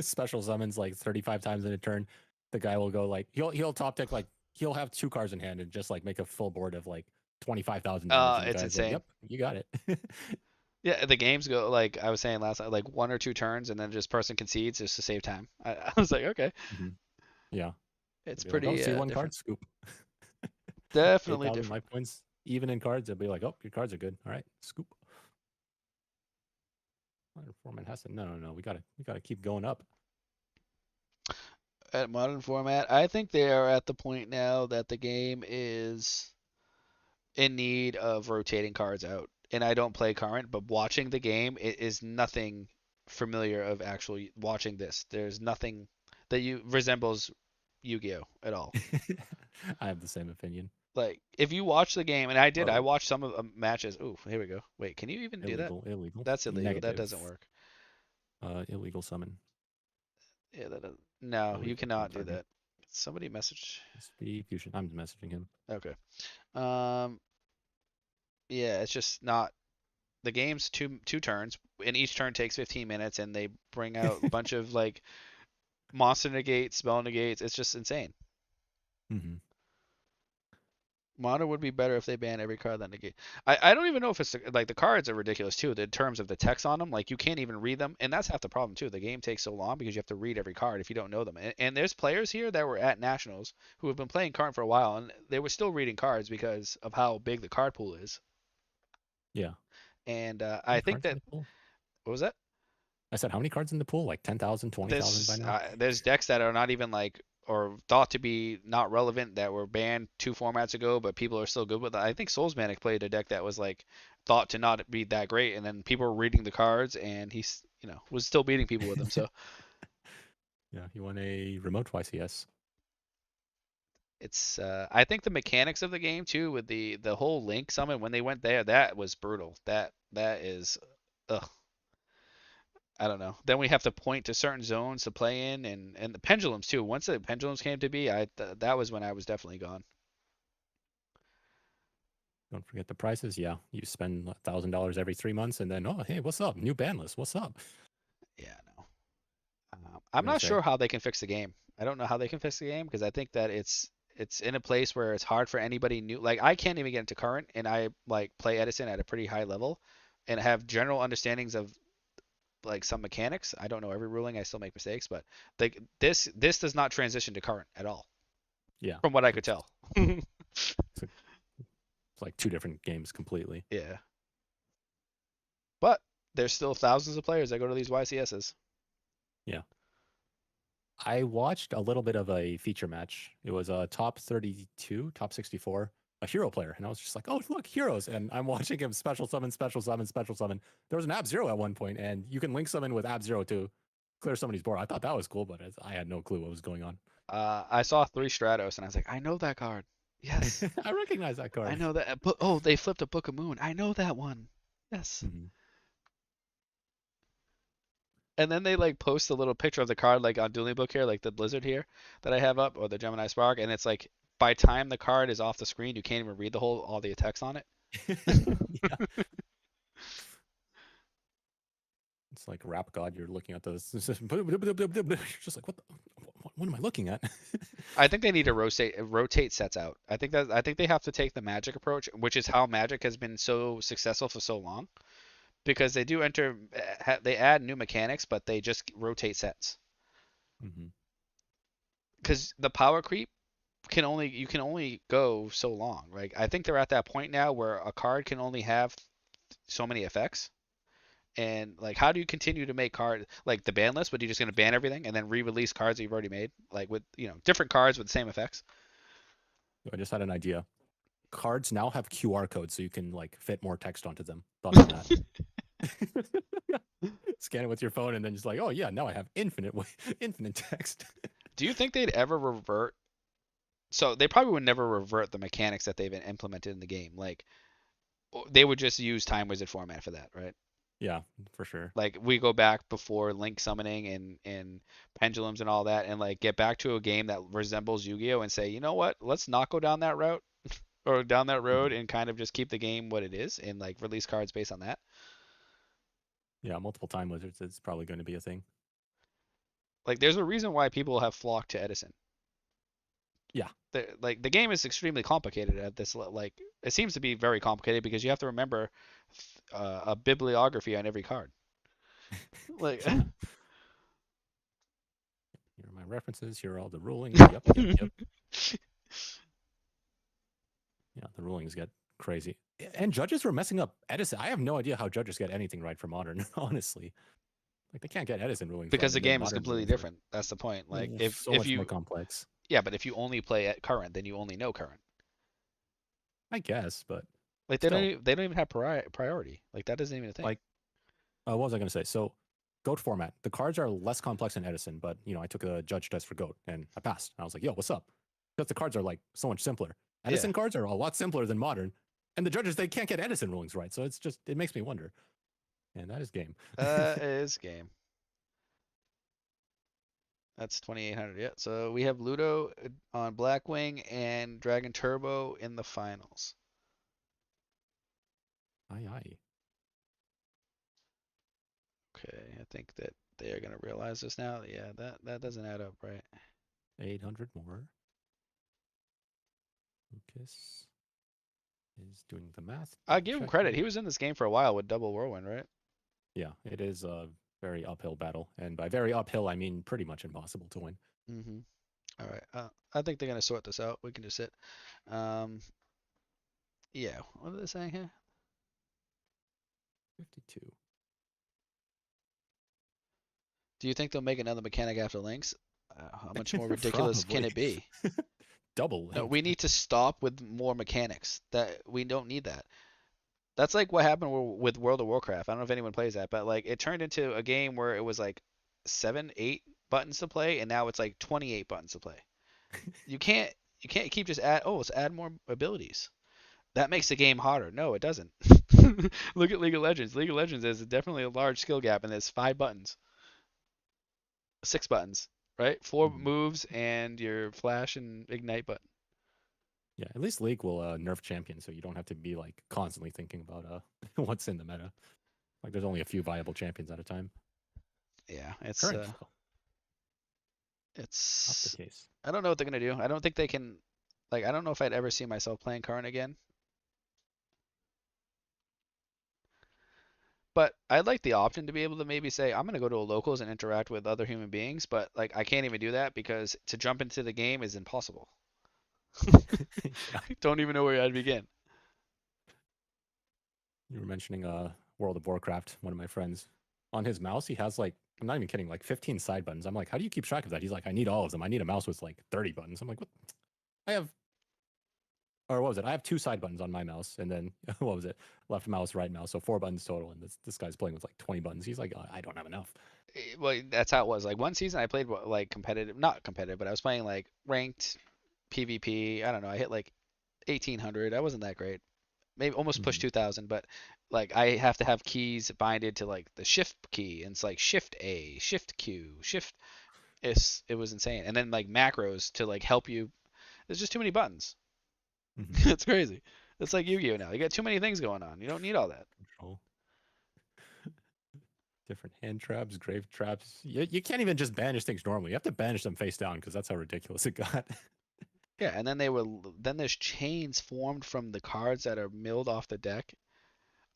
Speaker 2: Special summons like 35 times in a turn. The guy will go like he'll top deck like he'll have 2 cards in hand and just like make a full board of like 25,000 damage and the
Speaker 1: It's
Speaker 2: guy's like,
Speaker 1: insane.
Speaker 2: "Yep, you got it."
Speaker 1: Yeah, the games go like I was saying last night, like 1 or 2 turns, and then just person concedes just to save time. I was like, okay,
Speaker 2: hmm Yeah.
Speaker 1: it's
Speaker 2: They'll be like, "Oh,
Speaker 1: pretty
Speaker 2: see one card,
Speaker 1: different.
Speaker 2: scoop."
Speaker 1: Definitely
Speaker 2: 8,000
Speaker 1: different.
Speaker 2: life points even in cards. They'll be like, "Oh, your cards are good. All right, scoop." Modern format has to. No, no, no. We gotta keep going up.
Speaker 1: At modern format, I think they are at the point now that the game is in need of rotating cards out. And I don't play current, but watching the game, it is nothing familiar of actually watching this. There's nothing that you resembles Yu-Gi-Oh at all.
Speaker 2: I have the same opinion.
Speaker 1: Like if you watch the game, and I did, I
Speaker 2: Whoa,
Speaker 1: watched some of the matches. Oh, here we go. Wait, can you even do that?
Speaker 2: illegal, illegal,
Speaker 1: That's illegal. That
Speaker 2: negative.
Speaker 1: doesn't work.
Speaker 2: Illegal summon,
Speaker 1: Yeah, that doesn't. No, you
Speaker 2: illegal card
Speaker 1: cannot do
Speaker 2: target.
Speaker 1: that. Somebody message.
Speaker 2: Speed fusion. I'm messaging him.
Speaker 1: Okay. Um. Yeah, it's just not. The game's two turns, and each turn takes 15 minutes, and they bring out a bunch of like monster negates, spell negates. It's just insane.
Speaker 2: hmm
Speaker 1: Modern would be better if they ban every card that negate. I don't even know if it's like the cards are ridiculous too. In terms of the text on them, like you can't even read them, and that's half the problem too. The game takes so long because you have to read every card if you don't know them. And there's players here that were at nationals who have been playing current for a while, and they were still reading cards because of how big the card pool is.
Speaker 2: Yeah.
Speaker 1: And
Speaker 2: How
Speaker 1: I
Speaker 2: many
Speaker 1: think
Speaker 2: cards in
Speaker 1: that
Speaker 2: the pool?
Speaker 1: what was that?
Speaker 2: I said, how many cards in the pool? Like 10,000, 20,000 by now?
Speaker 1: There's decks that are not even like or thought to be not relevant that were banned 2 formats ago, but people are still good with it. I think Souls Manic played a deck that was like thought to not be that great, and then people were reading the cards, and he's was still beating people with them. So
Speaker 2: Yeah, you want a remote YCS.
Speaker 1: it's I think the mechanics of the game too, with the whole Link summon when they went there, that was brutal. That is, ugh. I don't know. Then we have to point to certain zones to play in, and the pendulums too. Once the pendulums came to be, that was when I was definitely gone.
Speaker 2: Don't forget the prices. Yeah, you spend $1,000 every 3 months, and then oh hey, what's up? New ban list. What's up?
Speaker 1: Yeah, no.
Speaker 2: I'm
Speaker 1: I'm
Speaker 2: gonna
Speaker 1: not
Speaker 2: say
Speaker 1: sure how they can fix the game. I don't know how they can fix the game because I think that it's in a place where it's hard for anybody new. Like I can't even get into current, and I like play Edison at a pretty high level, and have general understandings of like some mechanics. I don't know every ruling. I still make mistakes, but like this does not transition to current at all,
Speaker 2: yeah,
Speaker 1: from what I could
Speaker 2: it's
Speaker 1: tell.
Speaker 2: it's, a, it's like 2 different games completely.
Speaker 1: Yeah, but there's still thousands of players that go to these YCSs.
Speaker 2: Yeah, I watched a little bit of a feature match. It was a top 32, top 64, a hero player, and I was just like, oh look, heroes! And I'm watching him special summon, special summon, special summon. There was an Ab Zero at one point, and you can link summon with Ab Zero to clear somebody's board. I thought that was cool, but I had no clue what was going on.
Speaker 1: I saw 3 Stratos, and I was like, I know that card. Yes,
Speaker 2: I recognize that
Speaker 1: I
Speaker 2: card.
Speaker 1: know that. But oh, they flipped a Book of Moon. I know that one. Yes.
Speaker 2: Mhm.
Speaker 1: And then they like post a little picture of the card like on Dueling Book here, like the Blizzard here that I have up, or the Gemini Spark, and it's like by time the card is off the screen, you can't even read the whole all the text on it.
Speaker 2: Yeah, it's like Rap God. You're looking at those. You're just like, what am I looking at?
Speaker 1: I think they need to rotate sets out. I think they have to take the Magic approach, which is how Magic has been so successful for so long, because they do enter, they add new mechanics, but they just rotate sets.
Speaker 2: hmm
Speaker 1: Because the power creep you can only go so long. Like I think they're at that point now where a card can only have so many effects. And like, how do you continue to make card like the ban list? But you're just gonna ban everything and then re-release cards that you've already made, like with different cards with the same effects.
Speaker 2: I just had an idea. Cards now have QR codes, so you can like fit more text onto them. Thoughts on that? Scan it with your phone, and then just like, oh yeah, now I have infinite text.
Speaker 1: Do you think they'd ever revert So they probably would never revert the mechanics that they've implemented in the game. Like they would just use time wizard format for that, right?
Speaker 2: Yeah, for sure.
Speaker 1: Like we go back before link summoning and pendulums and all that, and like get back to a game that resembles Yu-Gi-Oh and say, you know what, let's not go down that route or down that road
Speaker 2: Mhm.
Speaker 1: and kind of just keep the game what it is and like release cards based on that.
Speaker 2: Yeah, multiple time wizards is probably going to be a thing.
Speaker 1: Like there's a reason why people have flocked to Edison.
Speaker 2: Yeah,
Speaker 1: Like the game is extremely complicated at this like it seems to be very complicated because you have to remember a bibliography on every card. Like
Speaker 2: true. Here are my references. Here are all the rulings. Yep, yep, yep. Yeah, the rulings get crazy. And judges were messing up Edison. I have no idea how judges get anything right for modern, honestly. Like they can't get Edison rulings right,
Speaker 1: because the
Speaker 2: and then
Speaker 1: game is
Speaker 2: modern
Speaker 1: completely
Speaker 2: rulings are
Speaker 1: different. That's the point. Like
Speaker 2: so
Speaker 1: if
Speaker 2: much more
Speaker 1: you
Speaker 2: complex.
Speaker 1: yeah, but if you only play at current, then you only know current.
Speaker 2: I guess, but
Speaker 1: Like
Speaker 2: still,
Speaker 1: they don't even have priority. Like that isn't even a thing.
Speaker 2: like, what was I going to say? So, GOAT format. The cards are less complex than Edison, but I took a judge test for GOAT and I passed. I was like, "Yo, what's up?" Because the cards are like so much simpler.
Speaker 1: Yeah.
Speaker 2: Edison cards are a lot simpler than modern, and the judges they can't get Edison rulings right. So it makes me wonder. And that is game.
Speaker 1: Is game. That's 2800. Yeah. So we have Ludo on Blackwing and Dragon Turbo in the finals.
Speaker 2: Aye, aye.
Speaker 1: Okay, I think that they are gonna realize this now. Yeah, that doesn't add up, right?
Speaker 2: 800 more. Lucas is doing the math,
Speaker 1: I
Speaker 2: double
Speaker 1: give him credit.
Speaker 2: checking.
Speaker 1: He was in this game for a while with Double Whirlwind, right?
Speaker 2: Yeah, it is a very uphill battle. And by very uphill, I mean pretty much impossible to win.
Speaker 1: Mm-hmm. All right. I think they're gonna sort this out. We can just sit. Um, yeah. What are they saying here?
Speaker 2: 52.
Speaker 1: Do you think they'll make another mechanic after links? How much more ridiculous can
Speaker 2: Probably.
Speaker 1: it be?
Speaker 2: Double
Speaker 1: No,
Speaker 2: link.
Speaker 1: we need to stop with more mechanics. That we don't need that. That's like what happened with World of Warcraft. I don't know if anyone plays that, but like it turned into a game where it was like 7, 8 buttons to play, and now it's like 28 buttons to play. You can't you can't keep just let's add more abilities. That makes the game harder. No, it doesn't. Look at League of Legends. League of Legends is definitely a large skill gap, and there's 5 buttons, 6 buttons, right? Four
Speaker 2: Mhm.
Speaker 1: moves and your flash and ignite button.
Speaker 2: Yeah, at least League will nerf champions, so you don't have to be like constantly thinking about what's in the meta. Like there's only a few viable champions at a time.
Speaker 1: Yeah,
Speaker 2: Current though, not the
Speaker 1: it's
Speaker 2: case.
Speaker 1: I don't know what they're gonna do. I don't think they can. Like I don't know if I'd ever see myself playing current again. But I'd like the option to be able to maybe say I'm gonna go to a locals and interact with other human beings, but like I can't even do that because to jump into the game is impossible.
Speaker 2: Yeah,
Speaker 1: Don't even know where I'd begin.
Speaker 2: you were mentioning World of Warcraft. One of my friends on his mouse, he has like I'm not even kidding, like 15 side buttons. I'm like, how do you keep track of that? He's like, I need all of them. I need a mouse with like 30 buttons. I'm like, what? I have or what was it? I have 2 side buttons on my mouse, and then what was it? Left mouse, right mouse, so 4 buttons total. And this guy's playing with like 20 buttons. He's like, I don't have enough.
Speaker 1: Well, that's how it was. Like one season I played like competitive, not competitive, but I was playing like ranked PvP. I don't know. I hit like 1800. I wasn't that great. Maybe almost pushed
Speaker 2: Mhm.
Speaker 1: 2000, but like I have to have keys binded to like the shift key, and it's like shift A, shift Q, shift. It was insane. And then like macros to like help you. There's just too many buttons.
Speaker 2: Mhm.
Speaker 1: It's crazy. It's like Yu-Gi-Oh now. You got too many things going on. You don't need all that.
Speaker 2: Control different hand traps, grave traps. You can't even just banish things normally. You have to banish them face down because that's how ridiculous it got.
Speaker 1: Yeah, and then there's chains formed from the cards that are milled off the deck.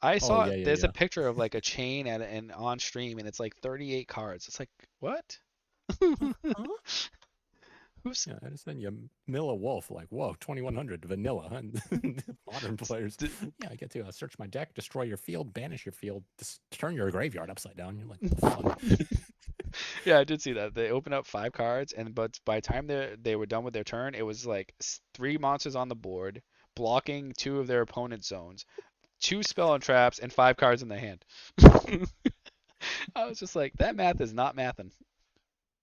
Speaker 1: I
Speaker 2: Oh
Speaker 1: saw
Speaker 2: yeah, yeah,
Speaker 1: there's a
Speaker 2: yeah.
Speaker 1: picture of like a chain at an on stream and it's like 38 cards. It's like, what?
Speaker 2: Huh?
Speaker 1: Who's
Speaker 2: Yeah, Edison, you mill a wolf. Like, whoa, 2100 vanilla. And modern players,
Speaker 1: d-
Speaker 2: yeah, I get to search my deck, destroy your field, banish your field, just turn your graveyard upside down. You're like, what the fuck?
Speaker 1: Yeah, I did see that. They opened up 5 cards and but by the time they were done with their turn, it was like 3 monsters on the board, blocking 2 of their opponent's zones, 2 spell and traps, and 5 cards in the hand. I was just like, that math is not mathing.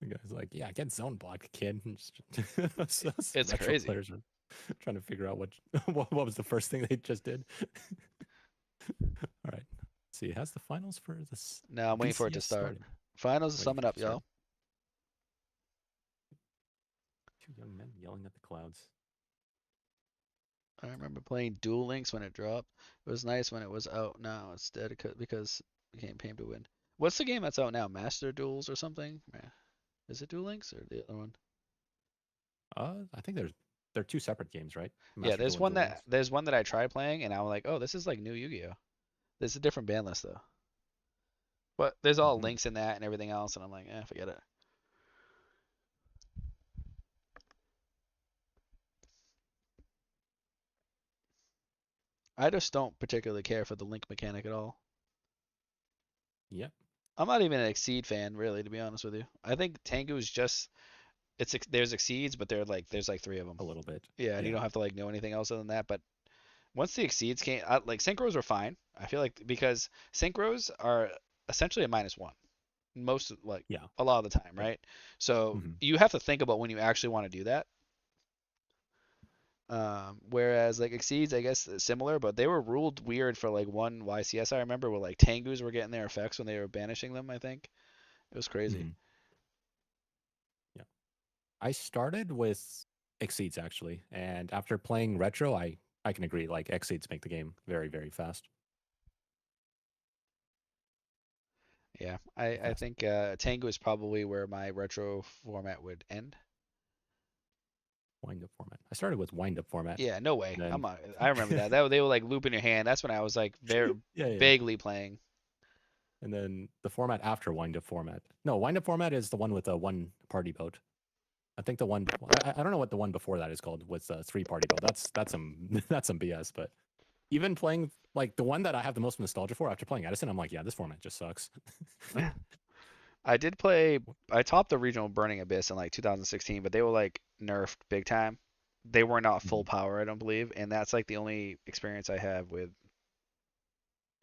Speaker 2: The guy's like, yeah, get zone blocked, kid. And
Speaker 1: It's
Speaker 2: retro
Speaker 1: crazy.
Speaker 2: players are trying to figure out what was the first thing they just did. All right. Let's see, has the finals for this
Speaker 1: Now I'm waiting for it to
Speaker 2: BCS
Speaker 1: start.
Speaker 2: started?
Speaker 1: Finals is
Speaker 2: Waiting
Speaker 1: summing
Speaker 2: for it
Speaker 1: up,
Speaker 2: to start.
Speaker 1: y'all.
Speaker 2: Two young men yelling at the clouds.
Speaker 1: I remember playing Duel Links when it dropped. It was nice when it was out. Now it's dead because the game came to win. What's the game that's out now? Master Duels or something? Is it Duel Links or the other one?
Speaker 2: I think they're two separate games, right?
Speaker 1: Yeah,
Speaker 2: Master Duel and Duel Links.
Speaker 1: there's one that I tried playing and I was like, oh, this is like new Yu-Gi-Oh. There's a different ban list though, but there's all
Speaker 2: Mm-hmm.
Speaker 1: links in that and everything else, and I'm like, forget it. I just don't particularly care for the link mechanic at all.
Speaker 2: Yep,
Speaker 1: I'm not even an Exceed fan, really, to be honest with you. I think Tengu is just there's Exceeds, but there's like three of them.
Speaker 2: a little bit.
Speaker 1: Yeah, and you
Speaker 2: Yeah,
Speaker 1: don't have to like know anything else other than that. But once the Exceeds came, like synchros were fine. I feel like because synchros are essentially a -1 most like
Speaker 2: yeah,
Speaker 1: a lot of the time,
Speaker 2: yep.
Speaker 1: right? So
Speaker 2: Mm-hmm.
Speaker 1: you have to think about when you actually want to do that. Whereas like Exceeds, I guess similar, but they were ruled weird for like one YCS. I remember where like Tengus were getting their effects when they were banishing them. I think it was crazy.
Speaker 2: Mm-hmm. Yeah. I started with Exceeds actually, and after playing retro, I can agree. Like Exceeds make the game very very fast.
Speaker 1: Yeah, I
Speaker 2: Fast.
Speaker 1: think Tengu is probably where my retro format would end.
Speaker 2: Wind up format. I started with wind up format,
Speaker 1: Yeah, no way.
Speaker 2: and then
Speaker 1: I remember that. They would like loop in your hand. That's when I was like very
Speaker 2: yeah, yeah.
Speaker 1: vaguely playing.
Speaker 2: And then the format after wind up format. No, wind up format is the one with the one party boat. I think the one I don't know what the one before that is called with the three party boat. That's some that's some BS. But even playing like the one that I have the most nostalgia for after playing Edison, I'm like, yeah, this format just sucks.
Speaker 1: I did play. I topped the regional Burning Abyss in like 2016, but they were like nerfed big time. They were not full
Speaker 2: Mhm.
Speaker 1: power, I don't believe, and that's like the only experience I have with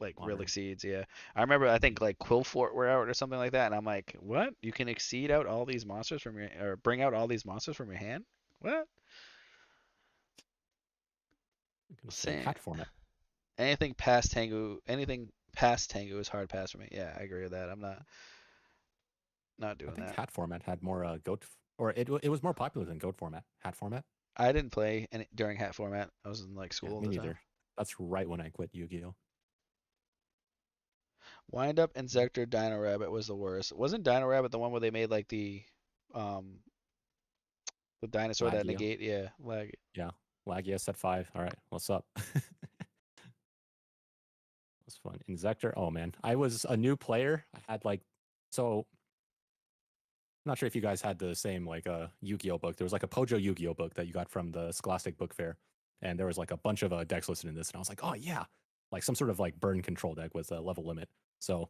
Speaker 1: like real
Speaker 2: Modern.
Speaker 1: exceeds. Yeah, I remember. I
Speaker 2: Mhm.
Speaker 1: think like Quillfort were out or something like that, and I'm like, what? You can exceed out all these monsters from your or bring out all these monsters from your hand? What?
Speaker 2: I'm gonna say
Speaker 1: Saying
Speaker 2: hat format.
Speaker 1: anything past Tango is hard pass for me. Yeah, I agree with that. I'm not
Speaker 2: I
Speaker 1: doing
Speaker 2: think
Speaker 1: that.
Speaker 2: hat format had more goat or it was more popular than goat format. Hat format.
Speaker 1: I didn't play any during hat format. I was in like
Speaker 2: Yeah,
Speaker 1: school at
Speaker 2: me
Speaker 1: the time.
Speaker 2: neither. That's right when I quit Yu-Gi-Oh.
Speaker 1: Wind Up, Insector, Dino Rabbit was the worst. Wasn't Dino Rabbit the one where they made like um the dinosaur that
Speaker 2: Lagia.
Speaker 1: negate? Yeah, like
Speaker 2: Yeah. Lagia set 5. All right. What's up? Was fun. Insector. Oh man, I was a new player. I had like, so I'm not sure if you guys had the same like Yu-Gi-Oh book. There was like a Pojo Yu-Gi-Oh book that you got from the Scholastic Book Fair, and there was like a bunch of decks listed in this, and I was like, oh yeah, like some sort of like burn control deck with a level limit. So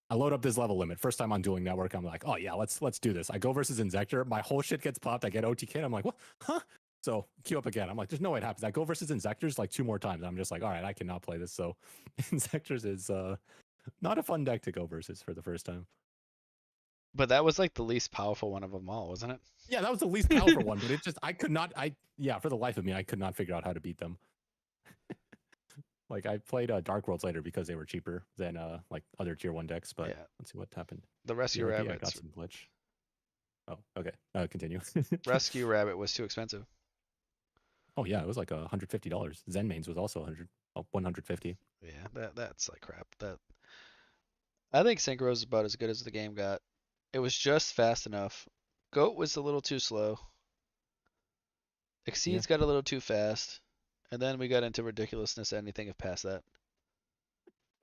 Speaker 2: I load up this level limit. First time on Dueling Network, I'm like, oh yeah, let's do this. I go versus Insector. My whole shit gets popped. I get OTK. I'm like, what? Huh? So queue up again. I'm like, there's no way it happens. I go versus Insectors like 2 more times. I'm just like, all right, I cannot play this. So Insectors is not a fun deck to go versus for the first time.
Speaker 1: but that was like the least powerful one of them all, wasn't
Speaker 2: Yeah, that was the least powerful one, but it just I could not yeah, for the life of me, I could not figure out how to beat them. Like I played Dark Worlds later because they were cheaper than like other tier 1 decks,
Speaker 1: it?
Speaker 2: but
Speaker 1: Yeah.
Speaker 2: let's see what happened.
Speaker 1: The Rescue
Speaker 2: BRB, I
Speaker 1: Rabbits
Speaker 2: got some glitch. Oh, okay. Continue.
Speaker 1: Rescue Rabbit was too expensive.
Speaker 2: Oh yeah, it was like $150. Zen mains was also 150.
Speaker 1: Yeah, that's like crap. That I think Synchro is about as good as the game got. It was just fast enough. Goat was a little too slow.
Speaker 2: Yeah.
Speaker 1: Exceeds got a little too fast. And then we got into ridiculousness anything past that.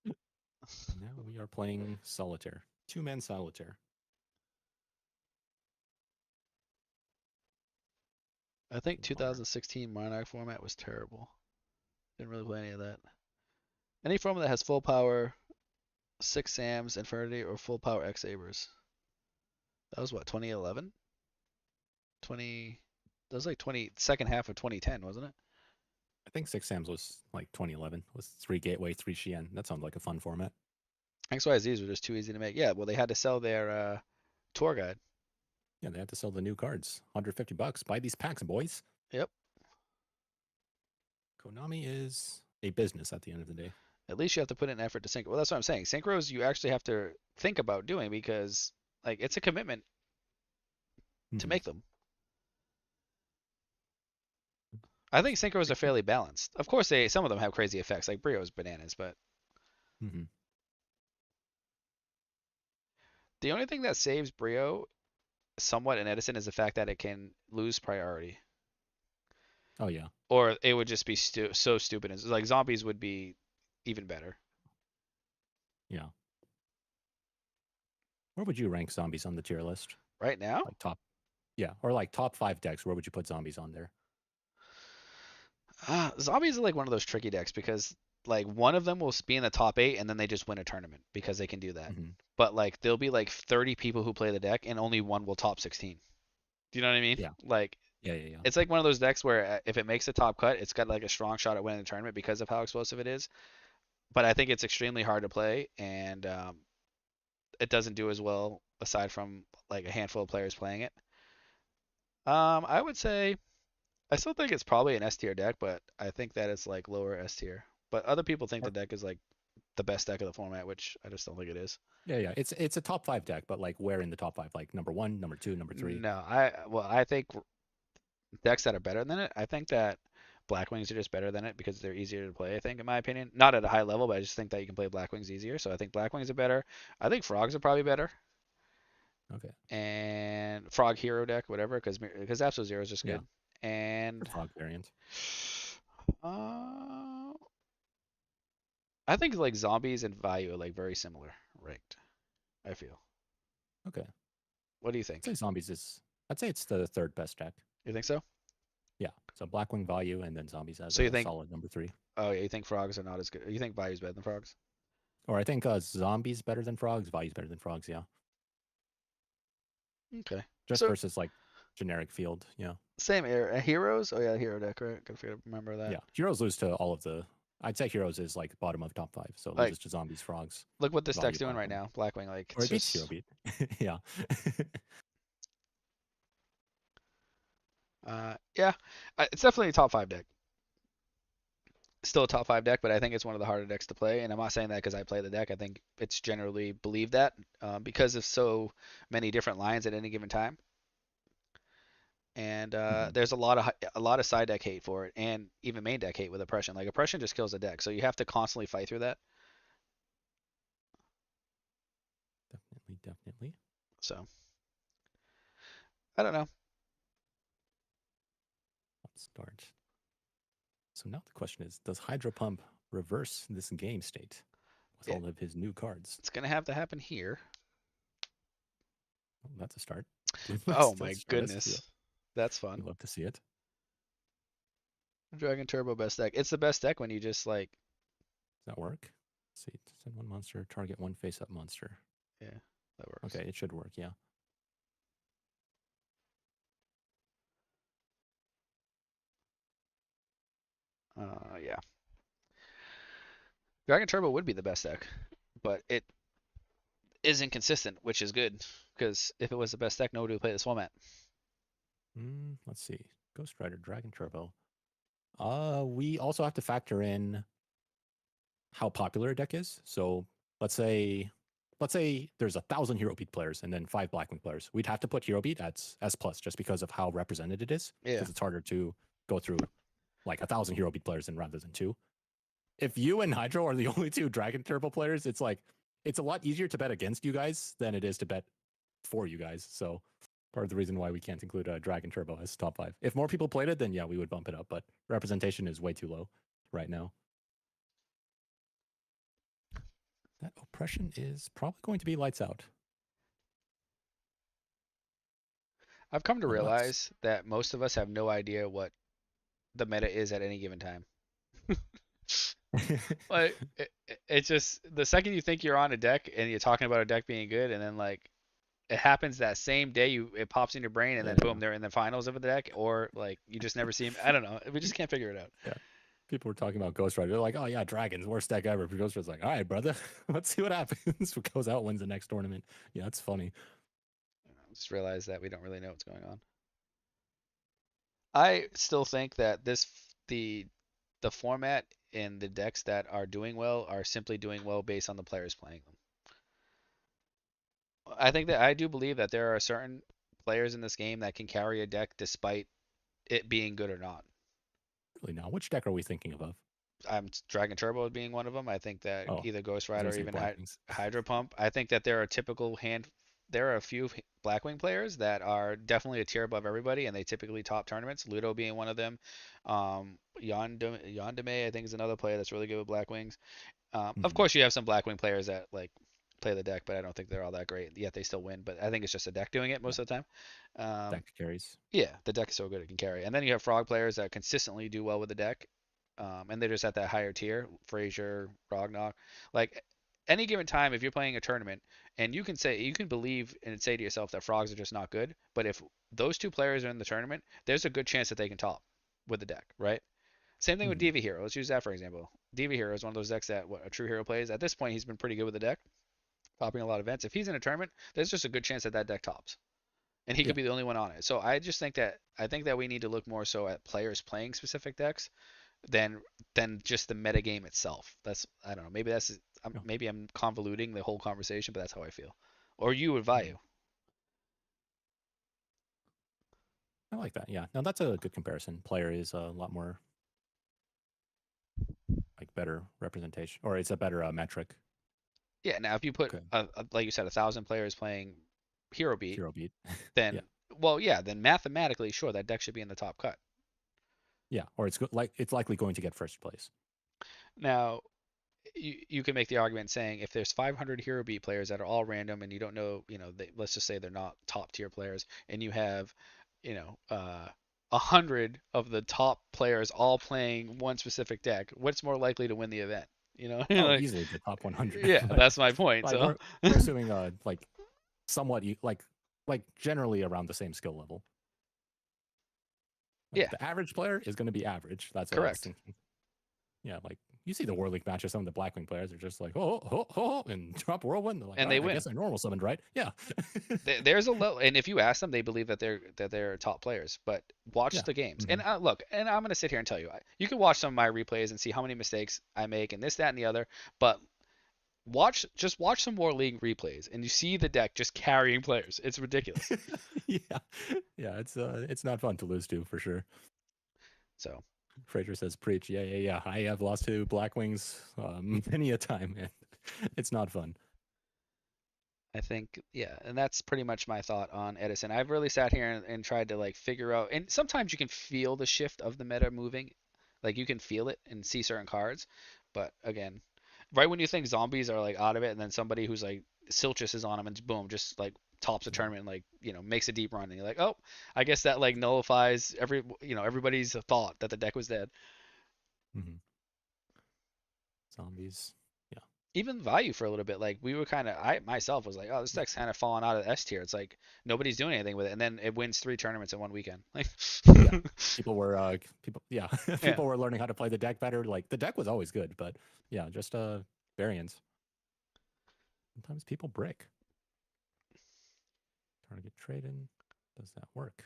Speaker 2: Now we are playing solitaire. 2-man solitaire.
Speaker 1: I think
Speaker 2: Bummer.
Speaker 1: 2016 Monarch format was terrible. Didn't really play any of that. Any format that has full power, 6 Sams, Infinity, or full power X Sabers. That was what, 2011? 20. That was like 20 second half of 2010, wasn't it?
Speaker 2: I think 6 Sams was like 2011 was 3 Gateway, 3 Shien. That sounds like a fun format.
Speaker 1: XYZs were just too easy to make. Yeah, well, they had to sell their tour guide.
Speaker 2: Yeah, they have to sell the new cards. $150. Buy these packs, boys.
Speaker 1: Yep.
Speaker 2: Konami is a business at the end of the day.
Speaker 1: At least you have to put in effort to sync. Well, that's what I'm saying. Synchros you actually have to think about doing because like it's a commitment to
Speaker 2: Mm-hmm.
Speaker 1: make them. I think synchros are fairly balanced. Of course, some of them have crazy effects, like Brio's bananas, but
Speaker 2: Mm-hmm.
Speaker 1: the only thing that saves Brio somewhat in Edison is the fact that it can lose priority,
Speaker 2: Oh yeah,
Speaker 1: or it would just be so stupid. It's like zombies would be even better
Speaker 2: yeah. Where would you rank zombies on the tier list?
Speaker 1: right now.
Speaker 2: Like top, yeah, or like top 5 decks. Where would you put zombies on there?
Speaker 1: Zombies are like one of those tricky decks because like one of them will be in the top 8 and then they just win a tournament because they can do that.
Speaker 2: Mm-hmm.
Speaker 1: But like there'll be like 30 people who play the deck and only one will top 16. Do you know what I mean?
Speaker 2: Yeah,
Speaker 1: Like
Speaker 2: yeah, yeah, yeah.
Speaker 1: it's like one of those decks where if it makes a top cut, it's got like a strong shot at winning the tournament because of how explosive it is. But I think it's extremely hard to play and it doesn't do as well aside from like a handful of players playing it. I would say I still think it's probably an S tier deck, but I think that it's like lower S tier. But other people think the
Speaker 2: Or,
Speaker 1: deck is like the best deck of the format, which I just don't think it is.
Speaker 2: yeah, yeah. It's a top 5 deck, but like where in the top 5? Like number 1, number 2, number 3.
Speaker 1: No, I think decks that are better than it. I think that Blackwings are just better than it because they're easier to play. I think, in my opinion, not at a high level, but I just think that you can play Blackwings easier. So I think Blackwings are better. I think Frogs are probably better,
Speaker 2: Okay.
Speaker 1: and Frog Hero deck, whatever, because Absolute Zero is just
Speaker 2: Yeah.
Speaker 1: good.
Speaker 2: Or
Speaker 1: And
Speaker 2: frog variant.
Speaker 1: uh, I think like zombies and value are like very similar ranked. I feel.
Speaker 2: Okay.
Speaker 1: What do you
Speaker 2: I'd say
Speaker 1: think?
Speaker 2: zombies is. I'd say it's the third best deck.
Speaker 1: You think so?
Speaker 2: Yeah. So Blackwing value and then zombies as
Speaker 1: So you
Speaker 2: a
Speaker 1: think?
Speaker 2: solid number 3.
Speaker 1: Oh yeah, you think frogs are not as good? You think value's better than frogs?
Speaker 2: Or I think zombies better than frogs, values better than frogs. Yeah.
Speaker 1: Okay.
Speaker 2: Just
Speaker 1: So
Speaker 2: versus like generic field. Yeah.
Speaker 1: same era. Heroes? Oh yeah, hero deck, right? Gotta remember that.
Speaker 2: Yeah. Heroes lose to all of the. I'd say heroes is like bottom of top 5. So it
Speaker 1: Like,
Speaker 2: loses to zombies, frogs,
Speaker 1: look what this deck's
Speaker 2: value,
Speaker 1: doing right
Speaker 2: Blackwing.
Speaker 1: now. Blackwing, like
Speaker 2: Or
Speaker 1: it's
Speaker 2: it beats hero
Speaker 1: just
Speaker 2: beat. Yeah.
Speaker 1: yeah, it's definitely a top 5 deck. Still a top 5 deck, but I think it's one of the harder decks to play. And I'm not saying that because I play the deck. I think it's generally believed that because of so many different lines at any given time. And
Speaker 2: Mhm.
Speaker 1: there's a lot of side deck hate for it, and even main deck hate with oppression. Like oppression just kills the deck, so you have to constantly fight through that.
Speaker 2: Definitely, definitely.
Speaker 1: So I don't know.
Speaker 2: Let's start. So now the question is, does Hydro Pump reverse this game state with
Speaker 1: It,
Speaker 2: all of his new cards?
Speaker 1: it's gonna have to happen here.
Speaker 2: Well, that's a start.
Speaker 1: Oh
Speaker 2: let's,
Speaker 1: my
Speaker 2: let's try this.
Speaker 1: goodness, that's
Speaker 2: You
Speaker 1: fun.
Speaker 2: love to see it.
Speaker 1: Dragon Turbo best deck. It's the best deck when you just like
Speaker 2: Does that work? Let's see, send one monster, target one face-up monster.
Speaker 1: yeah, that works.
Speaker 2: Okay, it should work. Yeah.
Speaker 1: Yeah, Dragon Turbo would be the best deck, but it is inconsistent, which is good because if it was the best deck, nobody would play this format.
Speaker 2: Let's see. Ghost Rider, Dragon Turbo. We also have to factor in how popular a deck is. So let's say there's 1,000 Hero Beat players and then 5 Blackwing players. We'd have to put Hero Beat at S plus just because of how represented it is.
Speaker 1: Yeah,
Speaker 2: Because it's harder to go through like 1,000 Hero Beat players than rather than 2. If you and Hydro are the only 2 Dragon Turbo players, it's like it's a lot easier to bet against you guys than it is to bet for you guys. So part of the reason why we can't include Dragon Turbo as top 5. If more people played it, then yeah, we would bump it up. But representation is way too low right now. That oppression is probably going to be lights out.
Speaker 1: I've come to
Speaker 2: Unless.
Speaker 1: realize that most of us have no idea what the meta is at any given time. Like it's just the second you think you're on a deck and you're talking about a deck being good, and then like it happens that same day it pops in your brain, and
Speaker 2: Yeah,
Speaker 1: then
Speaker 2: yeah,
Speaker 1: boom, they're in the finals of the deck, or like you just never see them. I don't know. We just can't figure it out.
Speaker 2: yeah. People were talking about Ghost Rider. They're like, oh yeah, Dragons, worst deck ever. But Ghost Rider's like, all right, brother, let's see what happens. Who goes out, wins the next tournament. Yeah, that's funny.
Speaker 1: Just realized that we don't really know what's going on. I still think that the format and the decks that are doing well are simply doing well based on the players playing them. I think that I do believe that there are certain players in this game that can carry a deck despite it being good or not.
Speaker 2: Really now, which deck are we thinking of?
Speaker 1: Dragon Turbo being one of them. I think that
Speaker 2: Oh, I
Speaker 1: either Ghost
Speaker 2: was
Speaker 1: Rider
Speaker 2: gonna
Speaker 1: or
Speaker 2: say
Speaker 1: even
Speaker 2: Blackwings.
Speaker 1: Hydro Pump. I think that there are typical hand. There are a few Blackwing players that are definitely a tier above everybody, and they typically top tournaments. Ludo being one of them. Yondame, I think, is another player that's really good with Blackwings. Of
Speaker 2: Mm-hmm.
Speaker 1: course, you have some Blackwing players that like play the deck, but I don't think they're all that great. Yet they still win. But I think it's just a deck doing it
Speaker 2: Yeah,
Speaker 1: most of the time. Um,
Speaker 2: deck carries.
Speaker 1: yeah, the deck is so good it can carry. And then you have frog players that consistently do well with the deck, and they're just at that higher tier. Frazier, Rognock, like any given time, if you're playing a tournament, and you can believe and say to yourself that frogs are just not good, but if those two players are in the tournament, there's a good chance that they can top with the deck, right? Same thing with
Speaker 2: Mm-hmm.
Speaker 1: Diva Hero. Let's use that for example. Diva Hero is one of those decks that what a true hero plays. At this point, he's been pretty good with the deck, topping a lot of events. If he's in a tournament, there's just a good chance that that deck tops and he
Speaker 2: Yeah.
Speaker 1: could be the only one on it. So I think that we need to look more so at players playing specific decks than just the meta game itself. That's I don't know.
Speaker 2: No.
Speaker 1: Maybe I'm convoluting the whole conversation, but that's how I feel. Or you would
Speaker 2: Mm-hmm.
Speaker 1: value.
Speaker 2: I like that. Yeah. Now that's a good comparison. Player is a lot more like better representation, or it's a better metric.
Speaker 1: Yeah. Now if you put
Speaker 2: Okay.
Speaker 1: like you said 1,000 players playing Hero Beat,
Speaker 2: Hero beat. Yeah.
Speaker 1: then well yeah, then mathematically sure that deck should be in the top cut.
Speaker 2: Yeah. Or like it's likely going to get first place.
Speaker 1: Now you can make the argument saying if there's 500 hero beat players that are all random and you don't know, let's just say they're not top tier players, and you have, you know, 100 of the top players all playing one specific deck, what's more likely to win the event?
Speaker 2: Oh,
Speaker 1: Like,
Speaker 2: easily the top 100.
Speaker 1: yeah,
Speaker 2: But
Speaker 1: that's my point.
Speaker 2: like
Speaker 1: So
Speaker 2: we're assuming like somewhat like generally around the same skill level. Like
Speaker 1: yeah,
Speaker 2: the average player is going to be average. That's what I was
Speaker 1: correct.
Speaker 2: thinking. Yeah, like you see the World League matches, some of the Blackwing players are just like, oh, and drop Whirlwind. They're like,
Speaker 1: And
Speaker 2: all
Speaker 1: they
Speaker 2: right, I
Speaker 1: win.
Speaker 2: guess I normal summoned, right? Yeah.
Speaker 1: There's a low, and if you ask them, they believe that they're top players. But watch
Speaker 2: Yeah.
Speaker 1: the games,
Speaker 2: Hmm.
Speaker 1: and look, and I'm gonna sit here and tell you, you can watch some of my replays and see how many mistakes I make and this, that, and the other. But watch some more league replays, and you see the deck just carrying players. It's ridiculous.
Speaker 2: Yeah. Yeah, it's not fun to lose to for sure.
Speaker 1: So
Speaker 2: Fraser says preach. Yeah. I have lost to Blackwings many a time, and it's not fun.
Speaker 1: I think yeah, and that's pretty much my thought on Edison. I've really sat here and tried to like figure out, and sometimes you can feel the shift of the meta moving, like you can feel it and see certain cards. But again, right when you think zombies are like out of it, and then somebody who's like Silchus is on them, and boom, just like tops a
Speaker 2: Yeah.
Speaker 1: tournament, like makes a deep run, and you're like, oh, I guess that like nullifies everybody's thought that the deck was dead.
Speaker 2: Hmm. Zombies. Yeah.
Speaker 1: Even value for a little bit. Like we were kind of, I myself was like, oh, this
Speaker 2: Yeah.
Speaker 1: deck's kind of fallen out of S tier. It's like nobody's doing anything with it, and then it wins 3 tournaments in one weekend. Like,
Speaker 2: Yeah. People were yeah,
Speaker 1: yeah,
Speaker 2: people were learning how to play the deck better. Like the deck was always good, but yeah, just variants. Sometimes people break. Target trade-in. Does that work?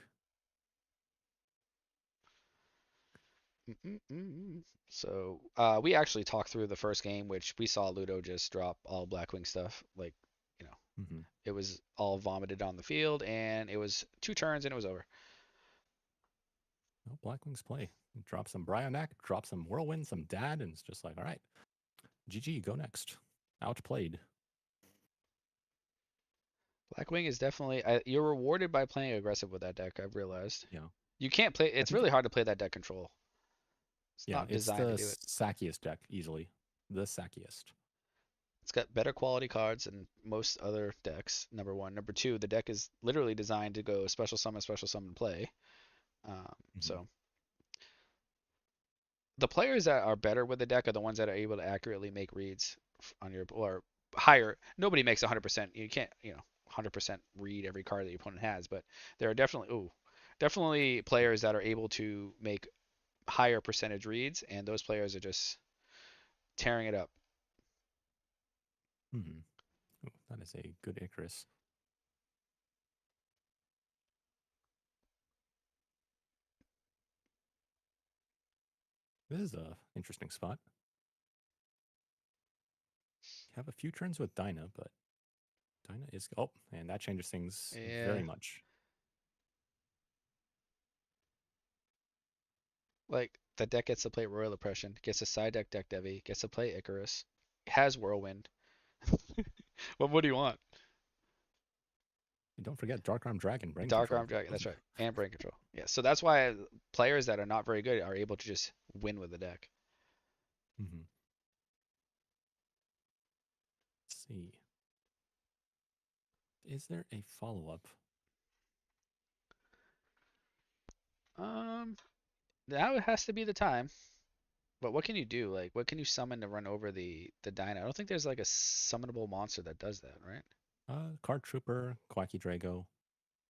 Speaker 1: so we actually talked through the first game, which we saw Ludo just drop all Blackwing stuff. Like, you know,
Speaker 2: Mm-hmm.
Speaker 1: it was all vomited on the field, and it was 2 turns, and it was over.
Speaker 2: No, Blackwings play. Drop some Bryonac, drop some Whirlwind, some Dad, and it's just like, all right, GG, go next. Outplayed.
Speaker 1: Blackwing is definitely you're rewarded by playing aggressive with that deck. I've realized
Speaker 2: Yeah.
Speaker 1: you can't play.
Speaker 2: I
Speaker 1: It's
Speaker 2: think,
Speaker 1: really hard to play that deck control. It's
Speaker 2: yeah,
Speaker 1: not
Speaker 2: it's
Speaker 1: designed to
Speaker 2: the
Speaker 1: do it.
Speaker 2: sackiest deck, easily. The sackiest.
Speaker 1: It's got better quality cards than most other decks. Number one. Number two, the deck is literally designed to go special summon, play.
Speaker 2: Mm-hmm.
Speaker 1: So the players that are better with the deck are the ones that are able to accurately make reads on your or higher. Nobody makes 100%. You can't 100% read every card that your opponent has, but there are definitely players that are able to make higher percentage reads, and those players are just tearing it up.
Speaker 2: Mm-hmm. Ooh, that is a good Icarus. This is a interesting spot. Have a few turns with Dinah, but Dinah is and that changes things
Speaker 1: Yeah.
Speaker 2: very much.
Speaker 1: Like the deck gets to play Royal Oppression, gets to side deck Devi, gets to play Icarus, has Whirlwind. What more do you want?
Speaker 2: And don't forget Dark Arm Dragon brain
Speaker 1: Dark
Speaker 2: control.
Speaker 1: Arm Dragon, that's
Speaker 2: Doesn't
Speaker 1: right, and Brain Control. Yeah, so that's why players that are not very good are able to just win with the deck.
Speaker 2: hmm Let's see. Is there a follow up?
Speaker 1: Um, now it has to be the time. But what can you do? Like, what can you summon to run over the Dyna? I don't think there's like a summonable monster that does that, right?
Speaker 2: Card Trooper, Quacky Drago.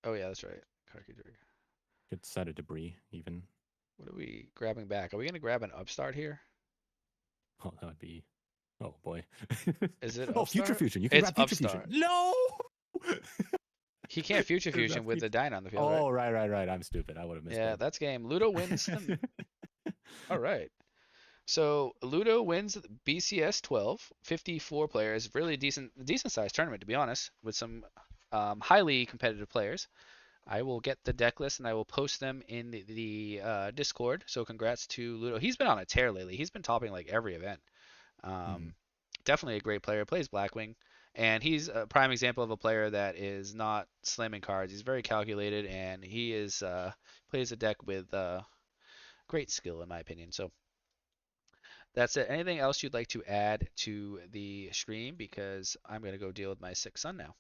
Speaker 1: Oh yeah, that's right. Karki Drake.
Speaker 2: Good set of debris, even.
Speaker 1: What are we grabbing back? Are we gonna grab an upstart here?
Speaker 2: Oh, that would be. Oh boy.
Speaker 1: Is it
Speaker 2: Oh, Future
Speaker 1: upstart?
Speaker 2: Fusion. You can
Speaker 1: It's
Speaker 2: grab Future Fusion.
Speaker 1: upstart.
Speaker 2: No.
Speaker 1: He can't future
Speaker 2: Could have
Speaker 1: fusion
Speaker 2: grabbed
Speaker 1: with the
Speaker 2: Future.
Speaker 1: Dyna on the field, right?
Speaker 2: Oh, right. I'm stupid. I would have
Speaker 1: Yeah,
Speaker 2: misspoke.
Speaker 1: that's game. Ludo wins the. All right. So Ludo wins BCS 12, 54 players, really decent sized tournament to be honest, with some highly competitive players. I will get the deck list and I will post them in the Discord. So congrats to Ludo. He's been on a tear lately. He's been topping like every event.
Speaker 2: Mhm.
Speaker 1: Um, Definitely a great player. Plays Blackwing, and he's a prime example of a player that is not slamming cards. He's very calculated, and he is plays a deck with great skill in my opinion. So that's it. Anything else you'd like to add to the stream? Because I'm gonna go deal with my sick son now.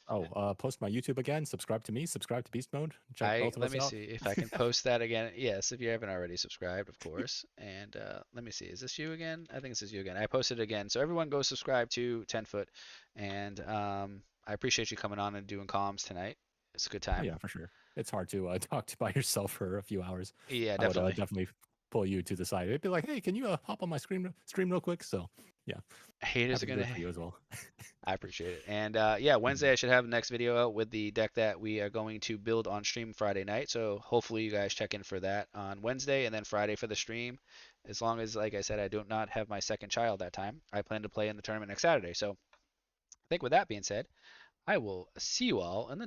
Speaker 2: Oh, post my YouTube again. Subscribe to me. Subscribe to Beast Mode. Check both of
Speaker 1: Let
Speaker 2: us
Speaker 1: me
Speaker 2: out.
Speaker 1: see if I can post that again. Yes, if you haven't already subscribed, of course. And let me see, is this you again? I think this is you again. I posted it again, so everyone go subscribe to 10 Foot. And I appreciate you coming on and doing comms tonight. It's a good
Speaker 2: Oh
Speaker 1: time.
Speaker 2: yeah, for sure. It's hard to talk to by yourself for a few hours.
Speaker 1: Yeah,
Speaker 2: I would
Speaker 1: definitely.
Speaker 2: definitely pull you to the side. It'd be like, hey, can you hop on my stream real quick? So yeah,
Speaker 1: Haters
Speaker 2: happy
Speaker 1: are
Speaker 2: to do
Speaker 1: gonna.
Speaker 2: it for you as well.
Speaker 1: I appreciate it. And yeah,
Speaker 2: Mhm.
Speaker 1: Wednesday I should have the next video out with the deck that we are going to build on stream Friday night. So hopefully you guys check in for that on Wednesday and then Friday for the stream. As long as, like I said, I do not have my second child that time, I plan to play in the tournament next Saturday. So I think with that being said, I will see you all in the